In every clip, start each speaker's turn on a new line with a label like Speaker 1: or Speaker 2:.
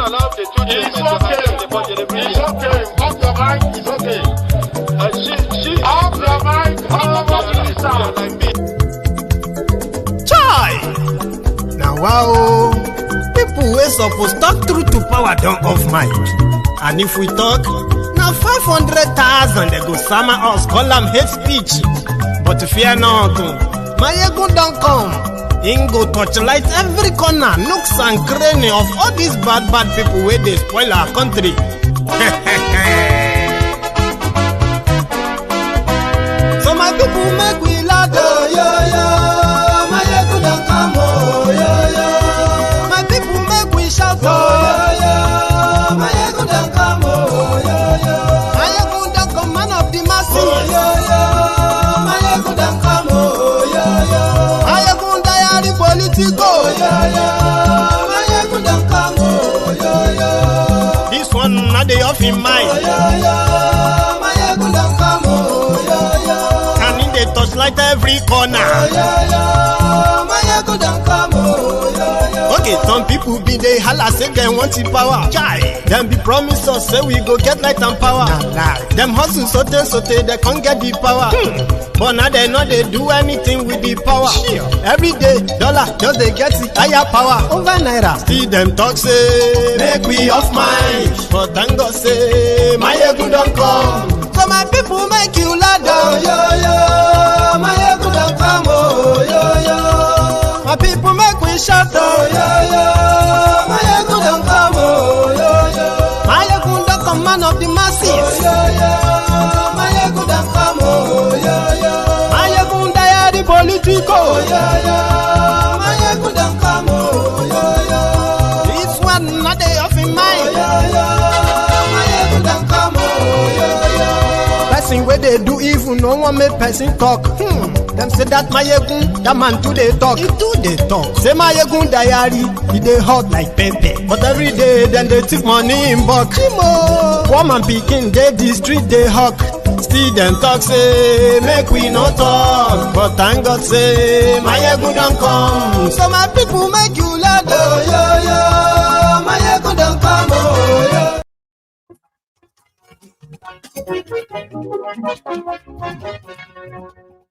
Speaker 1: allow the two
Speaker 2: It's okay. It's okay. Off your mind. It's okay.
Speaker 1: She
Speaker 2: Off your mind. Off
Speaker 1: like me.
Speaker 3: Chai! Now wow, people wey suppose talk truth to power don't off mind. And if we talk, now 500,000 they go summer us, call them hate speech. But fear not, Maiyegun don't come. Him go torchlight every corner, nooks and cranny of all these bad people where they spoil our country. So my people make we laugh, yo yo. Maiyegun don't come, oh yo yo. My people make we shout, oh yo yo. Maiyegun don't come, oh yo yo. Maiyegun don't come, man of the masses, oh yo yo. Maiyegun don't come, oh yo yo. Maiyegun diary politico, oh yo yo. Maiyegun don't come, oh yo yo. This one not the off in mind, oh yo yo. Maiyegun don't come, oh yo yo. Can in the touchlight every corner, oh yo yo. Maiyegun don't come, oh yo yo. Okay, some people be they holla say they want the power. Chai, them be promise us say we go get light and power. Nah. Them hustle sote they can't get the power. But now they know they do anything with the power. Sure. Every day, dollar just they get the higher power over naira. Still them talk say make we off mind. But thank God say Maiyegun don't come. So my people make you laugh, oh yo yo. Maiyegun don't come, oh yo yo. My people make we shout, oh yo yo. Maiyegun don't come, oh yo yo. Maiyegun don't come, man of the masses, oh yo yo. Maiyegun don't come, oh yo yo. Maiyegun diary politico, oh yo yo. Maiyegun don't come, oh yo yo. This one not they off in mind, oh yo yo. Maiyegun don't come, oh yo yo. Person where they do evil, no one make person talk. Them say that Maiyegun, that man too they talk. He too they talk. Say Maiyegun diary, he they hot like pepper. But every day then they take money in bulk. Woman picking, they the street they hawk. Still them talk say make we no talk. But thank God say Maiyegun don't come. So my people make you laugh, oh yo yo. Maiyegun don't come, oh yo.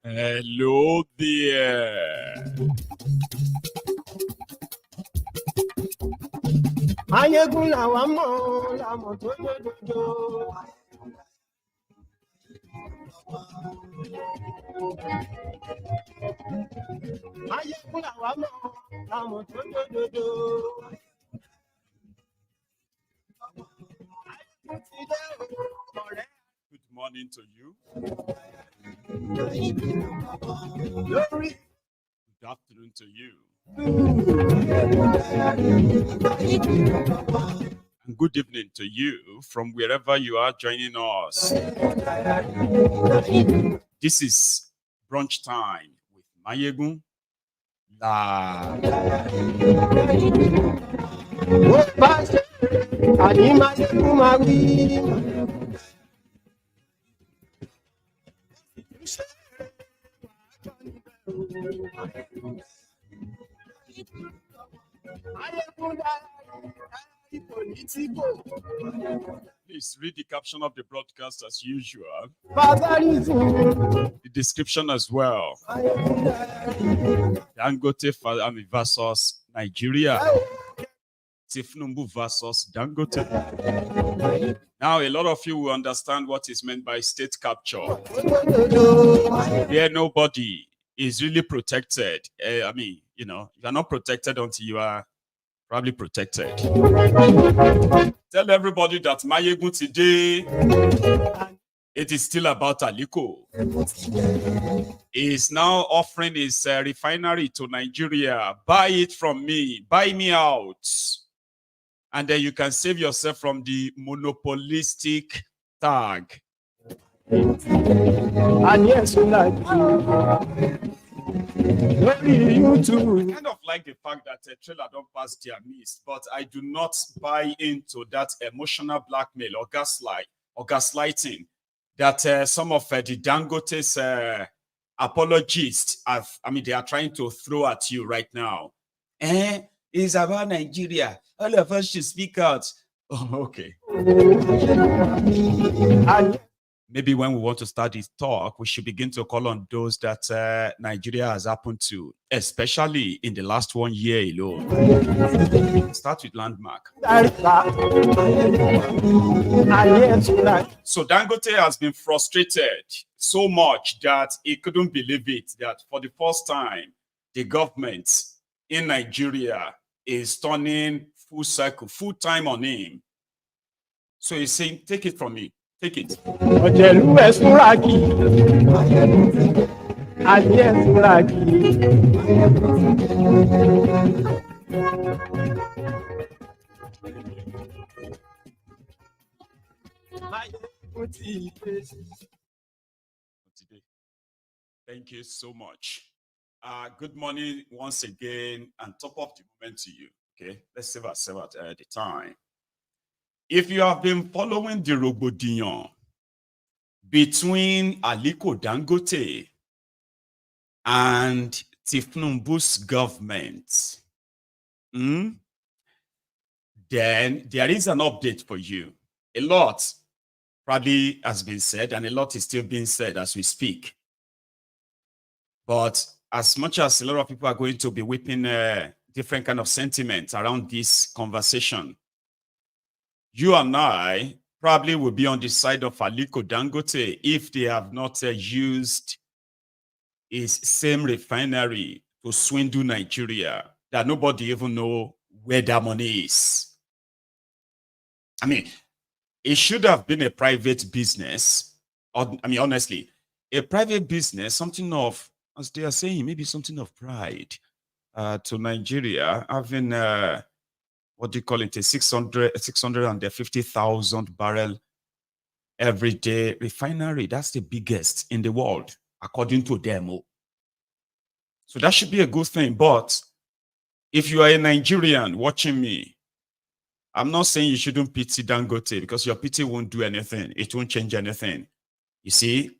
Speaker 4: Hello there.
Speaker 3: Maiyegun làwa mọ̀, la mọ̀ tó dodo. Maiyegun làwa mọ̀, la mọ̀ tó dodo.
Speaker 4: Good morning to you. Good afternoon to you. And good evening to you from wherever you are joining us. This is brunch time with Maiyegun. Please read the caption of the broadcast as usual. The description as well. Dangote versus Nigeria. Tinubu versus Dangote. Now, a lot of you will understand what is meant by state capture. Where nobody is really protected. I mean, you know, you are not protected until you are probably protected. Tell everybody that Maiyegun today, it is still about Aliko. He is now offering his refinery to Nigeria. Buy it from me. Buy me out. And then you can save yourself from the monopolistic tag.
Speaker 3: And yes, you like you too.
Speaker 4: I kind of like the fact that a trailer don't pass their midst, but I do not buy into that emotional blackmail or gaslighting that some of the Dangote's apologists have. I mean, they are trying to throw at you right now. It's about Nigeria. All of us should speak out. Oh, okay. Maybe when we want to start this talk, we should begin to call on those that Nigeria has happened to, especially in the last 1 year alone. Start with landmark. So Dangote has been frustrated so much that he couldn't believe it, that for the first time, the government in Nigeria is turning full circle, full time on him. So he's saying, take it from me. Take it. Thank you so much. Good morning once again, and top of the moment to you. Okay, let's save ourselves at the time. If you have been following the rògbòdìyàn between Aliko Dangote and Tinubu's government, then there is an update for you. A lot probably has been said, and a lot is still being said as we speak. But as much as a lot of people are going to be whipping different kind of sentiments around this conversation, you and I probably will be on the side of Aliko Dangote if they have not used his same refinery to swindle Nigeria, that nobody even know where that money is. I mean, it should have been a private business. Or, I mean, honestly, a private business, something of, as they are saying, maybe something of pride to Nigeria, having what do you call it, a 650,000 barrel every day refinery. That's the biggest in the world, according to them. So that should be a good thing. But if you are a Nigerian watching me, I'm not saying you shouldn't pity Dangote, because your pity won't do anything. It won't change anything. You see,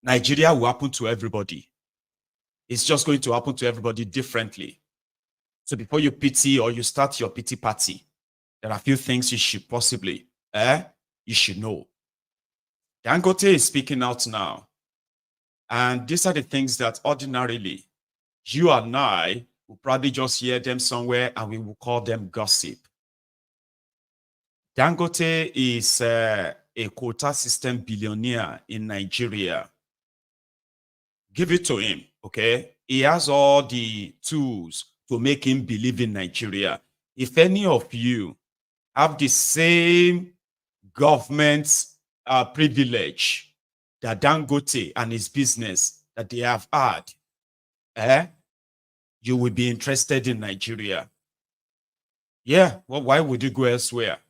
Speaker 4: Nigeria will happen to everybody. It's just going to happen to everybody differently. So before you pity or you start your pity party, there are a few things you should possibly, you should know. Dangote is speaking out now. And these are the things that ordinarily you and I will probably just hear them somewhere and we will call them gossip. Dangote is a quota system billionaire in Nigeria. Give it to him, okay? He has all the tools to make him believe in Nigeria. If any of you have the same government privilege that Dangote and his business that they have had, you will be interested in Nigeria. Yeah, well, why would you go elsewhere?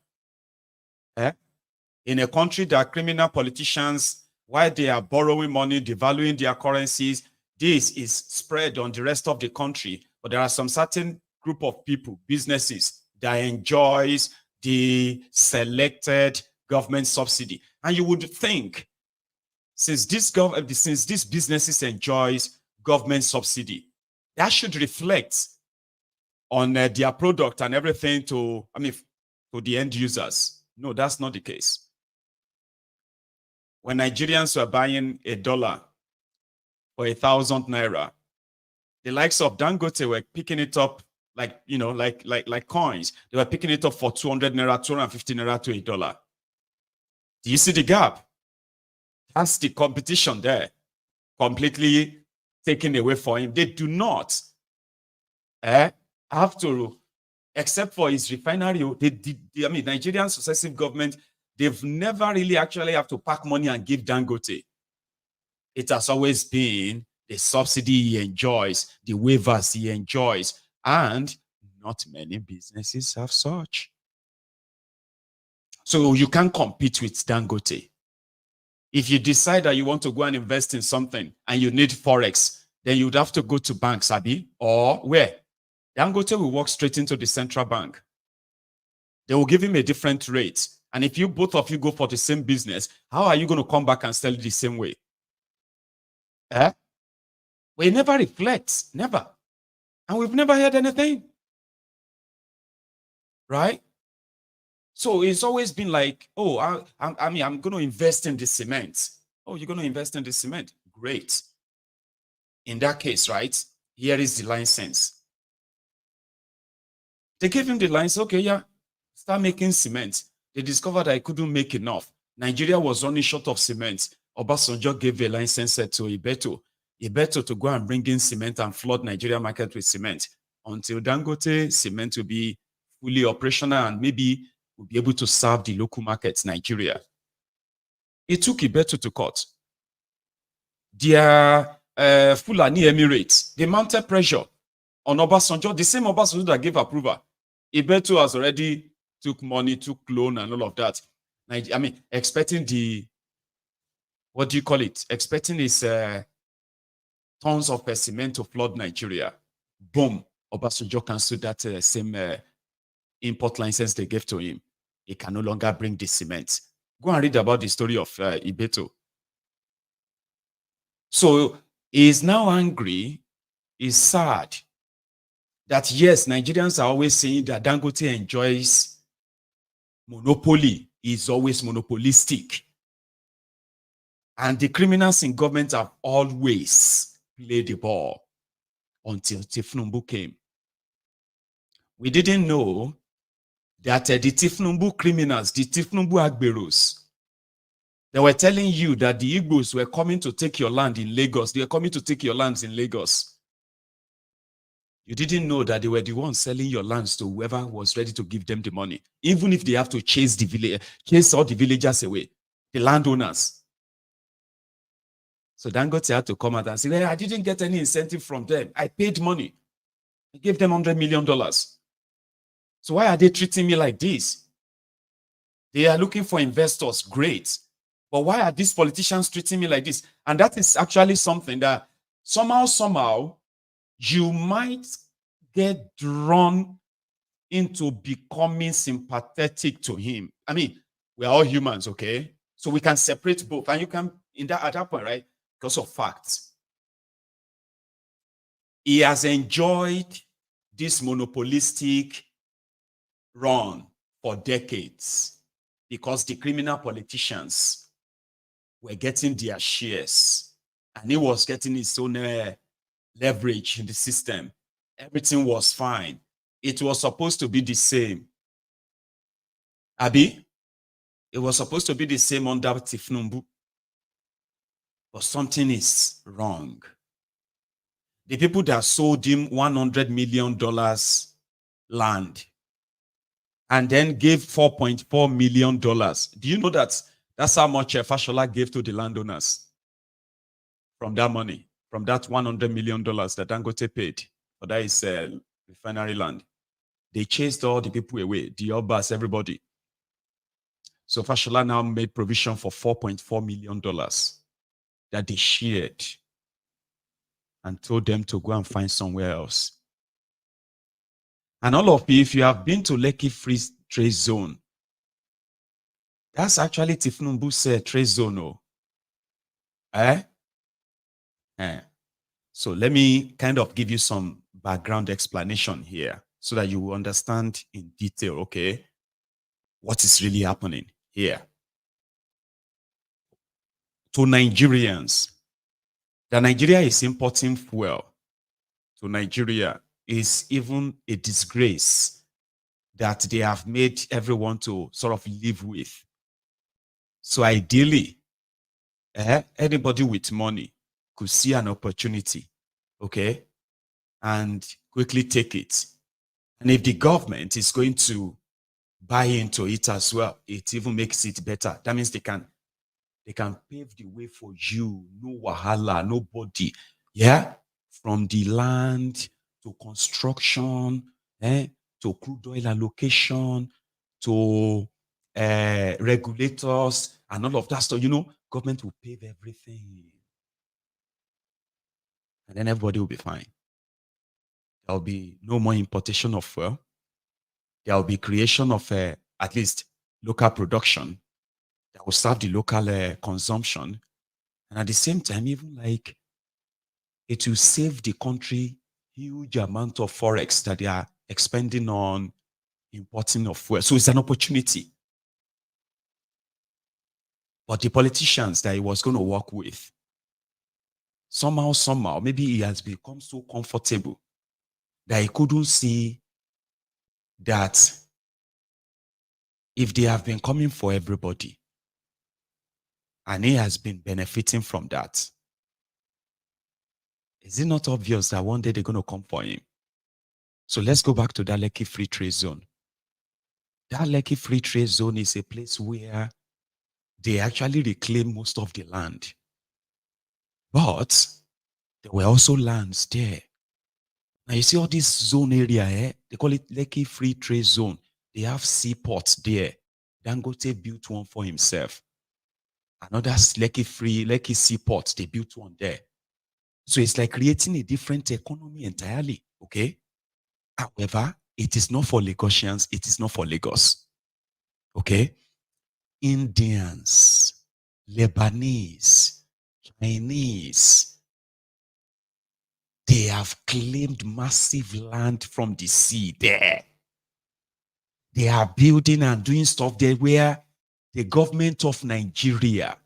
Speaker 4: In a country that criminal politicians, while they are borrowing money, devaluing their currencies, this is spread on the rest of the country. But there are some certain group of people, businesses, that enjoys the selected government subsidy. And you would think, since these businesses enjoys government subsidy, that should reflect on their product and everything to the end users. No, that's not the case. When Nigerians were buying $1 for 1,000 naira, the likes of Dangote were picking it up like coins. They were picking it up for 200 naira, 250 naira to $1. Do you see the gap? That's the competition there, completely taken away from him. They do not have to, except for his refinery. Nigerian successive government, they've never really actually have to pack money and give Dangote. It has always been the subsidy he enjoys, the waivers he enjoys, and not many businesses have such. So you can't compete with Dangote. If you decide that you want to go and invest in something and you need Forex, then you'd have to go to banks, Abi, or where? Dangote will walk straight into the central bank. They will give him a different rate. And if both of you go for the same business, how are you going to come back and sell it the same way? Well, it never reflects, never. And we've never heard anything. Right? So it's always been like, oh, I mean, I'm going to invest in the cement. Oh, you're going to invest in the cement? Great. In that case, right, here is the license. They gave him the license. Okay, yeah, start making cement. They discovered I couldn't make enough. Nigeria was running short of cement. Obasanjo gave a license to Ibeto to go and bring in cement and flood Nigeria market with cement. Until Dangote cement will be fully operational and maybe will be able to serve the local markets, Nigeria. It took Ibeto to court. Their Fulani Emirates, they mounted pressure on Obasanjo, the same Obasanjo that gave approval. Ibeto has already took money, took loan and all of that. I mean, expecting the, what do you call it? Expecting his tons of cement to flood Nigeria. Boom, Obasanjo canceled that same import license they gave to him. He can no longer bring the cement. Go and read about the story of Ibeto. So he is now angry, he's sad that yes, Nigerians are always saying that Dangote enjoys monopoly, is always monopolistic. And the criminals in government have always played the ball until Tinubu came. We didn't know that the Tinubu criminals, the Tinubu Agberos, they were telling you that the Igbos were coming to take your land in Lagos. They were coming to take your lands in Lagos. You didn't know that they were the ones selling your lands to whoever was ready to give them the money, even if they have to chase all the villagers away, the landowners. So Dangote had to come out and say, hey, I didn't get any incentive from them. I paid money. I gave them $100 million. So why are they treating me like this? They are looking for investors, great. But why are these politicians treating me like this? And that is actually something that somehow, you might get drawn into becoming sympathetic to him. I mean, we're all humans, okay? So we can separate both. And you can, at that point, right? Because of facts. He has enjoyed this monopolistic run for decades because the criminal politicians were getting their shares and he was getting his own leverage in the system. Everything was fine. It was supposed to be the same. Abi, it was supposed to be the same under Tinubu. But something is wrong. The people that sold him $100 million land and then gave $4.4 million. Do you know that that's how much Fashola gave to the landowners from that money, from that $100 million that Dangote paid for that is refinery land? They chased all the people away, the Obas, everybody. So Fashola now made provision for $4.4 million that they shared and told them to go and find somewhere else. And all of you, if you have been to Lekki Free Trade Zone, that's actually Tinubu's trade zone. Oh. So let me kind of give you some background explanation here so that you will understand in detail, okay, what is really happening here. To Nigerians, that Nigeria is importing fuel to Nigeria is even a disgrace that they have made everyone to sort of live with. So ideally, anybody with money could see an opportunity, okay, and quickly take it. And if the government is going to buy into it as well, it even makes it better. That means they can pave the way for you. No wahala, nobody. Yeah, from the land to construction, to crude oil allocation, to regulators and all of that stuff. You know, government will pave everything. And then everybody will be fine. There will be no more importation of fuel. There will be creation of at least local production that will serve the local consumption. And at the same time, even like it will save the country huge amount of forex that they are expending on importing of fuel. So it's an opportunity. But the politicians that he was going to work with, somehow, maybe he has become so comfortable that he couldn't see that if they have been coming for everybody and he has been benefiting from that, is it not obvious that one day they're going to come for him? So let's go back to that Lekki Free Trade Zone. That Lekki Free Trade Zone is a place where they actually reclaim most of the land. But there were also lands there. Now you see all this zone area, they call it Lekki Free Trade Zone. They have seaports there. Dangote built one for himself. Another Lekki seaport, they built one there. So it's like creating a different economy entirely, okay? However, it is not for Lagosians, it is not for Lagos, okay? Indians, Lebanese, Chinese, they have claimed massive land from the sea there. They are building and doing stuff there where the government of Nigeria,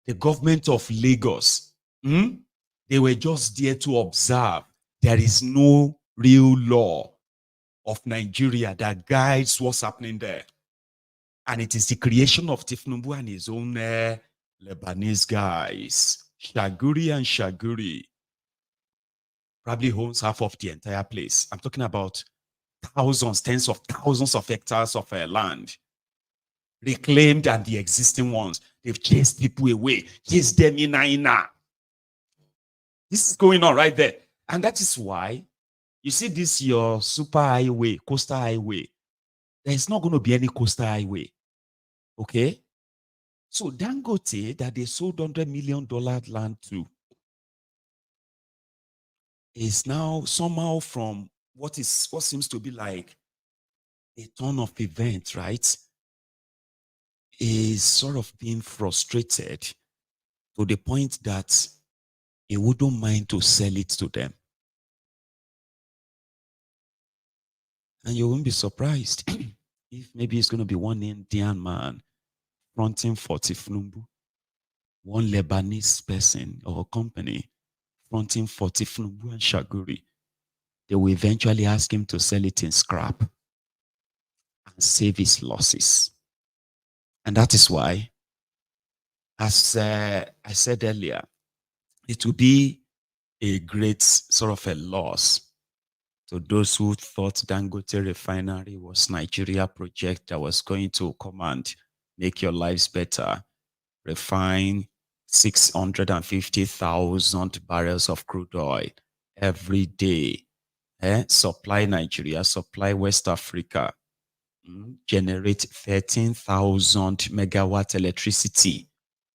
Speaker 4: the government of Lagos, they were just there to observe. There is no real law of Nigeria that guides what's happening there. And it is the creation of Tinubu and his own Lebanese guys. Shaguri and Shaguri probably owns half of the entire place. I'm talking about thousands, tens of thousands of hectares of land. Reclaimed, and the existing ones, they've chased people away, chased them in. This is going on right there. And that is why you see this, your super highway, coastal highway. There's not going to be any coastal highway. Okay? So Dangote, that they sold $100 million land to, is now somehow from what seems to be like a turn of events, right? Is sort of being frustrated to the point that he wouldn't mind to sell it to them. And you won't be surprised if maybe it's going to be one Indian man fronting for Tinubu, one Lebanese person or company fronting for Tinubu and Shaguri. They will eventually ask him to sell it in scrap and save his losses. And that is why, as I said earlier, it will be a great sort of a loss to those who thought Dangote Refinery was Nigeria project that was going to come and make your lives better. Refine 650,000 barrels of crude oil every day. Supply Nigeria, supply West Africa. Generate 13,000 megawatt electricity.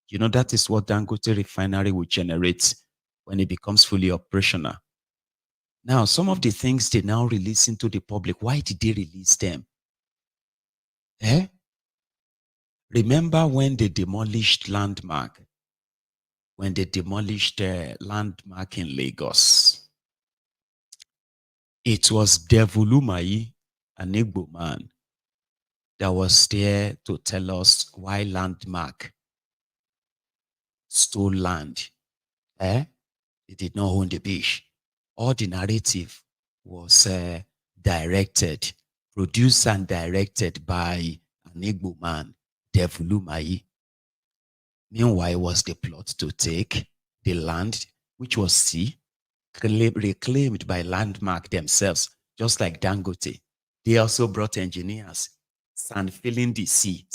Speaker 4: You know, that is what Dangote Refinery will generate when it becomes fully operational. Now, some of the things they now release into the public, why did they release them? Remember when they demolished Landmark? When they demolished Landmark in Lagos? It was Devulumai, an Igbo man, that was there to tell us why Landmark stole land. They did not own the beach. All the narrative was directed, produced and directed by an Igbo man, Devulumai. Meanwhile, it was the plot to take the land, which was reclaimed by Landmark themselves, just like Dangote. They also brought engineers, sand filling the sea,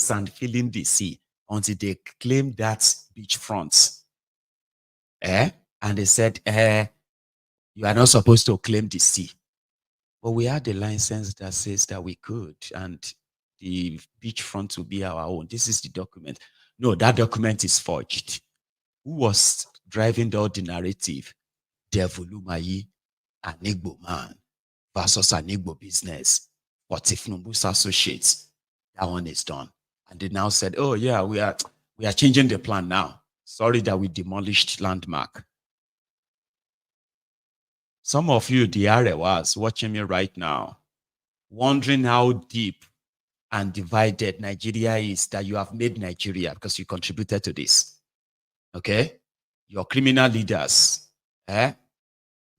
Speaker 4: until they claimed that beachfront. And they said, you are not supposed to claim the sea. But we had a license that says that we could, and the beachfront will be our own. This is the document. No, that document is forged. Who was driving the narrative? Devulumai, an Igbo man, versus an Igbo business. But if Tinubu's associates, that one is done. And they now said, oh yeah, we are changing the plan now. Sorry that we demolished Landmark. Some of you, the Arewas, watching me right now, wondering how deep and divided Nigeria is, that you have made Nigeria because you contributed to this. Okay? Your criminal leaders,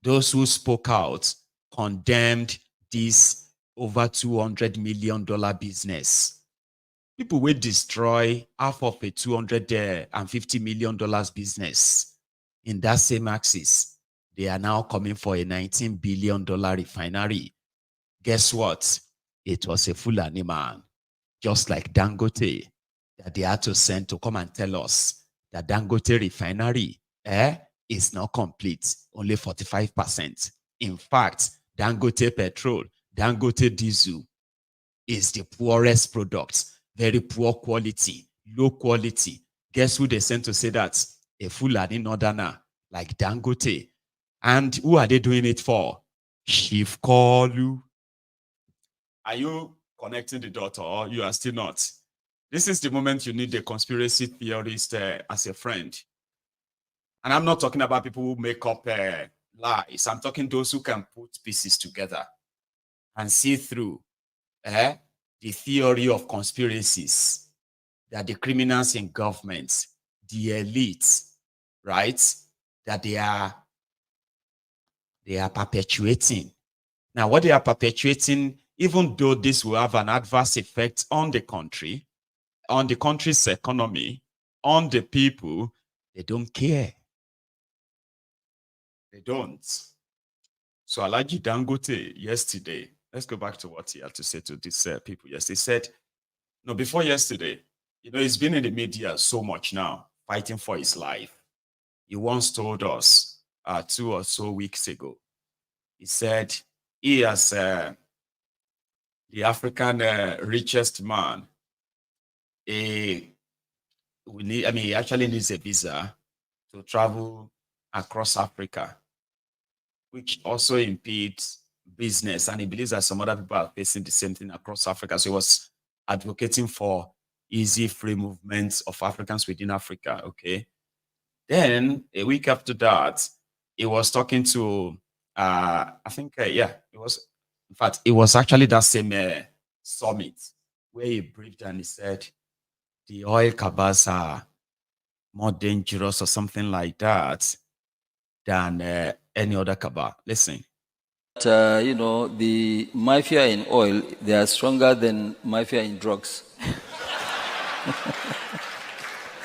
Speaker 4: those who spoke out, condemned this over $200 million business. People will destroy half of a $250 million business in that same axis. They are now coming for a $19 billion refinery. Guess what? It was a Fulani man, just like Dangote, that they had to send to come and tell us that Dangote refinery is not complete, only 45%. In fact, Dangote petrol, Dangote diesel is the poorest product, very poor quality, low quality. Guess who they sent to say that? A Fulani northerner like Dangote. And who are they doing it for? Chief Kolu. Are you connecting the dot, or you are still not? This is the moment you need a conspiracy theorist as a friend. And I'm not talking about people who make up lies. I'm talking those who can put pieces together and see through the theory of conspiracies that the criminals in government, the elites, right, that they are perpetuating. Now, what they are perpetuating, even though this will have an adverse effect on the country, on the country's economy, on the people, they don't care. They don't. So Alhaji Dangote yesterday, let's go back to what he had to say to these people yesterday. He said, no, before yesterday, he's been in the media so much now, fighting for his life. He once told us 2 or so weeks ago, he said he as the African richest man, he actually needs a visa to travel across Africa, which also impedes business. And he believes that some other people are facing the same thing across Africa. So he was advocating for easy free movements of Africans within Africa, okay? Then a week after that, he was talking to, it was actually that same summit where he briefed and he said, the oil cabals are more dangerous or something like that than any other cabal. Listen.
Speaker 5: The mafia in oil, they are stronger than mafia in drugs.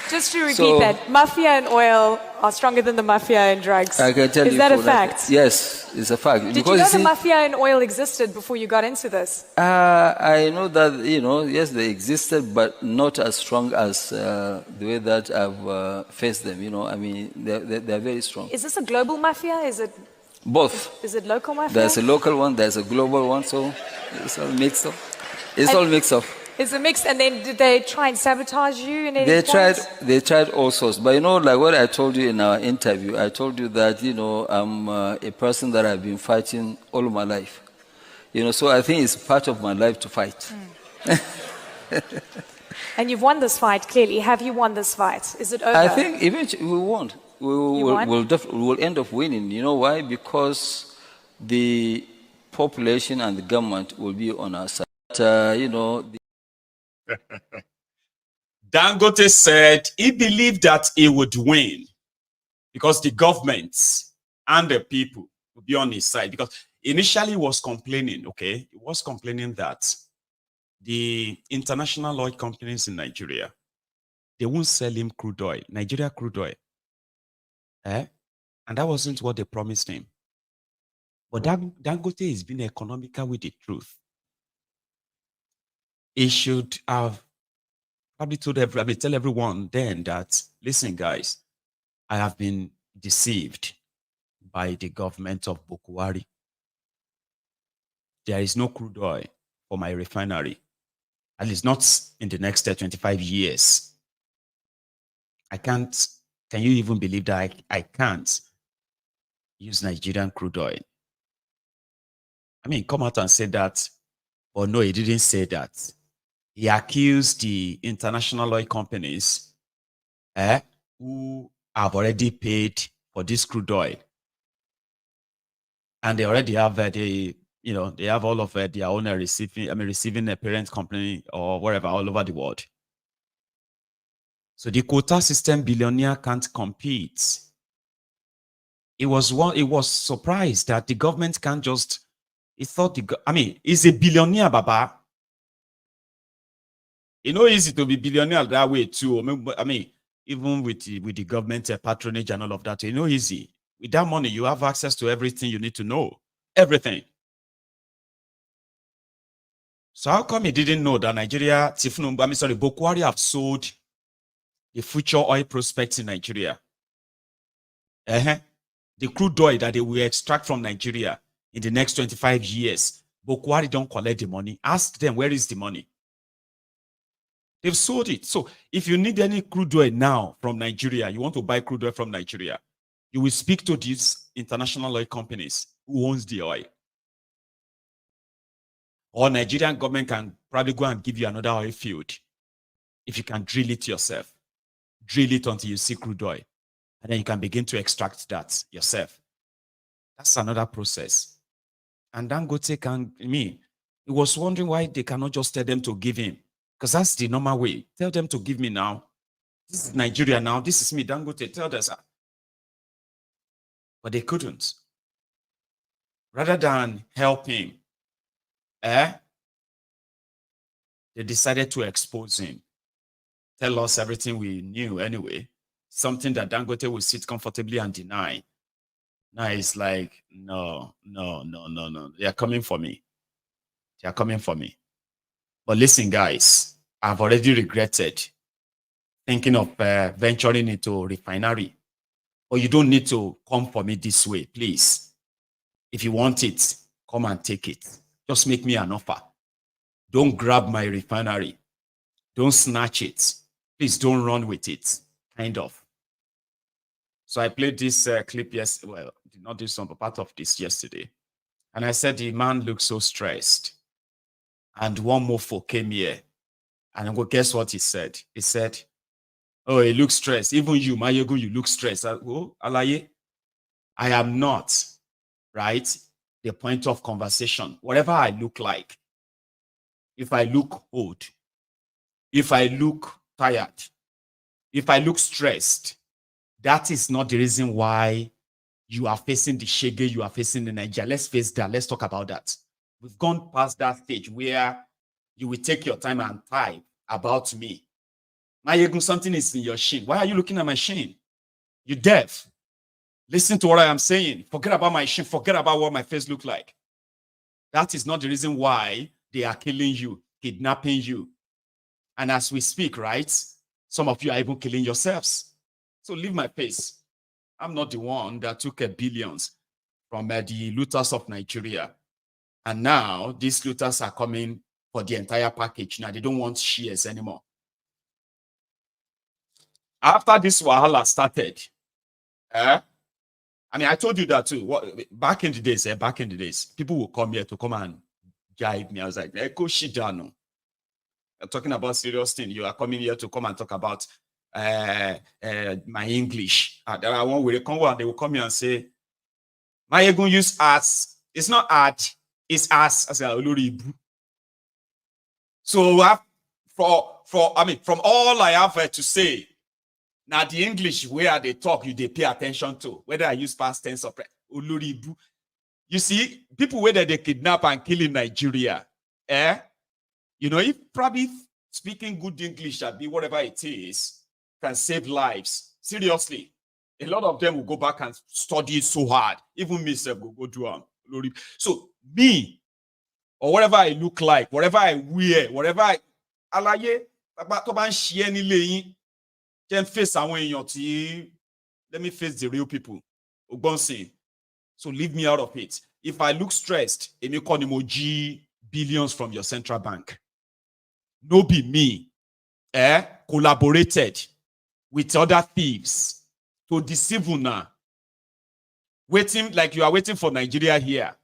Speaker 6: Just to repeat that, mafia and oil are stronger than the mafia and drugs.
Speaker 5: I can tell you.
Speaker 6: Is that a fact?
Speaker 5: Yes, it's a fact.
Speaker 6: Did you know the mafia and oil existed before you got into this?
Speaker 5: I know that, yes, they existed, but not as strong as the way that I've faced them. They're very strong.
Speaker 6: Is this a global mafia? Is it
Speaker 5: both?
Speaker 6: Is it local mafia?
Speaker 5: There's a local one, there's a global one, so it's all mixed up. It's all mixed up.
Speaker 6: It's a mix, and then did they try and sabotage you in any point?
Speaker 5: They tried all sorts. But like what I told you in our interview, I told you that, I'm a person that I've been fighting all my life. So I think it's part of my life to fight.
Speaker 6: And you've won this fight, clearly. Have you won this fight? Is it over?
Speaker 5: I think eventually we won. We'll end up winning. You know why? Because the population and the government will be on our side.
Speaker 4: Dangote said he believed that he would win because the government and the people would be on his side. Because initially he was complaining, okay? He was complaining that the international oil companies in Nigeria, they won't sell him crude oil, Nigeria crude oil. And that wasn't what they promised him. But Dangote is being economical with the truth. He should have probably tell everyone then that, listen, guys, I have been deceived by the government of Bukwari. There is no crude oil for my refinery, at least not in the next 25 years. I can't, can you even believe that I can't use Nigerian crude oil? Come out and say that, or no, he didn't say that. He accused the international oil companies who have already paid for this crude oil. And they already have they have all of their own receiving a parent company or wherever all over the world. So the quota system billionaire can't compete. It was surprised that the government can't just. He thought he's a billionaire, Baba. Easy to be billionaire that way too. Even with the government patronage and all of that, easy. With that money, you have access to everything you need to know. Everything. So how come he didn't know that Nigeria, Boko Haram have sold the future oil prospects in Nigeria? The crude oil that they will extract from Nigeria in the next 25 years, Boko Haram don't collect the money. Ask them, where is the money? They've sold it. So if you need any crude oil now from Nigeria, you want to buy crude oil from Nigeria, you will speak to these international oil companies who owns the oil. Or Nigerian government can probably go and give you another oil field if you can drill it yourself. Drill it until you see crude oil. And then you can begin to extract that yourself. That's another process. And Dangote he was wondering why they cannot just tell them to give him. Because that's the normal way. Tell them to give me now. This is Nigeria now. This is me, Dangote. Tell us. But they couldn't. Rather than help him, they decided to expose him. Tell us everything we knew anyway. Something that Dangote will sit comfortably and deny. Now it's like, no. They are coming for me. They are coming for me. But listen, guys, I've already regretted thinking of venturing into refinery. But you don't need to come for me this way, please. If you want it, come and take it. Just make me an offer. Don't grab my refinery. Don't snatch it. Please don't run with it. Kind of. So I played this clip yesterday. Well, not this one, but part of this yesterday. And I said, the man looks so stressed. And one mofo came here. And guess what he said? He said, oh, he looks stressed. Even you, Maiyegun, you look stressed. Oh, Alaye, I am not, right? The point of conversation. Whatever I look like, if I look old, if I look tired, if I look stressed, that is not the reason why you are facing the shege, you are facing the Nigeria. Let's face that. Let's talk about that. We've gone past that stage where you will take your time and type about me. Maiyegun, something is in your shin. Why are you looking at my shin? You deaf. Listen to what I am saying. Forget about my shin. Forget about what my face looks like. That is not the reason why they are killing you, kidnapping you. And as we speak, right, some of you are even killing yourselves. So leave my face. I'm not the one that took billions from the looters of Nigeria. And now these looters are coming for the entire package. Now they don't want shares anymore. After this Wahala started, I told you that too. Back in the days, people will come here to come and jive me. I was like, Eko Shidano. I'm talking about serious thing. You are coming here to come and talk about my English. There are one will come and they will come here and say, Maiyegun use as. It's not art, it's as. I say, so from all I have to say, now the English where they talk, they pay attention to, whether I use past tense or Oloribu. You see, people whether they kidnap and kill in Nigeria, if probably speaking good English, be whatever it is, can save lives. Seriously, a lot of them will go back and study it so hard. Even myself will go do them. So me, or whatever I look like, whatever I wear, whatever I alaye, can face let me face the real people. So leave me out of it. If I look stressed, you call emoji billions from your central bank. No be me. Collaborated with other thieves to deceive you now. Waiting like you are waiting for Nigeria here.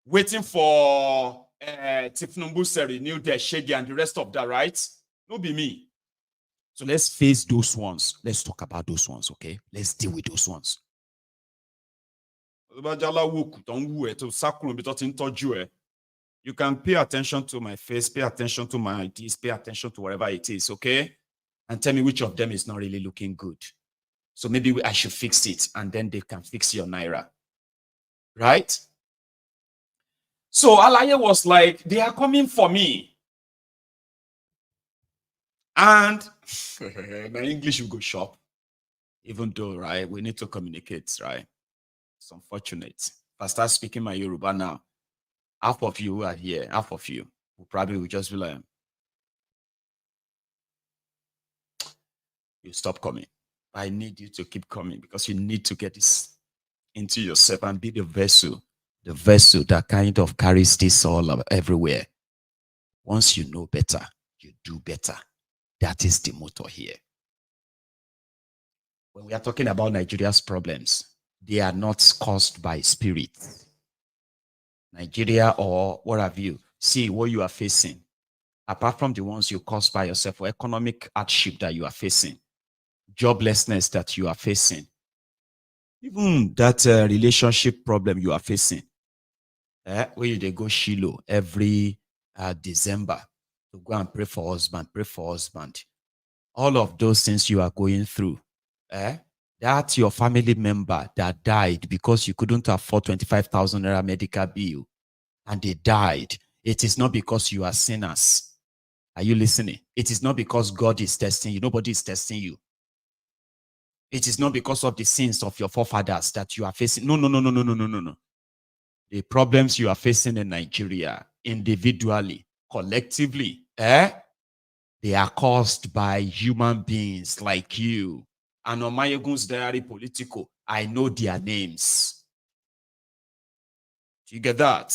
Speaker 4: Waiting for Tinubu to renew their shege and the rest of that, right? No be me. So let's face those ones. Let's talk about those ones, okay? Let's deal with those ones. You can pay attention to my face, pay attention to my ideas, pay attention to whatever it is, okay? And tell me which of them is not really looking good. So maybe I should fix it, and then they can fix your naira. Right? So Alaye was like, they are coming for me. And my English will go shop. Even though, right, we need to communicate, right? It's unfortunate. If I start speaking my Yoruba now, half of you are here, half of you will probably just be like, you stop coming. I need you to keep coming because you need to get this into yourself and be the vessel that kind of carries this all everywhere. Once you know better, you do better. That is the motto here. When we are talking about Nigeria's problems, they are not caused by spirit. Nigeria or what have you, see what you are facing, apart from the ones you caused by yourself, or economic hardship that you are facing, joblessness that you are facing, even that relationship problem you are facing, where they go Shiloh every December to go and pray for husband. All of those things you are going through, that's your family member that died because you couldn't afford 25,000 naira medical bill, and they died. It is not because you are sinners. Are you listening? It is not because God is testing you. Nobody is testing you. It is not because of the sins of your forefathers that you are facing. No. The problems you are facing in Nigeria, individually, collectively, they are caused by human beings like you. And on Maiyegun's diary political, I know their names. Do you get that?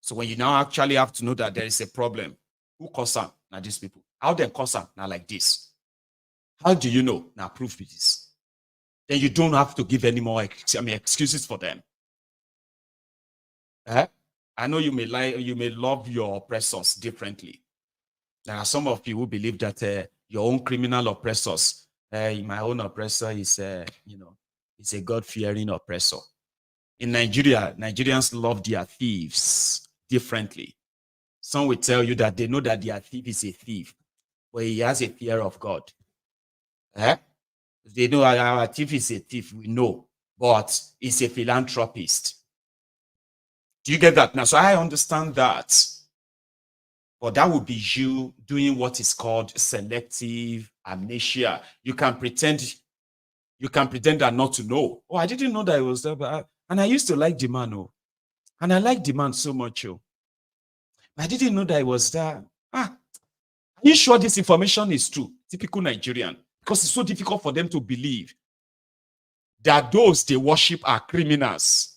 Speaker 4: So when you now actually have to know that there is a problem, who caused them? Now these people. How they cause them? Now like this. How do you know? Now proof it is. Then you don't have to give any more excuses for them. I know you may love your oppressors differently. There are some of you who believe that your own criminal oppressors, my own oppressor is is a God-fearing oppressor. In Nigeria, Nigerians love their thieves differently. Some will tell you that they know that their thief is a thief, but he has a fear of God. They know our thief is a thief, we know, but he's a philanthropist. Do you get that? Now, so I understand that. But that would be you doing what is called selective amnesia. You can pretend that not to know. Oh, I didn't know that it was there. And I used to like the man, and I like the man so much, I didn't know that it was there. Are you sure this information is true? Typical Nigerian. Because it's so difficult for them to believe that those they worship are criminals.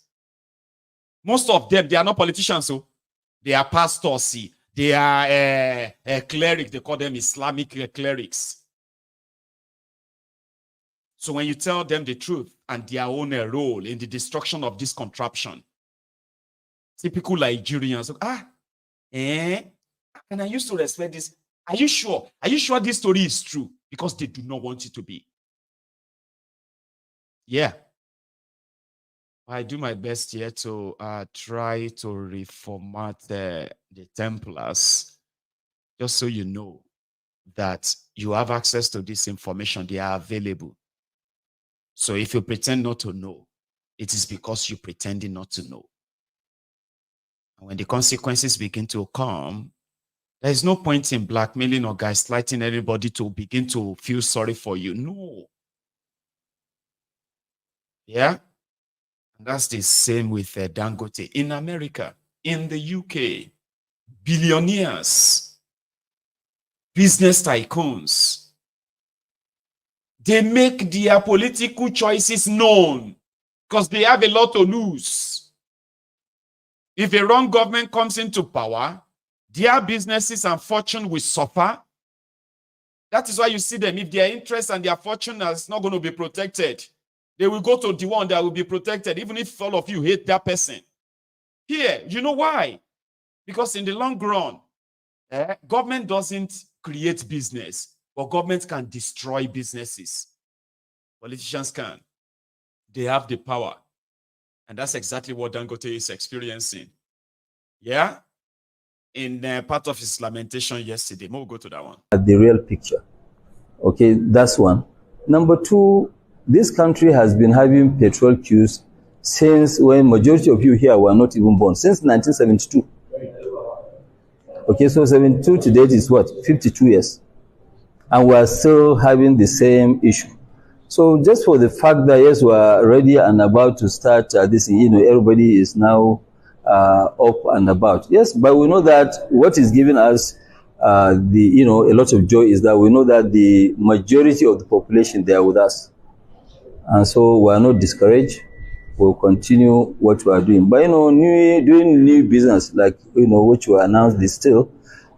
Speaker 4: Most of them, they are not politicians, so they are pastors. They are clerics. They call them Islamic clerics. So when you tell them the truth and their own role in the destruction of this contraption, typical Nigerians, and I used to respect this. Are you sure? Are you sure this story is true? Because they do not want it to be. Yeah. I do my best here to try to reformat the Templars, just so you know that you have access to this information. They are available. So if you pretend not to know, it is because you're pretending not to know. And when the consequences begin to come, there is no point in blackmailing or gaslighting anybody to begin to feel sorry for you. No. Yeah? And that's the same with Dangote. In America, in the UK, billionaires, business tycoons, they make their political choices known because they have a lot to lose. If a wrong government comes into power, their businesses and fortune will suffer. That is why you see them. If their interest and their fortune is not going to be protected, they will go to the one that will be protected, even if all of you hate that person. Here, you know why? Because in the long run, government doesn't create business, but government can destroy businesses. Politicians can. They have the power. And that's exactly what Dangote is experiencing. Yeah? In part of his lamentation yesterday. We'll go to that one.
Speaker 5: The real picture. Okay, that's one. Number two, this country has been having petrol queues since when majority of you here were not even born, since 1972. Okay, so 72 to date is what? 52 years. And we are still having the same issue. So just for the fact that, yes, we are ready and about to start this, everybody is now up and about. Yes, but we know that what is giving us a lot of joy is that we know that the majority of the population, they are with us. And so we are not discouraged. We'll continue what we are doing. But, doing new business, like, what you announced, the steel,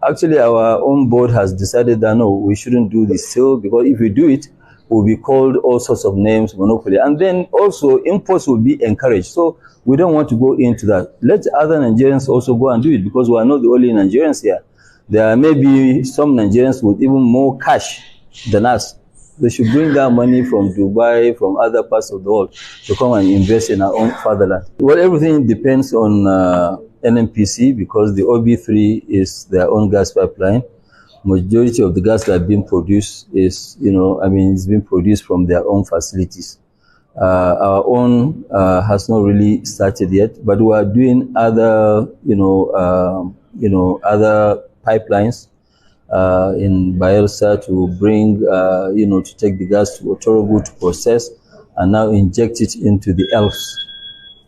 Speaker 5: actually our own board has decided that, no, we shouldn't do the steel, because if we do it, we'll be called all sorts of names, monopoly. And then also imports will be encouraged. So we don't want to go into that. Let other Nigerians also go and do it, because we are not the only Nigerians here. There may be some Nigerians with even more cash than us. They should bring that money from Dubai, from other parts of the world, to come and invest in our own fatherland. Well, everything depends on NNPC, because the OB3 is their own gas pipeline. Majority of the gas that being produced is, it's being produced from their own facilities. Our own has not really started yet, but we are doing other, other pipelines in Bayelsa to bring, to take the gas to Otorogu to process and now inject it into the Elves.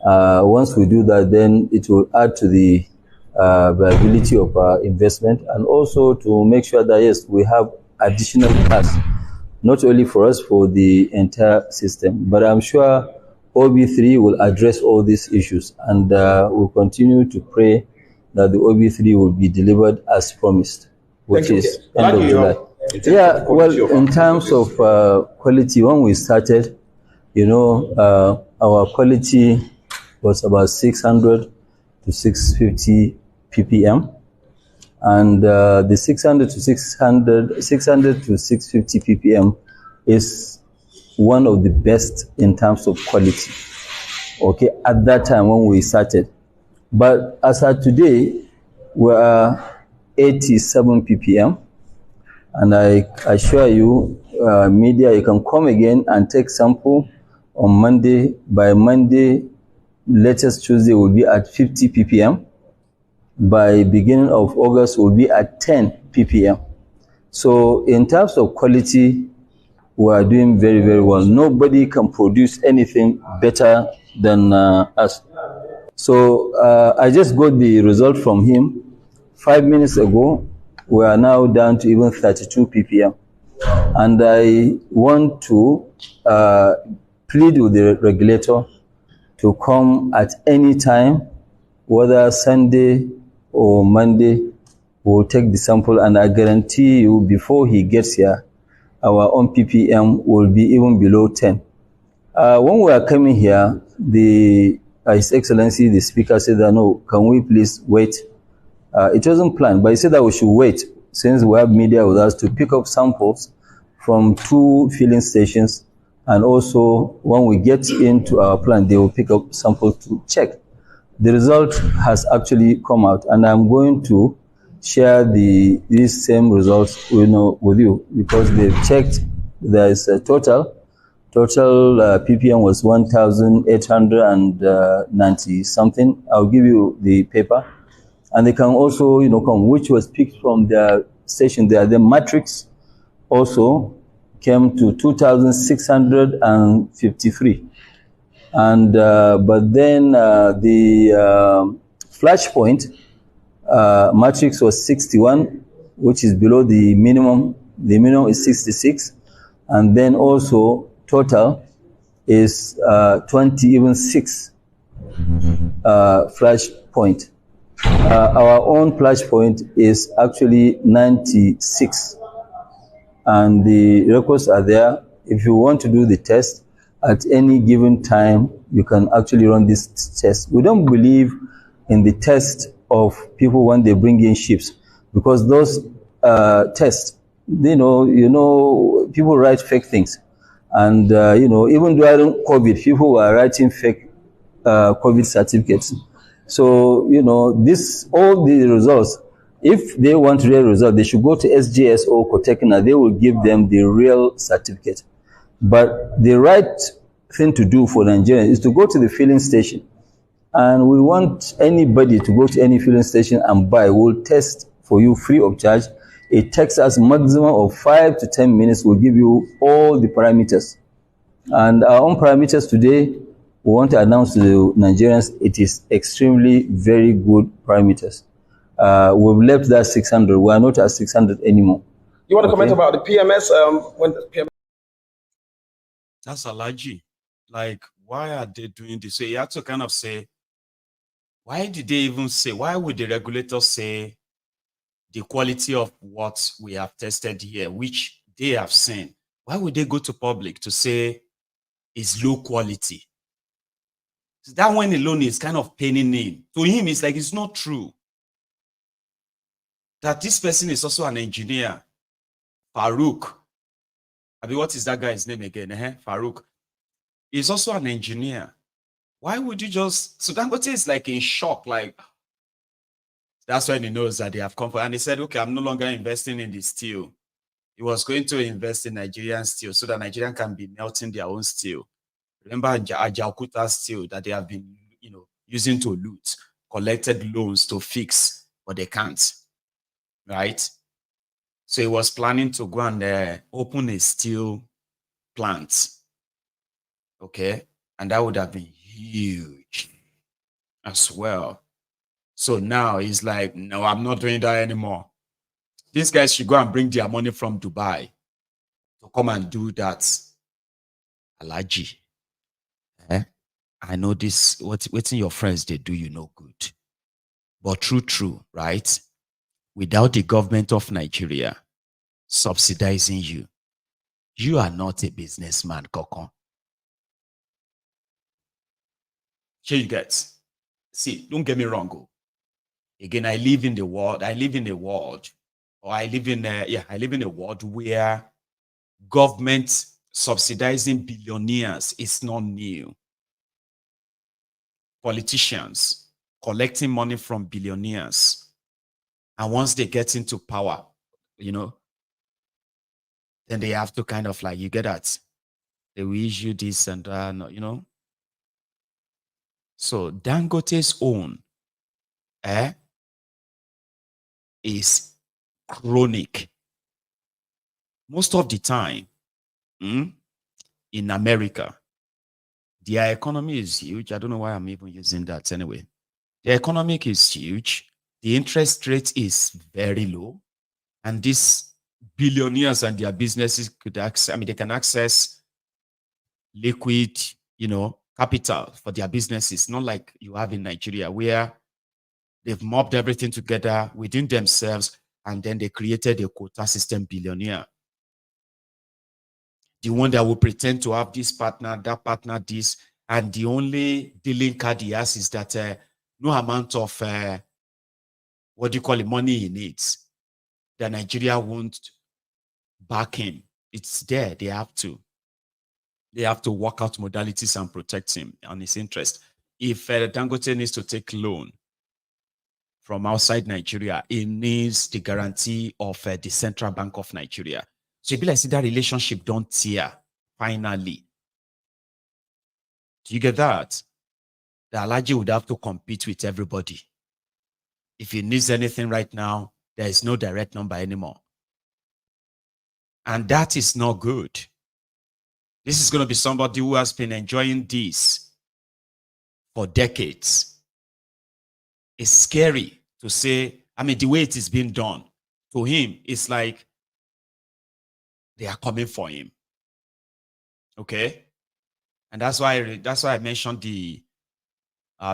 Speaker 5: Once we do that, then it will add to the viability of our investment, and also to make sure that, yes, we have additional gas, not only for us, for the entire system. But I'm sure OB3 will address all these issues, and we'll continue to pray that the OB3 will be delivered as promised, which is end of July. Yeah, well, in terms of quality, when we started, our quality was about 600 to 650 ppm, and the 600 to 650 ppm is one of the best in terms of quality. Okay, at that time when we started, but as of today, we are 87 ppm, and I assure you, media, you can come again and take sample on Monday. By Monday, latest Tuesday, will be at 50 ppm. By beginning of August, will be at 10 ppm. So in terms of quality, we are doing very, very well. Nobody can produce anything better than us. So I just got the result from him 5 minutes ago. We are now down to even 32 ppm. And I want to plead with the regulator to come at any time, whether Sunday or Monday. We'll take the sample, and I guarantee you, before he gets here, our own ppm will be even below 10. When we are coming here, His Excellency, the Speaker, said that, no, can we please wait? It wasn't planned, but he said that we should wait, since we have media with us, to pick up samples from 2 filling stations. And also, when we get into our plant, they will pick up samples to check. The result has actually come out, and I'm going to share these same results with you, because they've checked. There is a total ppm was 1,890 something. I'll give you the paper, and they can also come, which was picked from their station there. The matrix also came to 2,653, and but then the flash point matrix was 61, which is below the minimum. The minimum is 66, and then also total is 26 flash point. Our own flash point is actually 96. And the records are there. If you want to do the test at any given time, you can actually run this test. We don't believe in the test of people when they bring in ships, because those tests, people write fake things. And, even during COVID, people were writing fake COVID certificates. So, you know, all the results, if they want real results, they should go to SGS or Cotecna. They will give them the real certificate. But the right thing to do for Nigerians is to go to the filling station. And we want anybody to go to any filling station and buy. We'll test for you free of charge. It takes us maximum of 5 to 10 minutes. We'll give you all the parameters. And our own parameters today, we want to announce to the Nigerians, it is extremely very good parameters. We've left that 600. We are not at 600 anymore.
Speaker 7: You want to comment about the PMS? When the PMS?
Speaker 4: That's allergy. Like, why are they doing this? So you have to kind of say, why did they even say, why would the regulators say the quality of what we have tested here, which they have seen, why would they go to public to say is low quality? So that one alone is kind of paining him. To him, it's like, it's not true. That this person is also an engineer. Farouk. I mean, what is that guy's name again? Farouk. He's also an engineer. Why would you just... So Dangote is like in shock. Like, that's when he knows that they have come for... And he said, okay, I'm no longer investing in the steel. He was going to invest in Nigerian steel so that Nigerian can be melting their own steel. Remember Ajaokuta steel that they have been, you know, using to loot, collected loans to fix, but they can't, right? So he was planning to go and open a steel plant, okay? And that would have been huge as well. So now he's like, no, I'm not doing that anymore. These guys should go and bring their money from Dubai to come and do that. Alaji. I know this, what's in your friends, they do you no good. But true, right? Without the government of Nigeria subsidizing you, you are not a businessman, Kokon. Here you get. See, don't get me wrong. Again, I live in a world where government subsidizing billionaires is not new. Politicians collecting money from billionaires. And once they get into power, you know, then they have to kind of like, you get that. They will issue this and that, you know. So Dangote's own is chronic. Most of the time, in America, their economy is huge. I don't know why I'm even using that anyway. The economic is huge. The interest rate is very low. And these billionaires and their businesses could access, I mean, they can access liquid, you know, capital for their businesses, not like you have in Nigeria, where they've mobbed everything together within themselves, and then they created a quota system billionaire. The one that will pretend to have this partner, that partner, this, and the only dealing card he has is that no amount of, what do you call it, money he needs, that Nigeria won't back him. It's there. They have to work out modalities and protect him and his interest. If Dangote needs to take loan from outside Nigeria, it needs the guarantee of the Central Bank of Nigeria. So if you like see that relationship don't tear, finally. Do you get that? The Alaji would have to compete with everybody. If he needs anything right now, there is no direct number anymore. And that is not good. This is going to be somebody who has been enjoying this for decades. It's scary to say, I mean, the way it is being done, to him, it's like they are coming for him. Okay? And that's why I mentioned the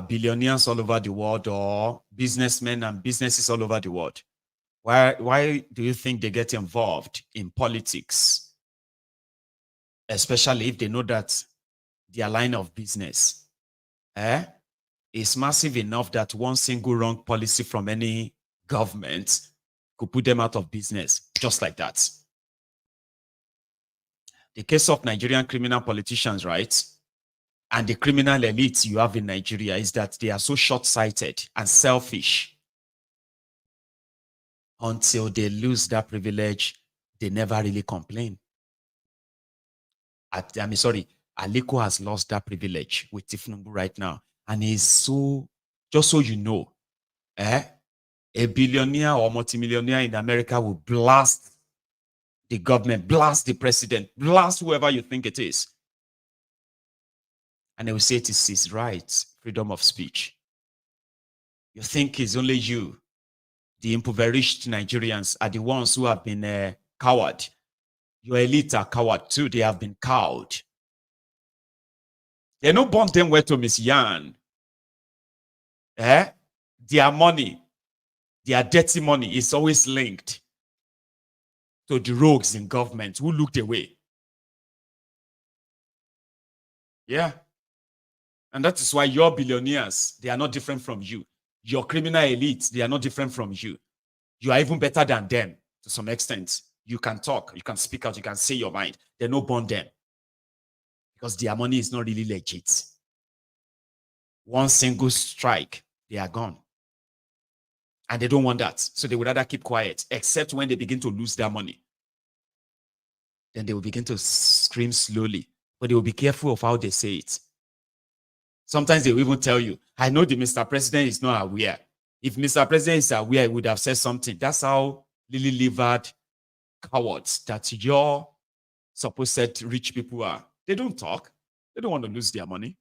Speaker 4: billionaires all over the world, or businessmen and businesses all over the world. Why do you think they get involved in politics? Especially if they know that their line of business is massive enough that one single wrong policy from any government could put them out of business, just like that. The case of Nigerian criminal politicians, right? and the criminal elite you have in Nigeria is that they are so short-sighted and selfish. Until they lose that privilege, they never really complain. Aliko has lost that privilege with Tinubu right now. And he's so, just so you know, a billionaire or multimillionaire in America will blast the government, blast the president, blast whoever you think it is. And they will say it is his right, freedom of speech. You think it's only you, the impoverished Nigerians, are the ones who have been cowed. Your elite are coward too. They have been cowed. They don't want them where to Miss Yan. Their money, their dirty money is always linked to the rogues in government who looked away. Yeah. And that is why your billionaires, they are not different from you. Your criminal elites, they are not different from you. You are even better than them to some extent. You can talk, you can speak out, you can say your mind. They don't bond them because their money is not really legit. One single strike, they are gone. And they don't want that. So they would rather keep quiet, except when they begin to lose their money. Then they will begin to scream slowly, but they will be careful of how they say it. Sometimes they will even tell you, I know the Mr. President is not aware. If Mr. President is aware, he would have said something. That's how lily-livered cowards that your supposed rich people are. They don't talk. They don't want to lose their money.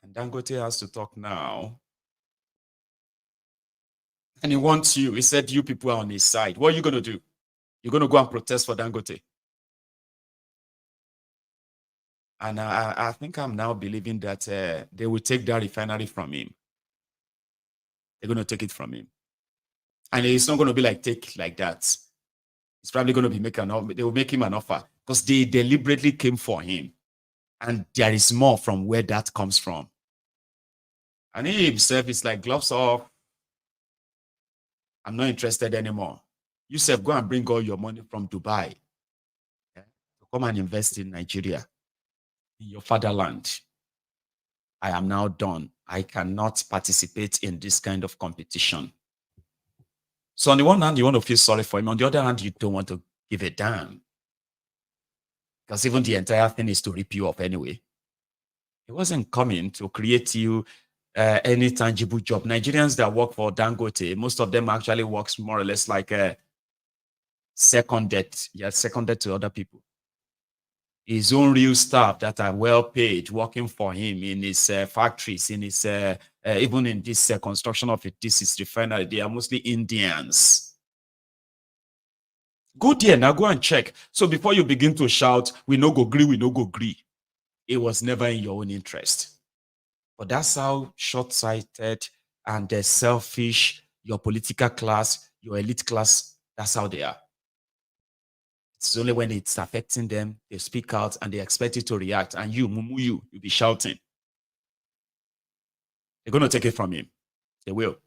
Speaker 4: And Dangote has to talk now. And he wants you. He said you people are on his side. What are you going to do? You're going to go and protest for Dangote. And I think I'm now believing that they will take that refinery from him. They're going to take it from him. And it's not going to be like take like that. It's probably going to be they will make him an offer because they deliberately came for him. And there is more from where that comes from. And he himself is like, gloves off. I'm not interested anymore. You said go and bring all your money from Dubai. Yeah? Come and invest in Nigeria, in your fatherland. I am now done. I cannot participate in this kind of competition. So on the one hand, you want to feel sorry for him. On the other hand, you don't want to give a damn. Because even the entire thing is to rip you off anyway. He wasn't coming to create you any tangible job. Nigerians that work for Dangote, most of them actually works more or less like a seconded to other people. His own real staff that are well paid working for him in his factories, in his even in this construction of this refinery, they are mostly Indians. Go there now, go and check. So before you begin to shout, we no go agree, we no go agree. It was never in your own interest. But that's how short-sighted and selfish your political class, your elite class, that's how they are. It's only when it's affecting them, they speak out and they expect you to react. And you, mumu, you'll be shouting. They're going to take it from him. They will.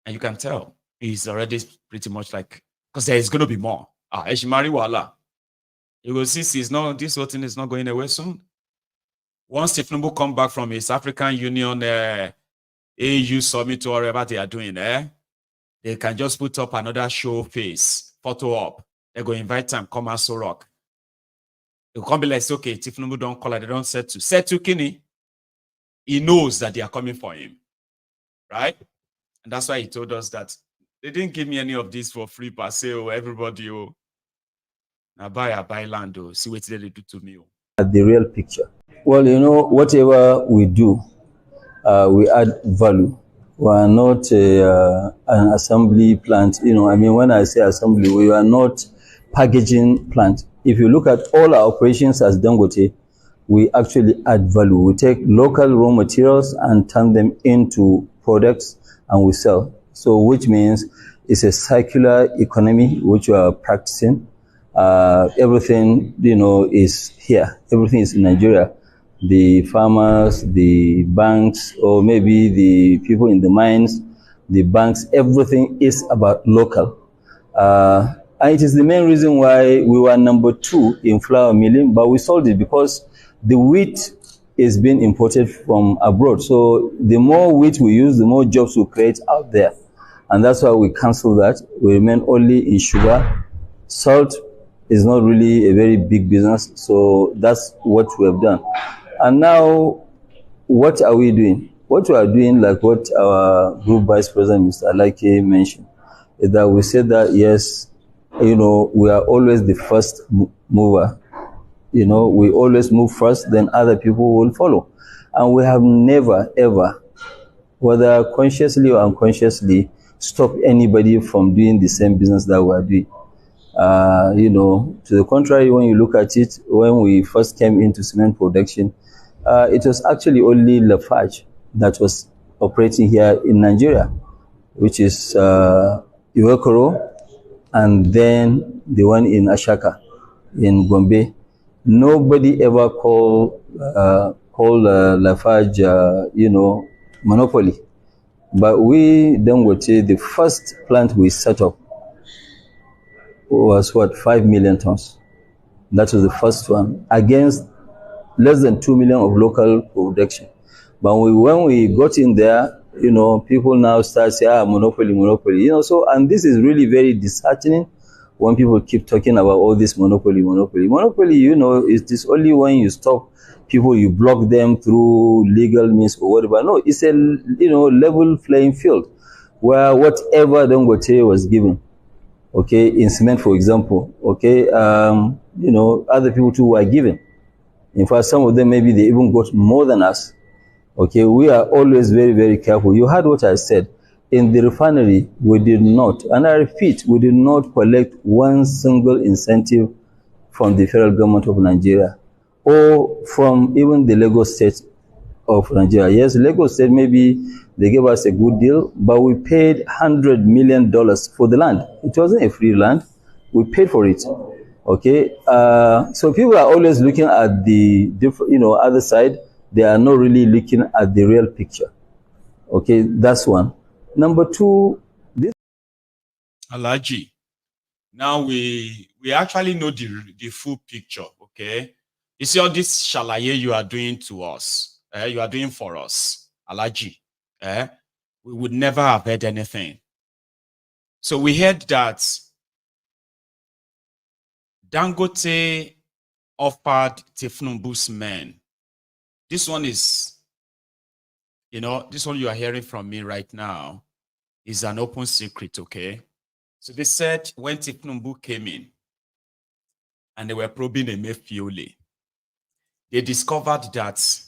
Speaker 4: And you can tell he's already pretty much like, because there is going to be more. Eshimari Wala. You will see this whole thing is not going away soon. Once Tinubu come back from his African Union AU summit or whatever they are doing, they can just put up another show face, photo up. They go invite them, come and so rock. They'll come be like, okay, Tinubu don't call it, they don't settle. Settle Kini. He knows that they are coming for him. Right? And that's why he told us that they didn't give me any of this for free per se, everybody. Now buy land, see what they do to me.
Speaker 5: The real picture. Well, you know, whatever we do, we add value. We are not an assembly plant. You know, I mean, when I say assembly, we are not packaging plant. If you look at all our operations as Dangote, we actually add value. We take local raw materials and turn them into products and we sell. So, which means it's a circular economy which we are practicing. Everything, you know, is here. Everything is in Nigeria. The farmers, the banks, or maybe the people in the mines, the banks, everything is about local. And it is the main reason why we were number 2 in flour milling, but we sold it because the wheat is being imported from abroad. So the more wheat we use, the more jobs we create out there. And that's why we cancel that. We remain only in sugar. Salt is not really a very big business. So that's what we have done. And now, what are we doing? What we are doing, like what our group vice president, Mr. Lekki, mentioned, is that we said that, yes, you know, we are always the first mover. You know, we always move first, then other people will follow. And we have never, ever, whether consciously or unconsciously, stopped anybody from doing the same business that we are doing. You know, to the contrary, when you look at it, when we first came into cement production, it was actually only Lafarge that was operating here in Nigeria, which is Iwekoro, and then the one in Ashaka, in Gombe. Nobody ever called Lafarge, you know, monopoly. But we, Dangote, the first plant we set up was what, 5 million tons. That was the first one, against less than 2 million of local production. But when we got in there, you know, people now start saying, monopoly, monopoly. You know, so, and this is really very disheartening when people keep talking about all this monopoly, monopoly. Monopoly, you know, it is only when you stop people, you block them through legal means or whatever. No, it's a, you know, level playing field where whatever Dangote was given, okay, in cement, for example, okay, you know, other people too were given. In fact, some of them, maybe they even got more than us. Okay, we are always very, very careful. You heard what I said. In the refinery, we did not, and I repeat, we did not collect one single incentive from the federal government of Nigeria or from even the Lagos state of Nigeria. Yes, Lagos state, maybe they gave us a good deal, but we paid $100 million for the land. It wasn't a free land. We paid for it. Okay, so people are always looking at the different, you know, other side. They are not really looking at the real picture. Okay, that's one. Number 2, this
Speaker 4: Alaji. Now we actually know the full picture. Okay, you see all this shalaye you are doing to us, you are doing for us, Alaji. We would never have heard anything. So we heard that Dangote offered Tinubu's men. This one is, you know, this one you are hearing from me right now is an open secret, okay? So they said when Tinubu came in and they were probing Emefiole, they discovered that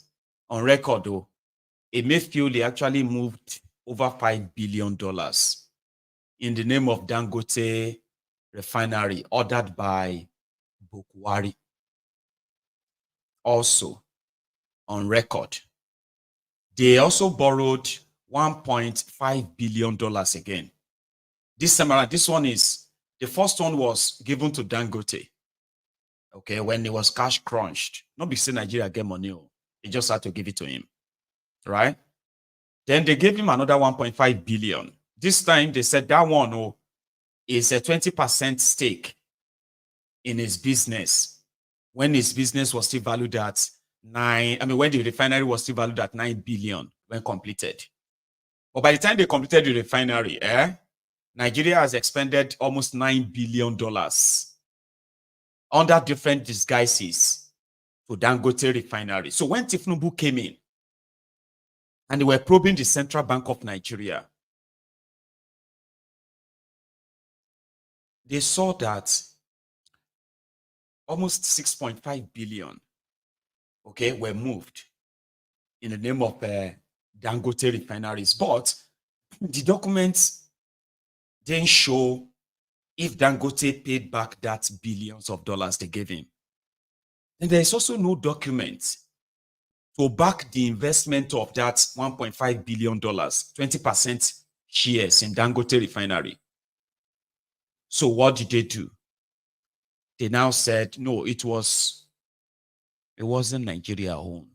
Speaker 4: on record, though, Emefiole actually moved over $5 billion in the name of Dangote Refinery, ordered by Bukwari. Also, on record, they also borrowed $1.5 billion again. This time around, this one is, the first one was given to Dangote, okay, when it was cash crunched. Not because Nigeria get money, they just had to give it to him, right? Then they gave him another 1.5 billion. This time they said that one is a 20% stake in his business, when his business was still valued at when the refinery was still valued at 9 billion when completed. But by the time they completed the refinery, Nigeria has expended almost $9 billion under different disguises to Dangote Refinery. So when Tinubu came in and they were probing the Central Bank of Nigeria, they saw that almost 6.5 billion, okay, were moved in the name of Dangote Refineries. But the documents didn't show if Dangote paid back that billions of dollars they gave him. And there is also no document to back the investment of that $1.5 billion, 20% shares in Dangote Refinery. So what did they do? They now said, no, it wasn't Nigeria owned.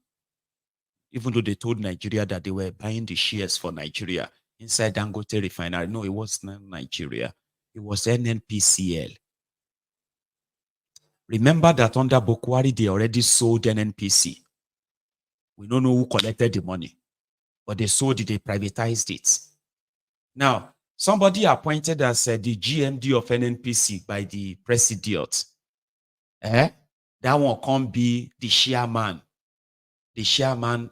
Speaker 4: Even though they told Nigeria that they were buying the shares for Nigeria inside Dangote Refinery. No, it was not Nigeria. It was NNPCL. Remember that under Bokwari, they already sold NNPC. We don't know who collected the money, but they sold it, they privatized it. Now, somebody appointed as the GMD of NNPC by the president. That one can be the chairman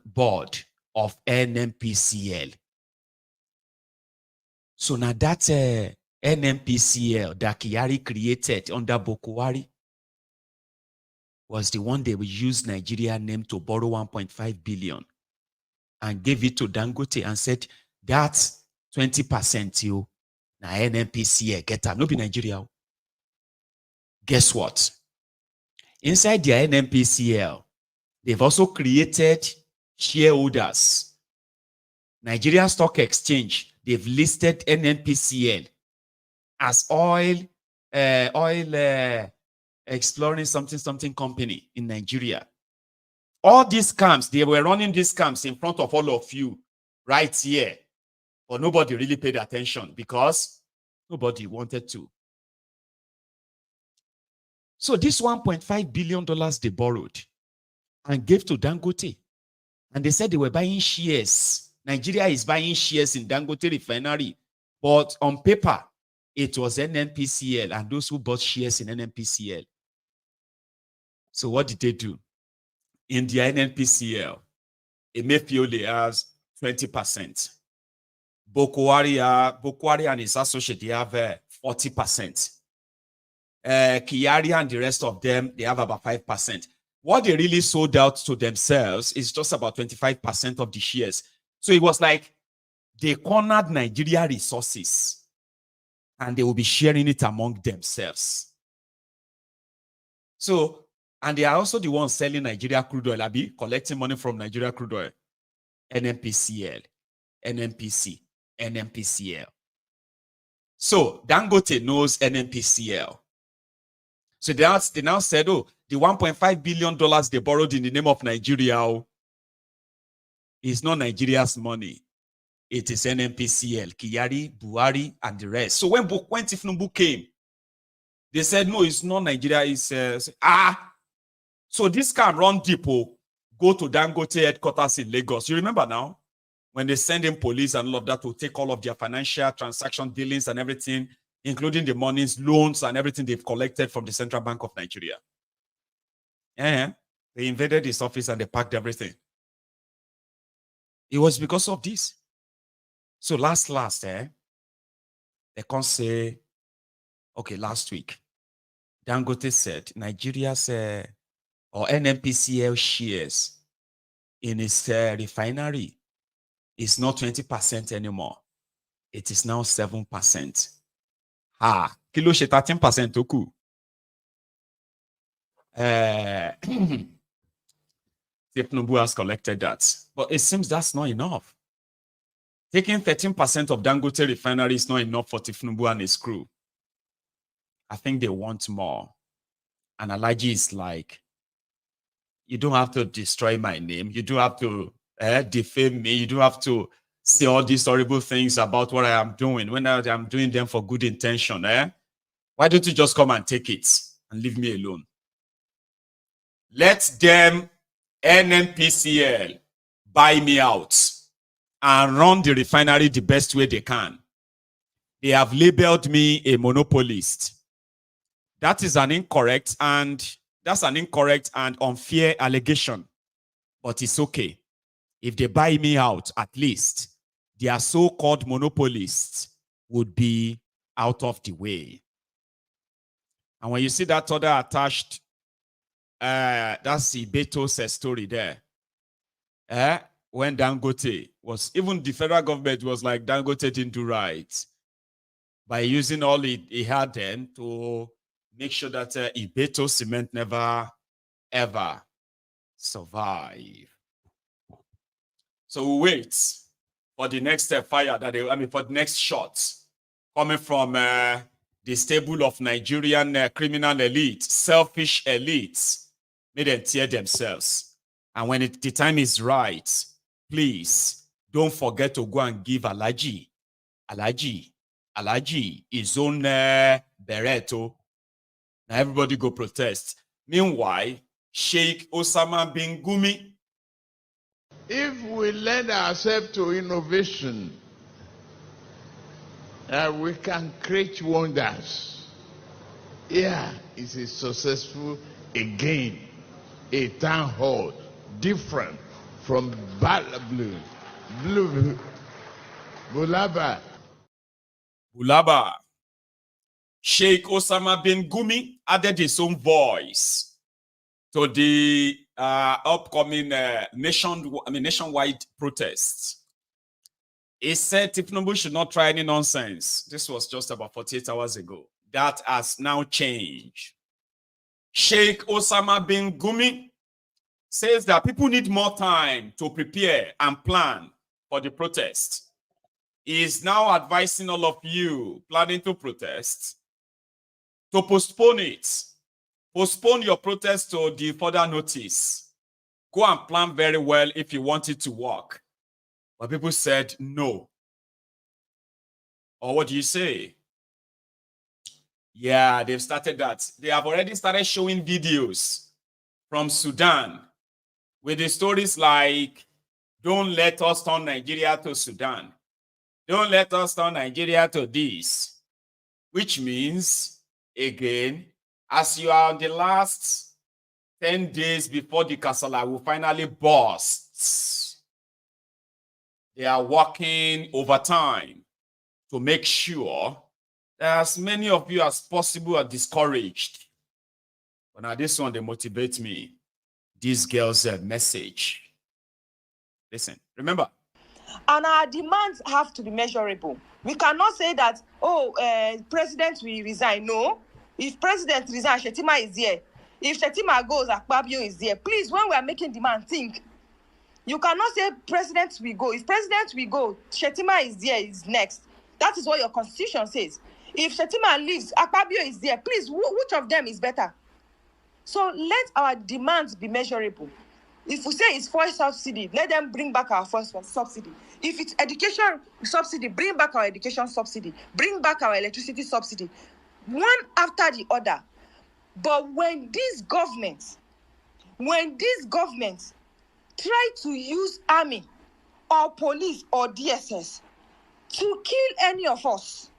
Speaker 4: board of NNPCL. So now that NNPCL that Kyari created under Bokwari was the one they will use Nigeria name to borrow 1.5 billion and gave it to Dangote and said, that's 20% you na NNPCL get them. No be Nigeria. Guess what? Inside their NNPCL, they've also created shareholders. Nigeria Stock Exchange, they've listed NNPCL as oil exploring something company in Nigeria. All these scams, they were running these scams in front of all of you right here. But nobody really paid attention because nobody wanted to. So this $1.5 billion they borrowed and gave to Dangote. And they said they were buying shares. Nigeria is buying shares in Dangote Refinery. But on paper, it was NNPCL and those who bought shares in NNPCL. So what did they do? In the NNPCL, Emefiole has 20%. Bokwari and his associate, they have 40%. Kyari and the rest of them, they have about 5%. What they really sold out to themselves is just about 25% of the shares. So it was like they cornered Nigeria resources and they will be sharing it among themselves. So, and they are also the ones selling Nigeria crude oil, collecting money from Nigeria crude oil. NNPCL, NNPC, NNPCL. So Dangote knows NNPCL. So they now said, oh, the $1.5 billion they borrowed in the name of Nigeria is not Nigeria's money. It is NNPCL, Kyari, Buhari, and the rest. So when Tinubu came, they said, no, it's not Nigeria. It's so this can run deep, go to Dangote headquarters in Lagos. You remember now? When they send in police and all of that to take all of their financial transaction dealings and everything, including the monies, loans, and everything they've collected from the Central Bank of Nigeria. Yeah, they invaded his office and they packed everything. It was because of this. So last, they can't say, okay, last week, Dangote said Nigeria's or NNPCL shares in its refinery is not 20% anymore. It is now 7%. Kilo she 13% toku. Tinubu has collected that. But it seems that's not enough. Taking 13% of Dangote Refinery is not enough for Tinubu and his crew. I think they want more. And Alhaji is like, you don't have to destroy my name. You don't have to defame me. You don't have to say all these horrible things about what I am doing when I'm doing them for good intention. Why don't you just come and take it and leave me alone? Let them, NNPCL, buy me out and run the refinery the best way they can. They have labeled me a monopolist. That is an incorrect and unfair allegation. But it's okay. If they buy me out, at least their so-called monopolists would be out of the way. And when you see that other attached, that's the Beto's story there. When Dangote was, even the federal government was like, Dangote didn't do right by using all he had then to make sure that Ibeto cement never, ever survive. So we wait for the next fire for the next shot coming from the stable of Nigerian criminal elite, selfish elites, may them tear themselves. And when the time is right, please don't forget to go and give Alhaji his own Bereto. Now everybody go protest. Meanwhile, Sheikh Osama Bin Gumi,
Speaker 1: If we lend ourselves to innovation, we can create wonders. Here is a successful, again, a town hall, different from Bulaba.
Speaker 4: Sheikh Osama Bin Gumi added his own voice to the upcoming nationwide protests. He said Tinubu should not try any nonsense. This was just about 48 hours ago. That has now changed. Sheikh Osama Bin Gumi says that people need more time to prepare and plan for the protest. He is now advising all of you planning to protest to postpone it. Postpone your protest to the further notice. Go and plan very well if you want it to work. But people said no. Or what do you say? Yeah, they've started that. They have already started showing videos from Sudan with the stories like, don't let us turn Nigeria to Sudan. Don't let us turn Nigeria to this. Which means, again, as you are on the last 10 days before the Kasala will finally burst, they are working overtime to make sure that as many of you as possible are discouraged. But now this one, they motivate me. This girl's message. Listen, remember.
Speaker 8: And our demands have to be measurable. We cannot say that, president will resign. No. If president resigns, Shetima is here. If Shetima goes, Akpabio is here. Please, when we are making demand, think. You cannot say president will go. If president will go, Shetima is there, is next. That is what your constitution says. If Shetima leaves, Akpabio is there. Please, which of them is better? So let our demands be measurable. If we say it's fuel subsidy, let them bring back our fuel subsidy. If it's education subsidy, bring back our education subsidy. Bring back our electricity subsidy. One after the other. But when these governments try to use army or police or DSS to kill any of us,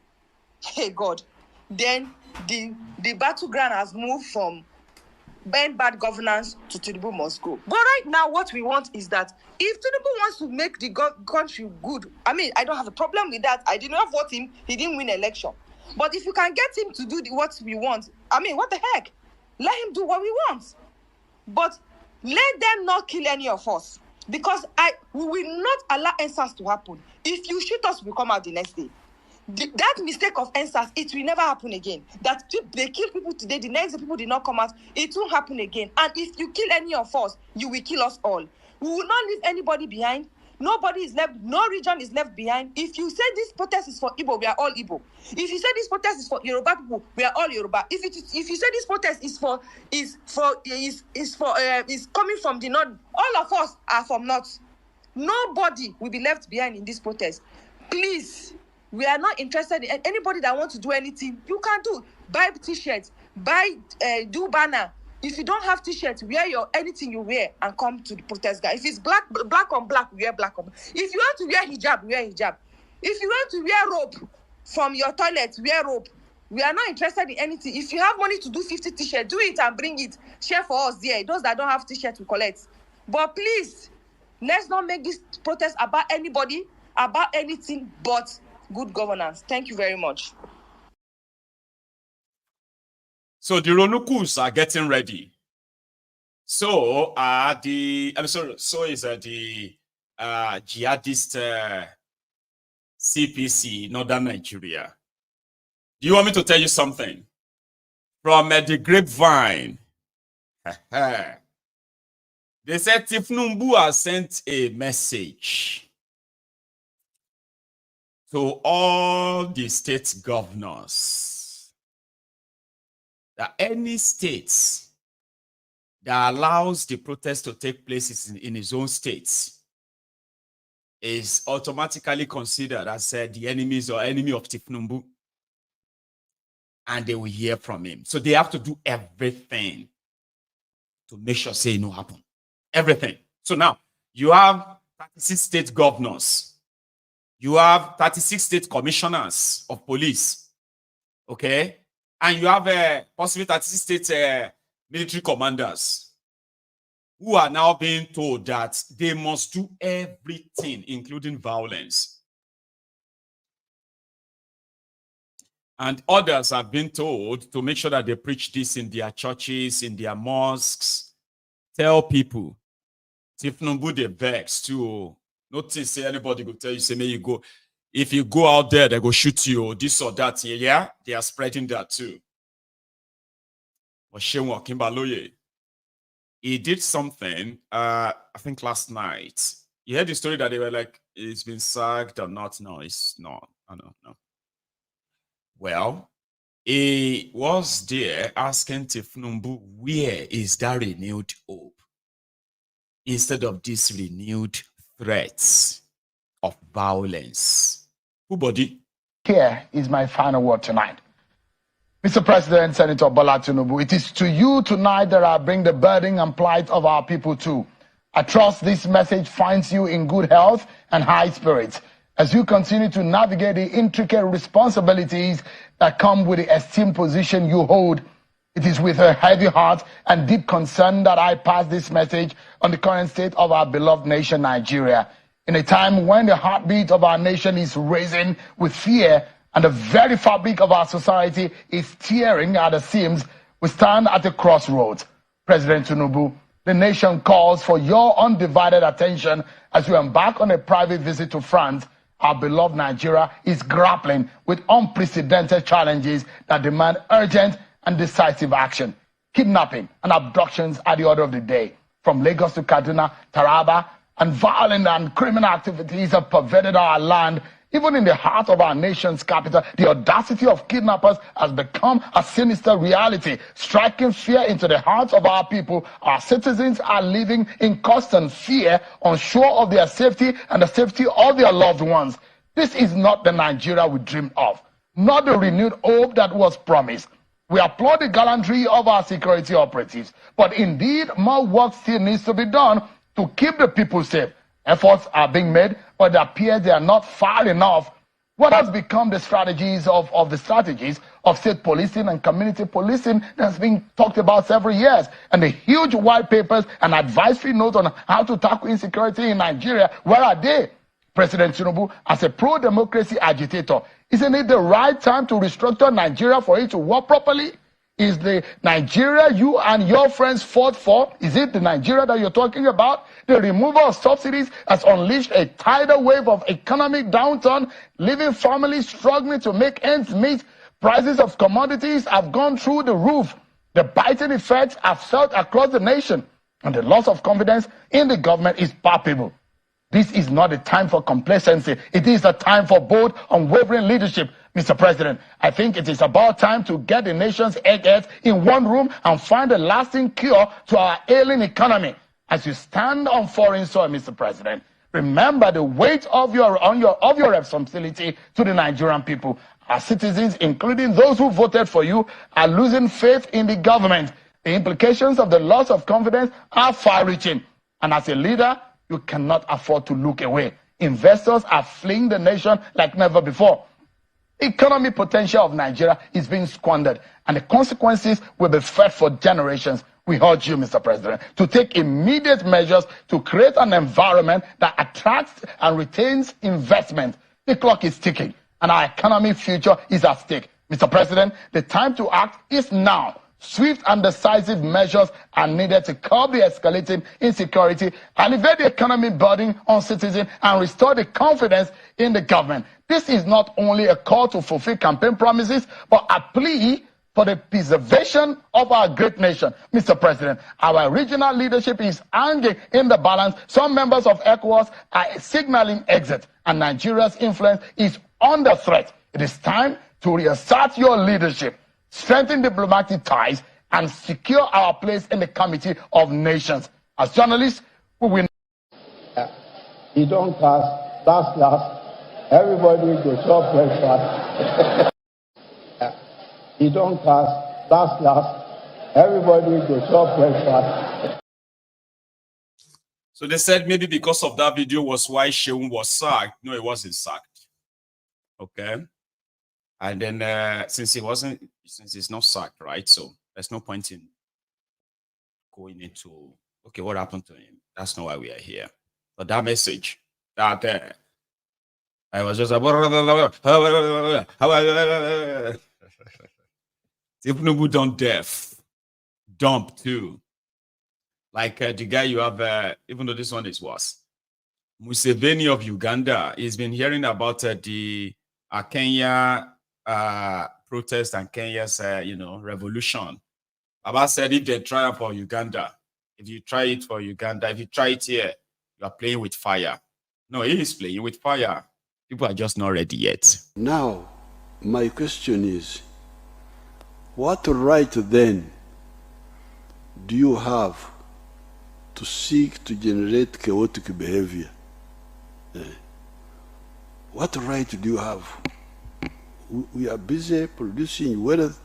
Speaker 8: hey God, then the battleground has moved from bad governance to Tinubu must go. But right now, what we want is that if Tinubu wants to make the country good, I mean, I don't have a problem with that. I did not vote him. He didn't win election. But if you can get him to do what we want, I mean, what the heck? Let him do what we want. But let them not kill any of us. Because we will not allow NSAS to happen. If you shoot us, we'll come out the next day. That mistake of NSAS, it will never happen again. That they kill people today, the next day people did not come out, it won't happen again. And if you kill any of us, you will kill us all. We will not leave anybody behind. Nobody is left, no region is left behind. If you say this protest is for Igbo, we are all Igbo. If you say this protest is for Yoruba people, we are all Yoruba. If you say this protest is coming from the north, all of us are from north. Nobody will be left behind in this protest. Please, we are not interested in anybody that wants to do anything. You can do. Buy t-shirts, do banner. If you don't have t-shirts, wear anything you wear and come to the protest guy. If it's black on black, wear black on black. If you want to wear hijab, wear hijab. If you want to wear rope from your toilet, wear rope. We are not interested in anything. If you have money to do 50 t-shirts, do it and bring it. Share for us there. Those that don't have t-shirts, we collect. But please, let's not make this protest about anybody, about anything but good governance. Thank you very much.
Speaker 4: So the Ronukus are getting ready. So the jihadist CPC Northern Nigeria. Do you want me to tell you something? From the grapevine. They said Tinubu has sent a message to all the state governors that any state that allows the protest to take place in his own states is automatically considered as the enemies or enemy of Tinubu, and they will hear from him. So they have to do everything to make sure say it no happen. Everything. So now you have 36 state governors. You have 36 state commissioners of police. Okay? And you have possibly 36 state military commanders who are now being told that they must do everything, including violence. And others have been told to make sure that they preach this in their churches, in their mosques. Tell people, if Tinubu they vex too, notice say anybody go tell you, say, may you go. If you go out there, they go shoot you, or this or that. Yeah, they are spreading that too. But Sheikh Kimbaloye, he did something, I think last night. You heard the story that they were like, it's been sacked or not? No, it's not. I don't know. Well, he was there asking Tinubu, where is that renewed hope? Instead of these renewed threats of violence. Who-body?
Speaker 9: Here is my final word tonight. Mr. President, Senator Bola Tinubu, it is to you tonight that I bring the burden and plight of our people too. I trust this message finds you in good health and high spirits as you continue to navigate the intricate responsibilities that come with the esteemed position you hold. It is with a heavy heart and deep concern that I pass this message on the current state of our beloved nation, Nigeria. In a time when the heartbeat of our nation is racing with fear and the very fabric of our society is tearing at the seams, we stand at a crossroads. President Tinubu, the nation calls for your undivided attention as you embark on a private visit to France. Our beloved Nigeria is grappling with unprecedented challenges that demand urgent and decisive action. Kidnapping and abductions are the order of the day. From Lagos to Kaduna, Taraba, and violent and criminal activities have pervaded our land. Even in the heart of our nation's capital, the audacity of kidnappers has become a sinister reality, striking fear into the hearts of our people. Our citizens are living in constant fear, unsure of their safety and the safety of their loved ones. This is not the Nigeria we dreamed of, not the renewed hope that was promised. We applaud the gallantry of our security operatives, but indeed more work still needs to be done to keep the people safe. Efforts are being made, but it appears they are not far enough. What has become the strategies of state policing and community policing that's been talked about several years? And the huge white papers and advisory notes on how to tackle insecurity in Nigeria, where are they? President Tinubu, as a pro-democracy agitator, isn't it the right time to restructure Nigeria for it to work properly? Is the Nigeria you and your friends fought for, is it the Nigeria that you're talking about? The removal of subsidies has unleashed a tidal wave of economic downturn, leaving families struggling to make ends meet. Prices of commodities have gone through the roof. The biting effects are felt across the nation, and the loss of confidence in the government is palpable. This is not a time for complacency. It is a time for bold, unwavering leadership. Mr. President, I think it is about time to get the nation's eggheads in one room and find a lasting cure to our ailing economy. As you stand on foreign soil, Mr. President, remember the weight of your responsibility to the Nigerian people. Our citizens, including those who voted for you, are losing faith in the government. The implications of the loss of confidence are far-reaching. And as a leader, you cannot afford to look away. Investors are fleeing the nation like never before. The economic potential of Nigeria is being squandered, and the consequences will be felt for generations. We urge you, Mr. President, to take immediate measures to create an environment that attracts and retains investment. The clock is ticking, and our economic future is at stake. Mr. President, the time to act is now. Swift and decisive measures are needed to curb the escalating insecurity, alleviate the economic burden on citizens, and restore the confidence in the government. This is not only a call to fulfill campaign promises, but a plea for the preservation of our great nation. Mr. President, our regional leadership is hanging in the balance. Some members of ECOWAS are signaling exit, and Nigeria's influence is under threat. It is time to reassert your leadership, strengthen diplomatic ties, and secure our place in the Committee of Nations. As journalists, we will...
Speaker 10: You don't pass, last, everybody go chop breakfast. You don't pass, last, everybody go chop breakfast.
Speaker 4: So they said maybe because of that video was why Sheung was sacked. No, he wasn't sacked. Okay. And then since he's not sacked, right? So there's no point in going into, okay, what happened to him? That's not why we are here. But that message, that I was just Tinubu done deaf, dump too. Like the guy you have, even though this one is worse, Museveni of Uganda. He's been hearing about the Kenya protest and Kenya's, revolution. Baba said if they try for Uganda, if you try it for Uganda, if you try it here, you are playing with fire. No, he is playing with fire. People are just not ready yet.
Speaker 10: Now, my question is, what right then do you have to seek to generate chaotic behavior? What right do you have? We are busy producing wealth.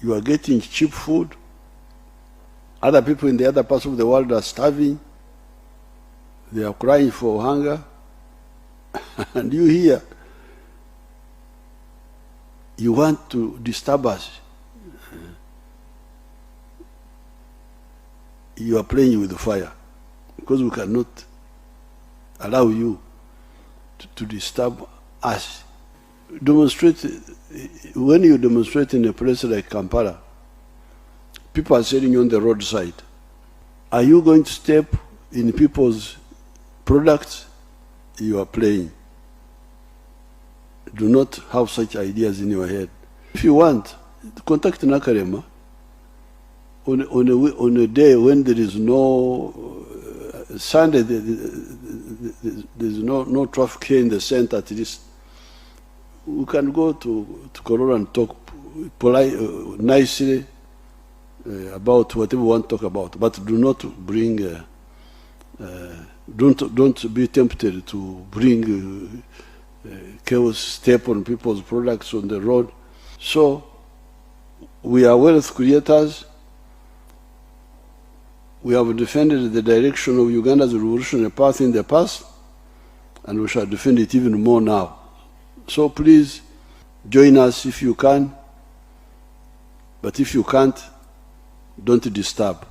Speaker 10: You are getting cheap food. Other people in the other parts of the world are starving. They are crying for hunger. And you here, you want to disturb us. You are playing with the fire because we cannot allow you to disturb us. Demonstrate, when you demonstrate in a place like Kampala, people are sitting on the roadside. Are you going to step in people's products? You are playing. Do not have such ideas in your head. If you want, contact Nakarema on a day when there is no Sunday, there's no traffic here in the center. At least we can go to Korora and talk nicely about whatever we want to talk about, but do not bring. Don't be tempted to bring chaos, step on people's products on the road. So we are wealth creators. We have defended the direction of Uganda's revolutionary path in the past, and we shall defend it even more now. So please join us if you can, but if you can't, don't disturb.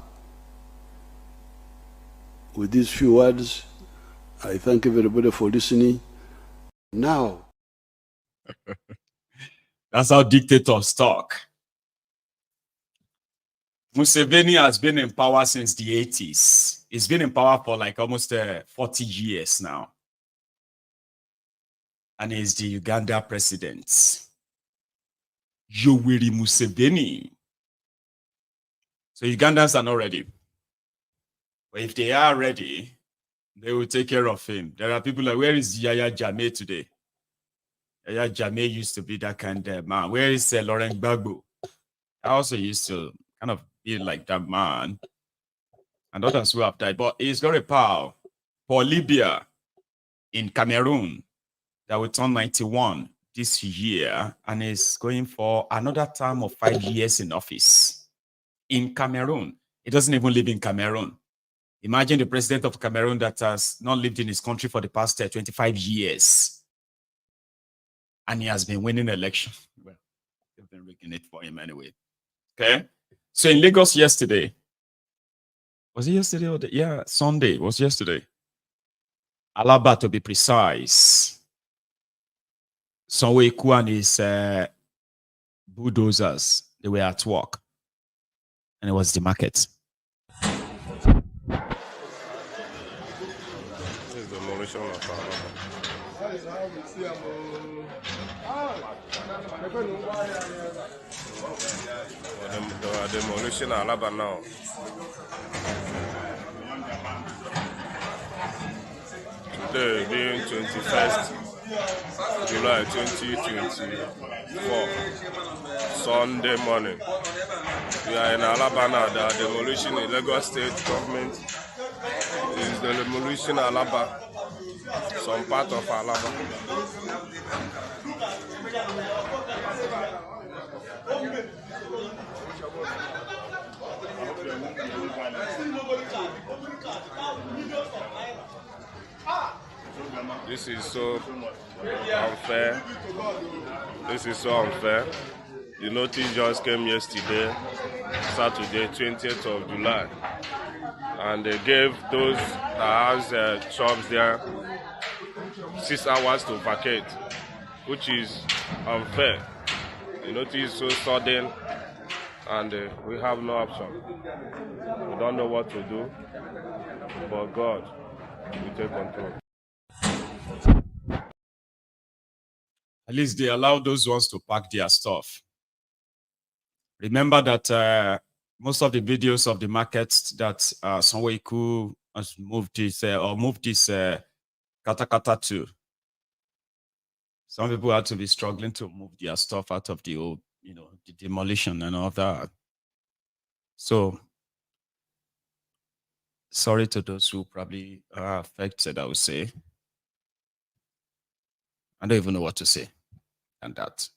Speaker 10: With these few words, I thank everybody for listening. Now.
Speaker 4: That's how dictators talk. Museveni has been in power since the 80s. He's been in power for like almost 40 years now. And he's the Uganda president. Yoweri Museveni. So Ugandans are not ready. But if they are ready, they will take care of him. There are people like, where is Yaya Jammeh today? Yaya Jammeh used to be that kind of man. Where is Laurent Gbagbo? I also used to kind of be like that man. And others who have died. But he's got a power for Libya in Cameroon that will turn 91 this year. And is going for another term of 5 years in office. In Cameroon. He doesn't even live in Cameroon. Imagine the president of Cameroon that has not lived in his country for the past 25 years. And he has been winning elections. Well, they've been rigging it for him anyway. Okay? So in Lagos yesterday, was it yesterday or yeah, Sunday was yesterday. Alaba, to be precise. Sonweku and his bulldozers, they were at work. And it was the market.
Speaker 2: Demolition of demolition Alaba now. Today being 21st July 2024, Sunday morning. We are in Alaba now. The demolition in Lagos State government is the demolition Alaba. Some part of Alaba. This is so unfair. This is so unfair. The notice just came yesterday, Saturday, 20th of July. And they gave those that has shops there 6 hours to vacate, which is unfair. The notice is so sudden, and we have no option. We don't know what to do, but God will take control.
Speaker 4: At least they allow those ones to pack their stuff. Remember that most of the videos of the markets that Sanwo-Iku has moved this katakata to, some people had to be struggling to move their stuff out of the old, the demolition and all that. So, sorry to those who probably are affected, I would say. I don't even know what to say on that.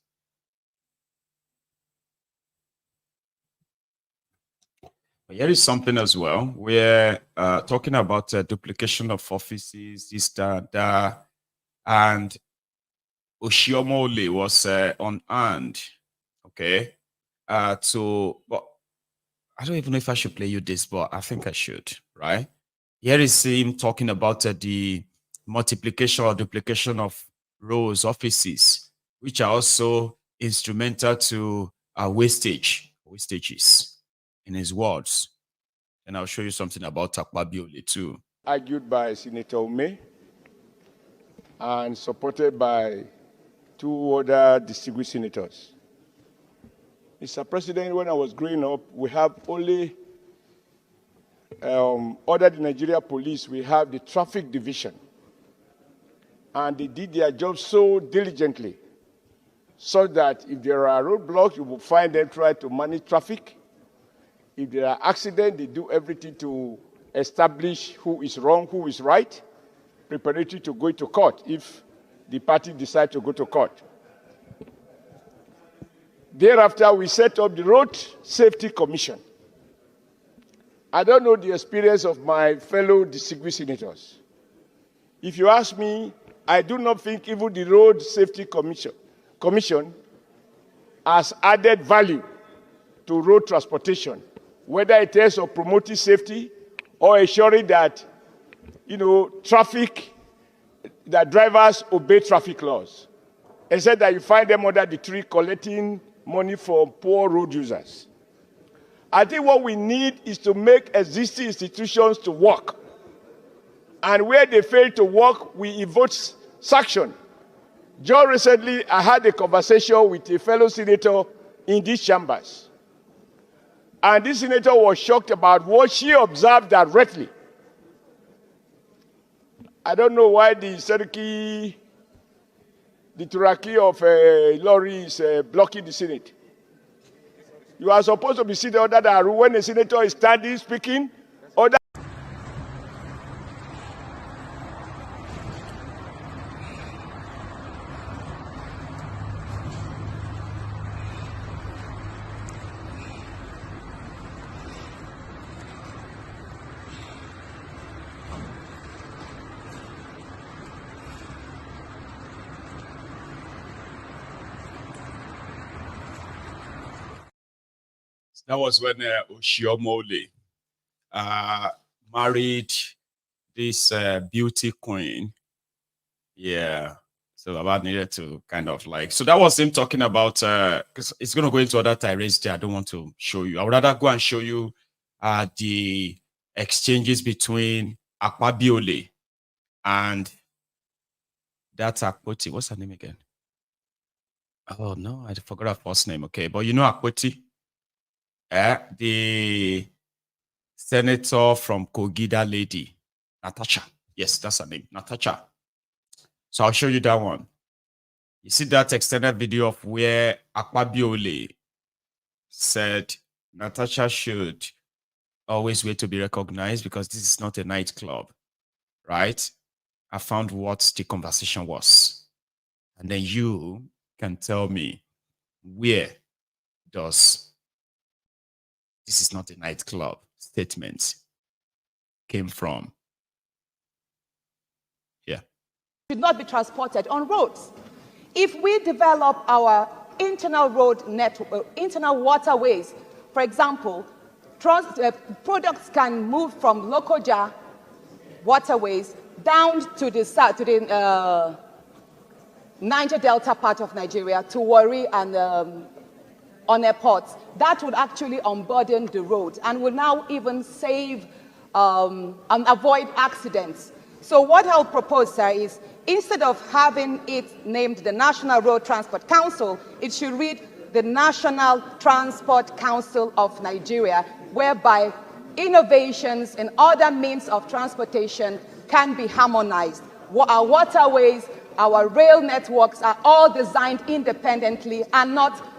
Speaker 4: But here is something as well. We're talking about duplication of offices, this, that, and Oshiomole was on hand, okay? But I don't even know if I should play you this, but I think I should, right? Here is him talking about the multiplication or duplication of roles, offices, which are also instrumental to wastages, in his words. And I'll show you something about Akpabiole too.
Speaker 11: Argued by Senator Ume and supported by 2 other distinguished senators. Mr. President, when I was growing up, we have only, under the Nigeria police, we have the traffic division. And they did their job so diligently, so that if there are roadblocks, you will find them try to manage traffic. If there are accidents, they do everything to establish who is wrong, who is right, preparatory to go to court if the party decide to go to court. Thereafter, we set up the Road Safety Commission. I don't know the experience of my fellow distinguished senators. If you ask me, I do not think even the Road Safety Commission has added value to road transportation, whether it is of promoting safety or ensuring that, that drivers obey traffic laws. Except that you find them under the tree collecting money from poor road users. I think what we need is to make existing institutions to work. And where they fail to work, we evoke sanction. Just recently, I had a conversation with a fellow senator in these chambers. And this senator was shocked about what she observed directly. I don't know why the Turaki of Lorry is blocking the Senate. You are supposed to be seated under the rule when the senator is standing speaking. Order.
Speaker 4: That was when Oshiomole married this beauty queen. Yeah. So Baba needed to kind of so that was him talking about, because it's going to go into other tirades there. I don't want to show you. I would rather go and show you the exchanges between Akpabiole and that Akpoti. What's her name again? Oh, no, I forgot her first name. Okay, but you know Akpoti? The senator from Kogida lady, Natasha. Yes, that's her name, Natasha. So I'll show you that one. You see that extended video of where Akpabiole said Natasha should always wait to be recognized because this is not a nightclub, right? I found what the conversation was. And then you can tell me where does "this is not a nightclub" statement came from. Yeah.
Speaker 8: should not be transported on roads. If we develop our internal road network, internal waterways, for example, products can move from Lokoja waterways down to the south, to the Niger Delta part of Nigeria, to Warri and on airports. That would actually unburden the roads and will now even save and avoid accidents. So what I'll propose, sir, is instead of having it named the National Road Transport Council, it should read the National Transport Council of Nigeria, whereby innovations in other means of transportation can be harmonized. Our waterways, our rail networks are all designed independently and not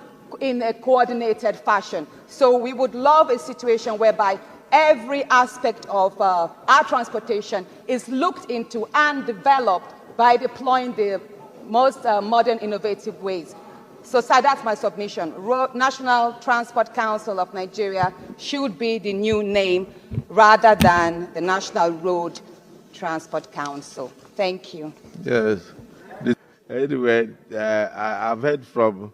Speaker 8: in a coordinated fashion. So we would love a situation whereby every aspect of our transportation is looked into and developed by deploying the most modern, innovative ways. So, sir, that's my submission. National Transport Council of Nigeria should be the new name rather than the National Road Transport Council. Thank you.
Speaker 12: Yes. Anyway, I've heard from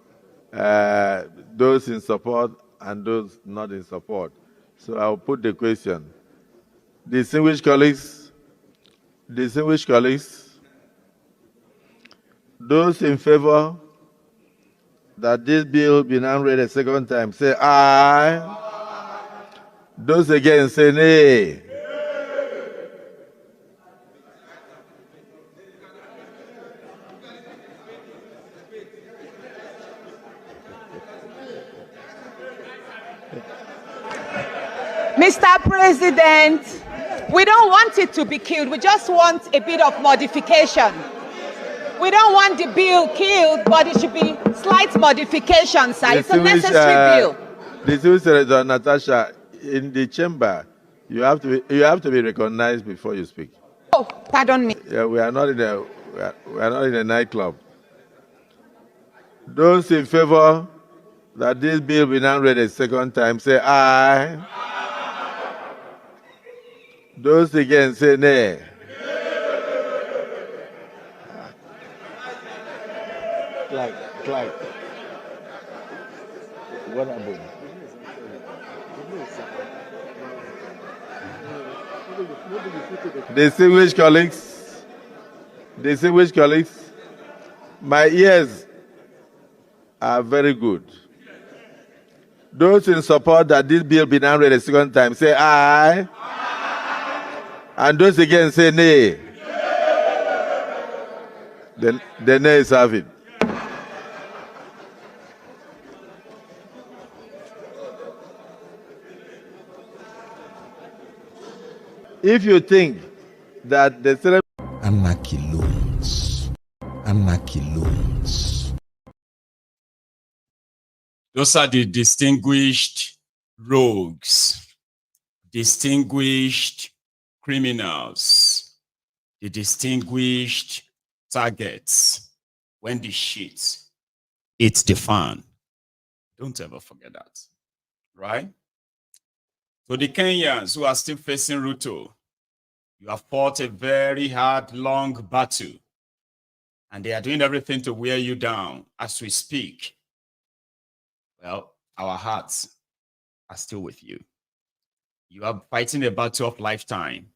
Speaker 12: those in support and those not in support. So I'll put the question. Distinguished colleagues, those in favor that this bill be now read a second time, say aye. Those against, say nay.
Speaker 8: Mr. President, we don't want it to be killed. We just want a bit of modification. We don't want the bill killed, but it should be slight modifications, sir. It's a necessary bill.
Speaker 12: Distinguished Senator Natasha, in the chamber, you have to be recognized before you speak.
Speaker 8: Oh, pardon me.
Speaker 12: Yeah, we are not in a nightclub. Those in favor that this bill be now read a second time, say aye. Those against, say nay. Clyde. What happened? Distinguished colleagues, my ears are very good. Those in support that this bill be now read a second time, say aye. And those against, say nay. The nays have it. If you think that the
Speaker 13: anarchy loans.
Speaker 4: Those are the distinguished rogues, distinguished criminals, the distinguished targets. When the shit hits the fan, don't ever forget that, right? So the Kenyans who are still facing Ruto, you have fought a very hard, long battle, and they are doing everything to wear you down as we speak. Well, our hearts are still with you. You are fighting a battle of lifetime.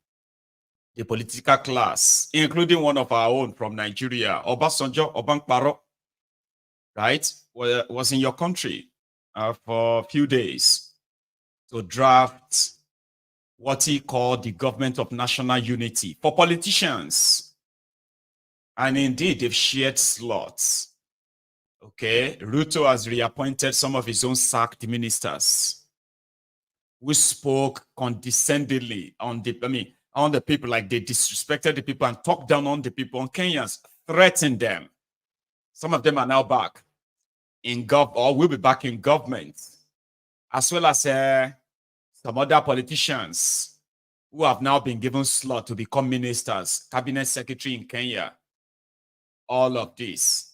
Speaker 4: The political class, including one of our own from Nigeria, Obasanjo Obankparo, right, was in your country for a few days to draft what he called the government of national unity for politicians. And indeed, they've shared slots. Okay, Ruto has reappointed some of his own sacked ministers who spoke condescendingly on the people, like they disrespected the people and talked down on the people, on Kenyans, threatened them. Some of them are now back in or will be back in government, as well as some other politicians who have now been given slot to become ministers, cabinet secretary in Kenya. All of this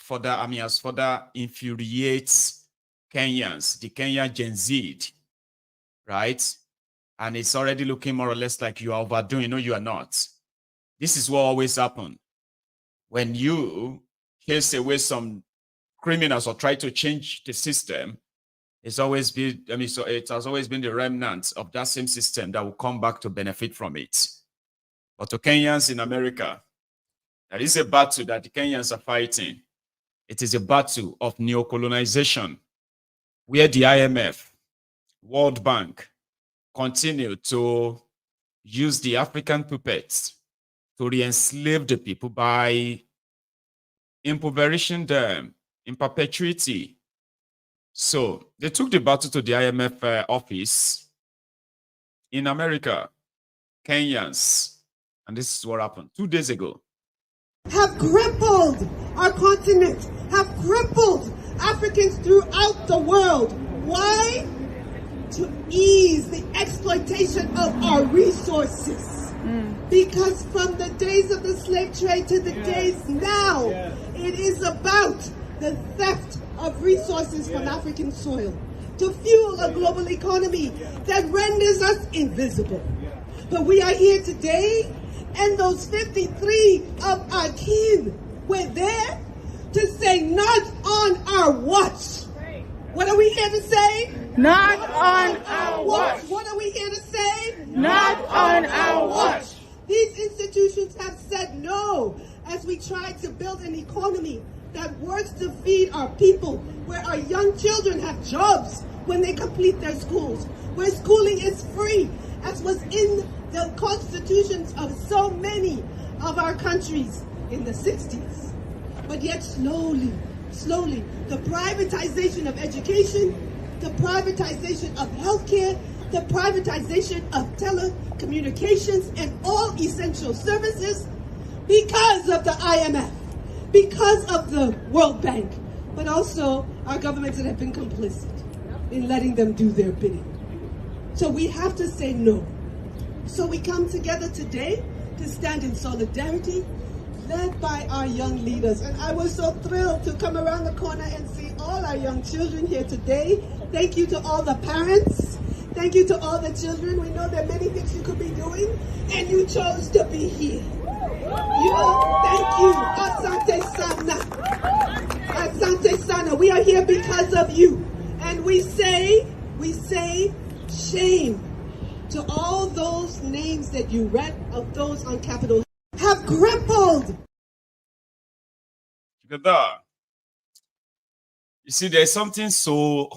Speaker 4: further infuriates Kenyans, the Kenyan Gen Z, right? And it's already looking more or less like you are overdoing. No, you are not. This is what always happens when you chase away some criminals or try to change the system. It's always been, so it has always been the remnants of that same system that will come back to benefit from it. But to Kenyans in America, there is a battle that the Kenyans are fighting. It is a battle of neocolonization, where the IMF, World Bank, continue to use the African puppets to re-enslave the people by impoverishing them in perpetuity. So they took the battle to the IMF office in America. Kenyans, and this is what happened 2 days ago,
Speaker 14: have crippled our continent, have crippled Africans throughout the world. Why? To ease the exploitation of our resources. Because from the days of the slave trade to the days now, it is about the theft of resources from African soil to fuel a global economy that renders us invisible. But we are here today, and those 53 of our kin were there to say, not on our watch. What are we here to say?
Speaker 15: Not on our watch.
Speaker 14: What are we here to say?
Speaker 15: Not on our watch.
Speaker 14: These institutions have said no as we try to build an economy that works to feed our people, where our young children have jobs when they complete their schools, where schooling is free, as was in the constitutions of so many of our countries in the 60s. But yet slowly, the privatization of education, the privatization of healthcare, the privatization of telecommunications and all essential services, because of the IMF, because of the World Bank, but also our governments that have been complicit in letting them do their bidding. So we have to say no. So we come together today to stand in solidarity, led by our young leaders. And I was so thrilled to come around the corner and see all our young children here today. Thank you to all the parents. Thank you to all the children. We know there are many things you could be doing, and you chose to be here. Thank you. Asante sana. Asante sana. We are here because of you. And we say shame to all those names that you read of those on Capitol Hill have crippled.
Speaker 4: Together. You see, there's something so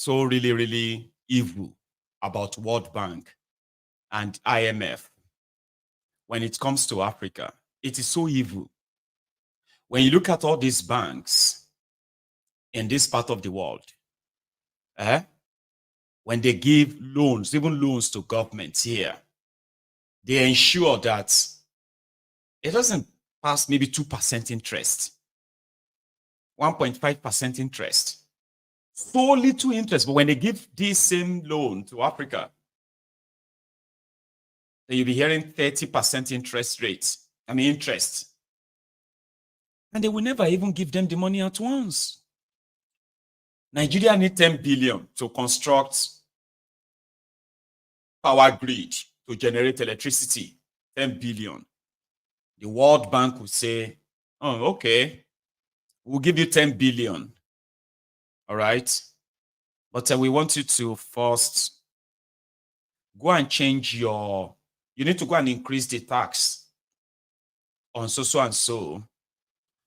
Speaker 4: really, really evil about World Bank and IMF when it comes to Africa. It is so evil. When you look at all these banks in this part of the world, when they give loans, even loans to governments here, they ensure that it doesn't pass maybe 2% interest, 1.5% interest. So little interest. But when they give this same loan to Africa, then you'll be hearing 30% interest rates. Interest. And they will never even give them the money at once. Nigeria needs 10 billion to construct power grid to generate electricity. 10 billion. The World Bank would say, oh, okay, we'll give you 10 billion. All right. But we want you to first go and change you need to go and increase the tax on so and so,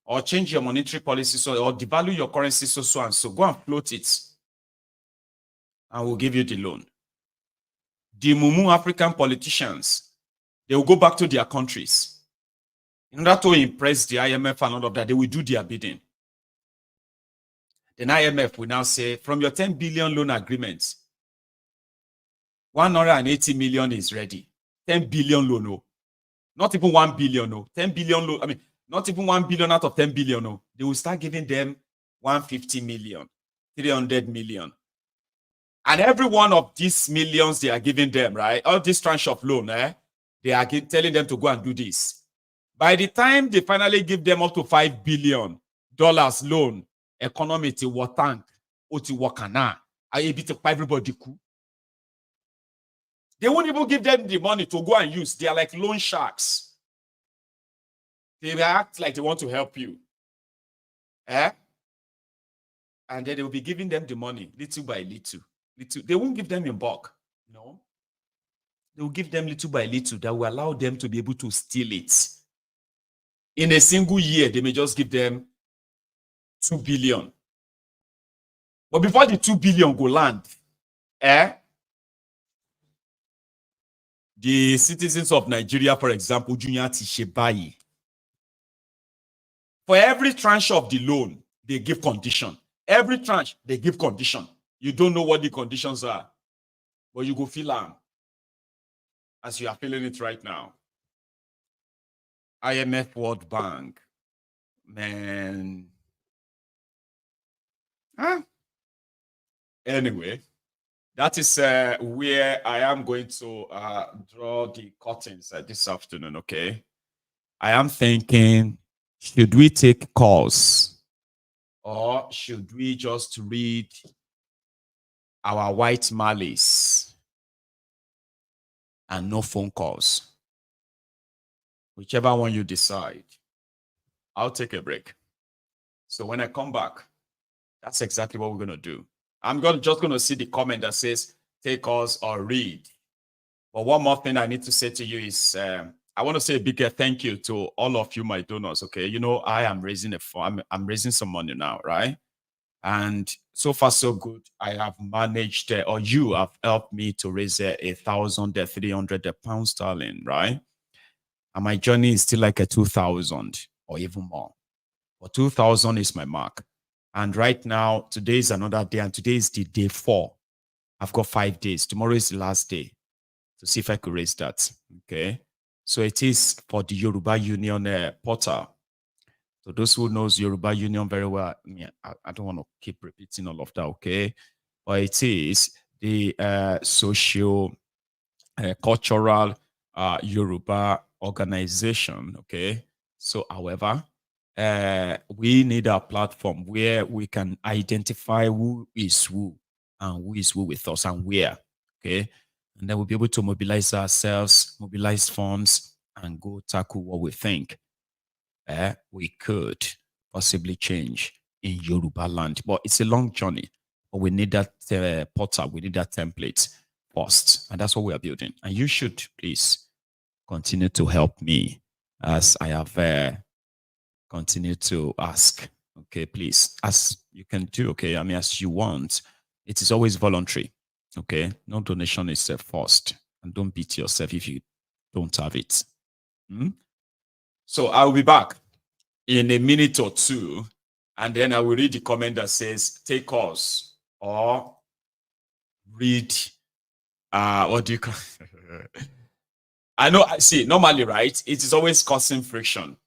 Speaker 4: or change your monetary policy or devalue your currency so and so. Go and float it, and we'll give you the loan. The Mumu African politicians, they will go back to their countries. In order to impress the IMF and all of that, they will do their bidding. Then IMF will now say, from your 10 billion loan agreements, 180 million is ready. 10 billion loan, no. Not even 1 billion, no. 10 billion loan, not even 1 billion out of 10 billion, no. They will start giving them 150 million, 300 million. And every one of these millions they are giving them, right? All this tranche of loan, they are telling them to go and do this. By the time they finally give them up to $5 billion loan, economy to what tank, oti wakana, everybody cool. They won't even give them the money to go and use. They are like loan sharks. They act like they want to help you. And then they will be giving them the money little by little. They won't give them in bulk. No. They will give them little by little that will allow them to be able to steal it. In a single year, they may just give them 2 billion. But before the 2 billion go land, the citizens of Nigeria, for example, Junior Tishebayi, for every tranche of the loan, they give condition. Every tranche, they give condition. You don't know what the conditions are, but you go feel them as you are feeling it right now. IMF, World Bank, man. Anyway, that is where I am going to draw the curtains this afternoon, okay? I am thinking, should we take calls or should we just read our white malice and no phone calls? Whichever one you decide. I'll take a break. So when I come back, that's exactly what we're going to do. I'm just going to see the comment that says, take us or read. But one more thing I need to say to you is, I want to say a big thank you to all of you, my donors, okay? You know, I am raising I'm raising some money now, right? And so far, so good. I have managed, or you have helped me to raise 1,300 pounds sterling, right? And my journey is still like a 2,000 or even more. But 2,000 is my mark. And right now, today is another day, and today is the day 4. I've got 5 days. Tomorrow is the last day to see if I could raise that. Okay. So it is for the Yoruba Union portal. So those who knows Yoruba Union very well, I don't want to keep repeating all of that, okay? But it is the social, cultural Yoruba organization, okay? So, however, we need a platform where we can identify who is who and who is who with us and where, okay? And then we'll be able to mobilize ourselves, mobilize funds, and go tackle what we think we could possibly change in Yoruba land. But it's a long journey. But we need that portal, we need that template first. And that's what we are building. And you should please continue to help me as I have continued to ask. Okay, please, as you can do, okay, I mean, as you want. It is always voluntary. Okay, no donation is forced, and don't beat yourself if you don't have it. So I'll be back in a minute or two, and then I will read the comment that says take us or read what do you call I know, I see, normally, right, it is always causing friction.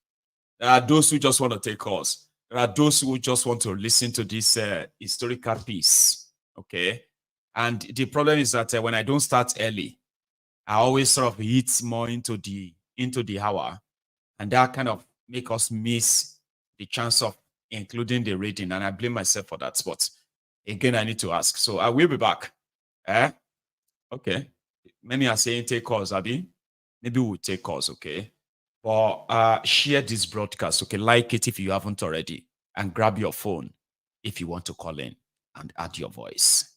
Speaker 4: There are those who just want to take us. There are those who just want to listen to this historical piece. Okay. And the problem is that when I don't start early, I always sort of hit more into the hour, and that kind of make us miss the chance of including the reading, and I blame myself for that. But again, I need to ask. So I will be back. Okay. Many are saying take calls, Abby. Maybe we'll take calls, okay? But share this broadcast, okay? Like it if you haven't already, and grab your phone if you want to call in and add your voice.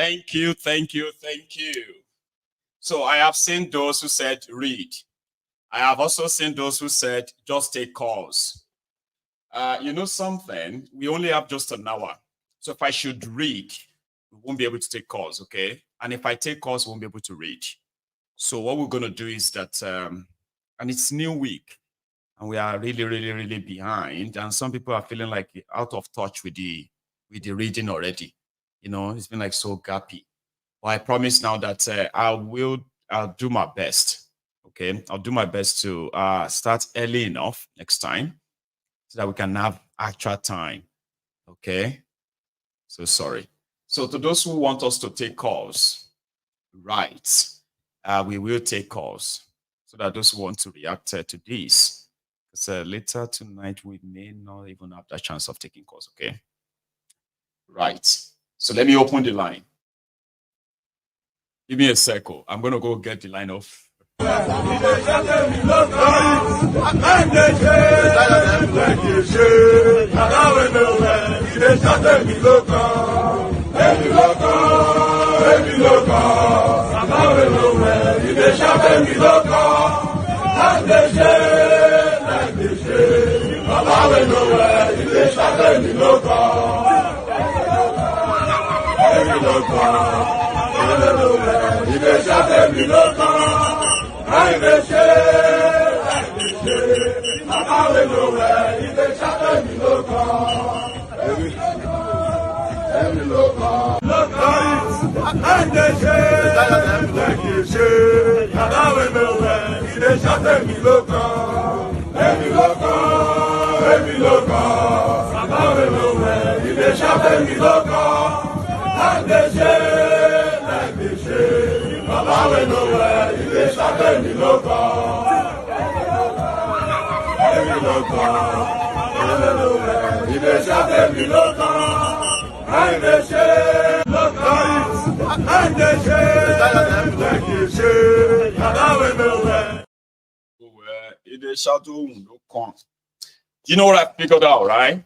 Speaker 4: Thank you, thank you, thank you. So I have seen those who said read. I have also seen those who said just take calls. You know something? We only have just an hour. So if I should read, we won't be able to take calls, okay? And if I take calls, we won't be able to read. So what we're going to do is that, and it's new week, and we are really, really, really behind. And some people are feeling like out of touch with the reading already. You know, it's been like so gappy. But I promise now that I'll do my best. Okay, I'll do my best to start early enough next time so that we can have actual time. Okay, so sorry. So to those who want us to take calls, right, we will take calls so that those who want to react to this, because later tonight we may not even have that chance of taking calls. Okay, right. So let me open the line. Give me a second. I'm going to go get the line off. You know what I figured out, right?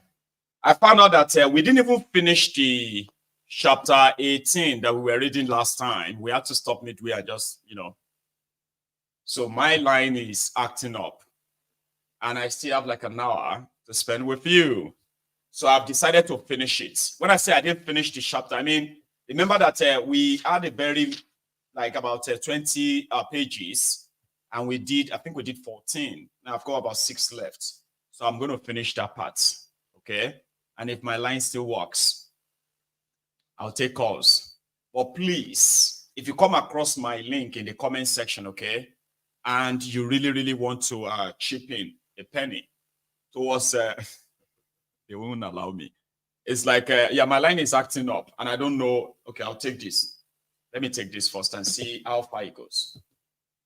Speaker 4: I found out that we didn't even finish the chapter 18 that we were reading last time. We had to stop midway and just, you know. So my line is acting up. And I still have like an hour to spend with you. So I've decided to finish it. When I say I didn't finish the chapter, I mean, remember that we had a very, like about 20 pages. And we did, I think we did 14. Now I've got about 6 left. So I'm going to finish that part. Okay? And if my line still works, I'll take calls. But please, if you come across my link in the comment section, okay, and you really, really want to chip in a penny towards, they won't allow me. It's like, yeah, my line is acting up, and I don't know. Okay, I'll take this. Let me take this first and see how far it goes.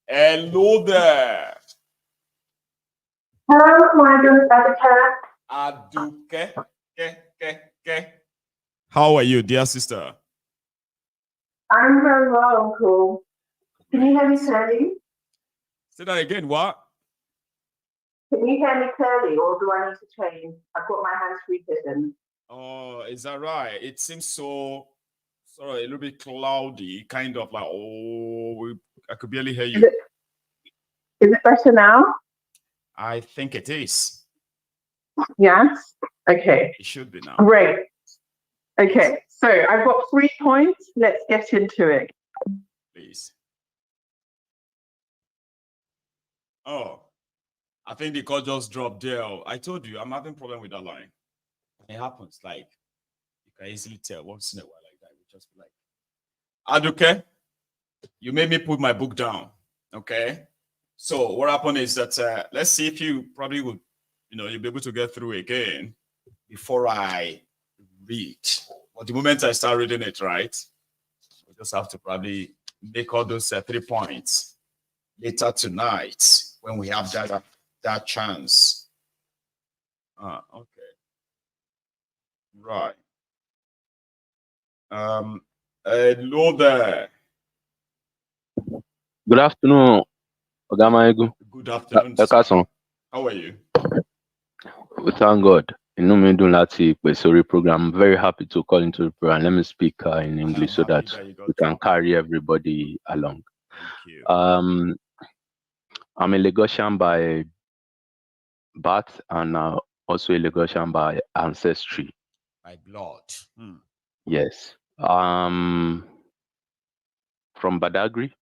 Speaker 4: Hello there.
Speaker 16: Hello, my name is
Speaker 4: Aduke. How are you, dear sister?
Speaker 16: I'm very well, Uncle. Can you hear me clearly?
Speaker 4: Say that again, what?
Speaker 16: Can you hear me clearly, or do I need to change? I've got my hands-free hidden.
Speaker 4: Oh, is that right? It seems so, sort of a little bit cloudy, kind of like, oh, I could barely hear you.
Speaker 16: Is it better now?
Speaker 4: I think it is.
Speaker 16: Yes? Okay.
Speaker 4: It should be now.
Speaker 16: Great. Okay, so I've got 3 points. Let's get into it.
Speaker 4: Please. Oh, I think the call just dropped there. I told you, I'm having problem with that line. It happens, like, you can easily tell once in a while like that. We just be like, Aduke, you made me put my book down, okay? So what happened is that, let's see if you probably would, you know, you'll be able to get through again before I read. But the moment I start reading it, right, we just have to probably make all those 3 points later tonight when we have that chance. Okay. Right. Hello there.
Speaker 17: Good afternoon, Maiyegun.
Speaker 4: Good afternoon. How are you?
Speaker 17: We thank God. Sorry, program. I'm very happy to call into the program. Let me speak in English so that we can carry everybody along.
Speaker 4: Thank you.
Speaker 17: I'm a Lagosian by birth and also a Lagosian by ancestry.
Speaker 4: By blood.
Speaker 17: Yes. From Badagry.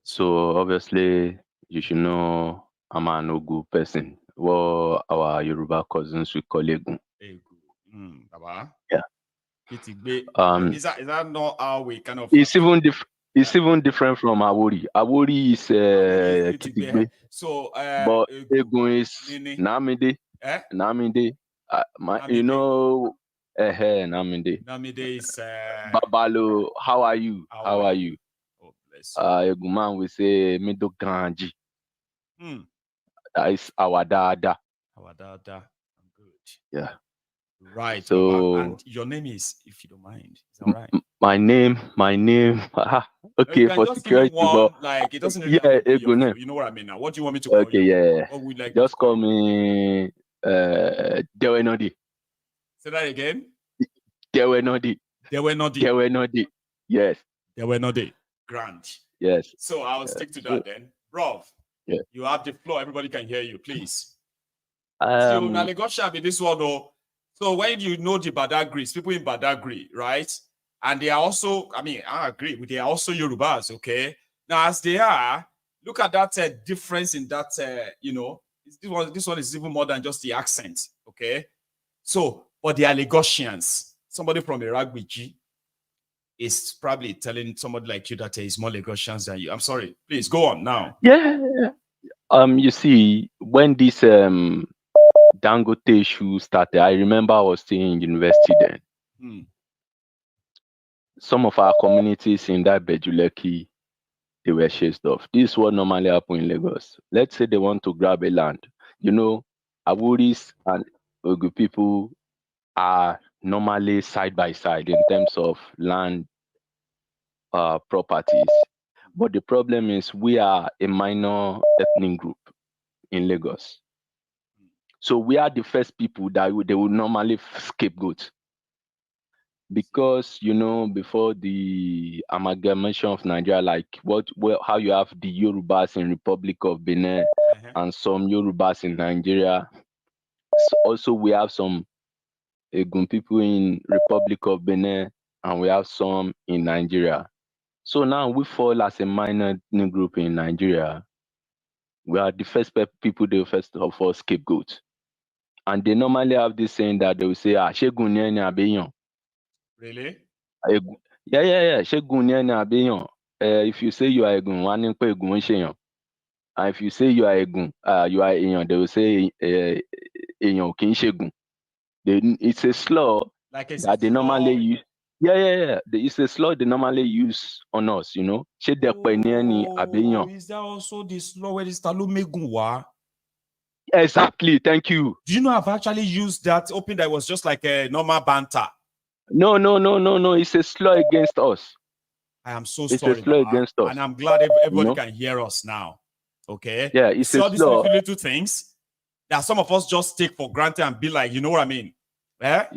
Speaker 17: So obviously you should know I'm an Ogu person. Well, our Yoruba cousins we call Egun. Yeah.
Speaker 4: Is that not how we kind of?
Speaker 17: It's even different. It's even different from Awori. Awori is Kitigbe.
Speaker 4: So,
Speaker 17: but Egun is Namide. Namide. You know, Namide.
Speaker 4: Namide is
Speaker 17: Babalo. How are you? How are you?
Speaker 4: Oh, bless
Speaker 17: you. Eguman we say Mido Ganji. That is our dada.
Speaker 4: Our dada. I'm good.
Speaker 17: Yeah.
Speaker 4: Right.
Speaker 17: So,
Speaker 4: and your name is, if you don't mind, is that right?
Speaker 17: My name. Okay, for security, but
Speaker 4: like it doesn't really have to be you know what I mean now. What do you want me to call you?
Speaker 17: Yeah.
Speaker 4: What would like
Speaker 17: just call me Dewenodi.
Speaker 4: Say that again.
Speaker 17: Dewenodi. Yes.
Speaker 4: Dewenodi. Grand.
Speaker 17: Yes.
Speaker 4: So I'll stick to that then. Rob, you have the floor. Everybody can hear you, please. So Nalagosha be this one though. So when you know the Badagris, people in Badagri, right? And they are also, I mean, I agree, they are also Yorubas, okay? Now, as they are, look at that difference in that, this one is even more than just the accent, okay? So, but they are Lagosians. Somebody from Iraq with G is probably telling somebody like you that he's more Lagosians than you. I'm sorry. Please, go on now.
Speaker 17: Yeah. You see, when this Dangote issue started, I remember I was still in university then. Some of our communities in that Lekki, they were chased off. This is what normally happens in Lagos. Let's say they want to grab a land. You know, Aworis and Ogu people are normally side by side in terms of land properties. But the problem is we are a minor ethnic group in Lagos. So we are the first people that they would normally scapegoat. Because, you know, before the amalgamation of Nigeria, like how you have the Yorubas in Republic of Benin and some Yorubas in Nigeria. So also, we have some Egun people in Republic of Benin and we have some in Nigeria. So now we fall as a minor ethnic group in Nigeria. We are the first people they first of all scapegoat. And they normally have this saying that they will say, Shegun ni abeyan.
Speaker 4: Really?
Speaker 17: Yeah. Shegun ni abeyan. If you say you are Egun, one in pe Egun sheyan. And if you say you are Egun, you are Eyan, they will say Eyan kin Shegun. It's a slur that they normally use. Yeah. It's a slur they normally use on us, you know.
Speaker 4: Is that also the slur where this Talumegun wa?
Speaker 17: Exactly, thank you.
Speaker 4: Do you know I've actually used that, hoping that it was just like a normal banter?
Speaker 17: No. It's a slur against us.
Speaker 4: I am so
Speaker 17: sorry.
Speaker 4: It's a slur
Speaker 17: against us.
Speaker 4: And I'm glad everybody can hear us now. Okay?
Speaker 17: Yeah, it's a slur.
Speaker 4: These little things that some of us just take for granted and be like, you know what I mean?
Speaker 17: Yeah.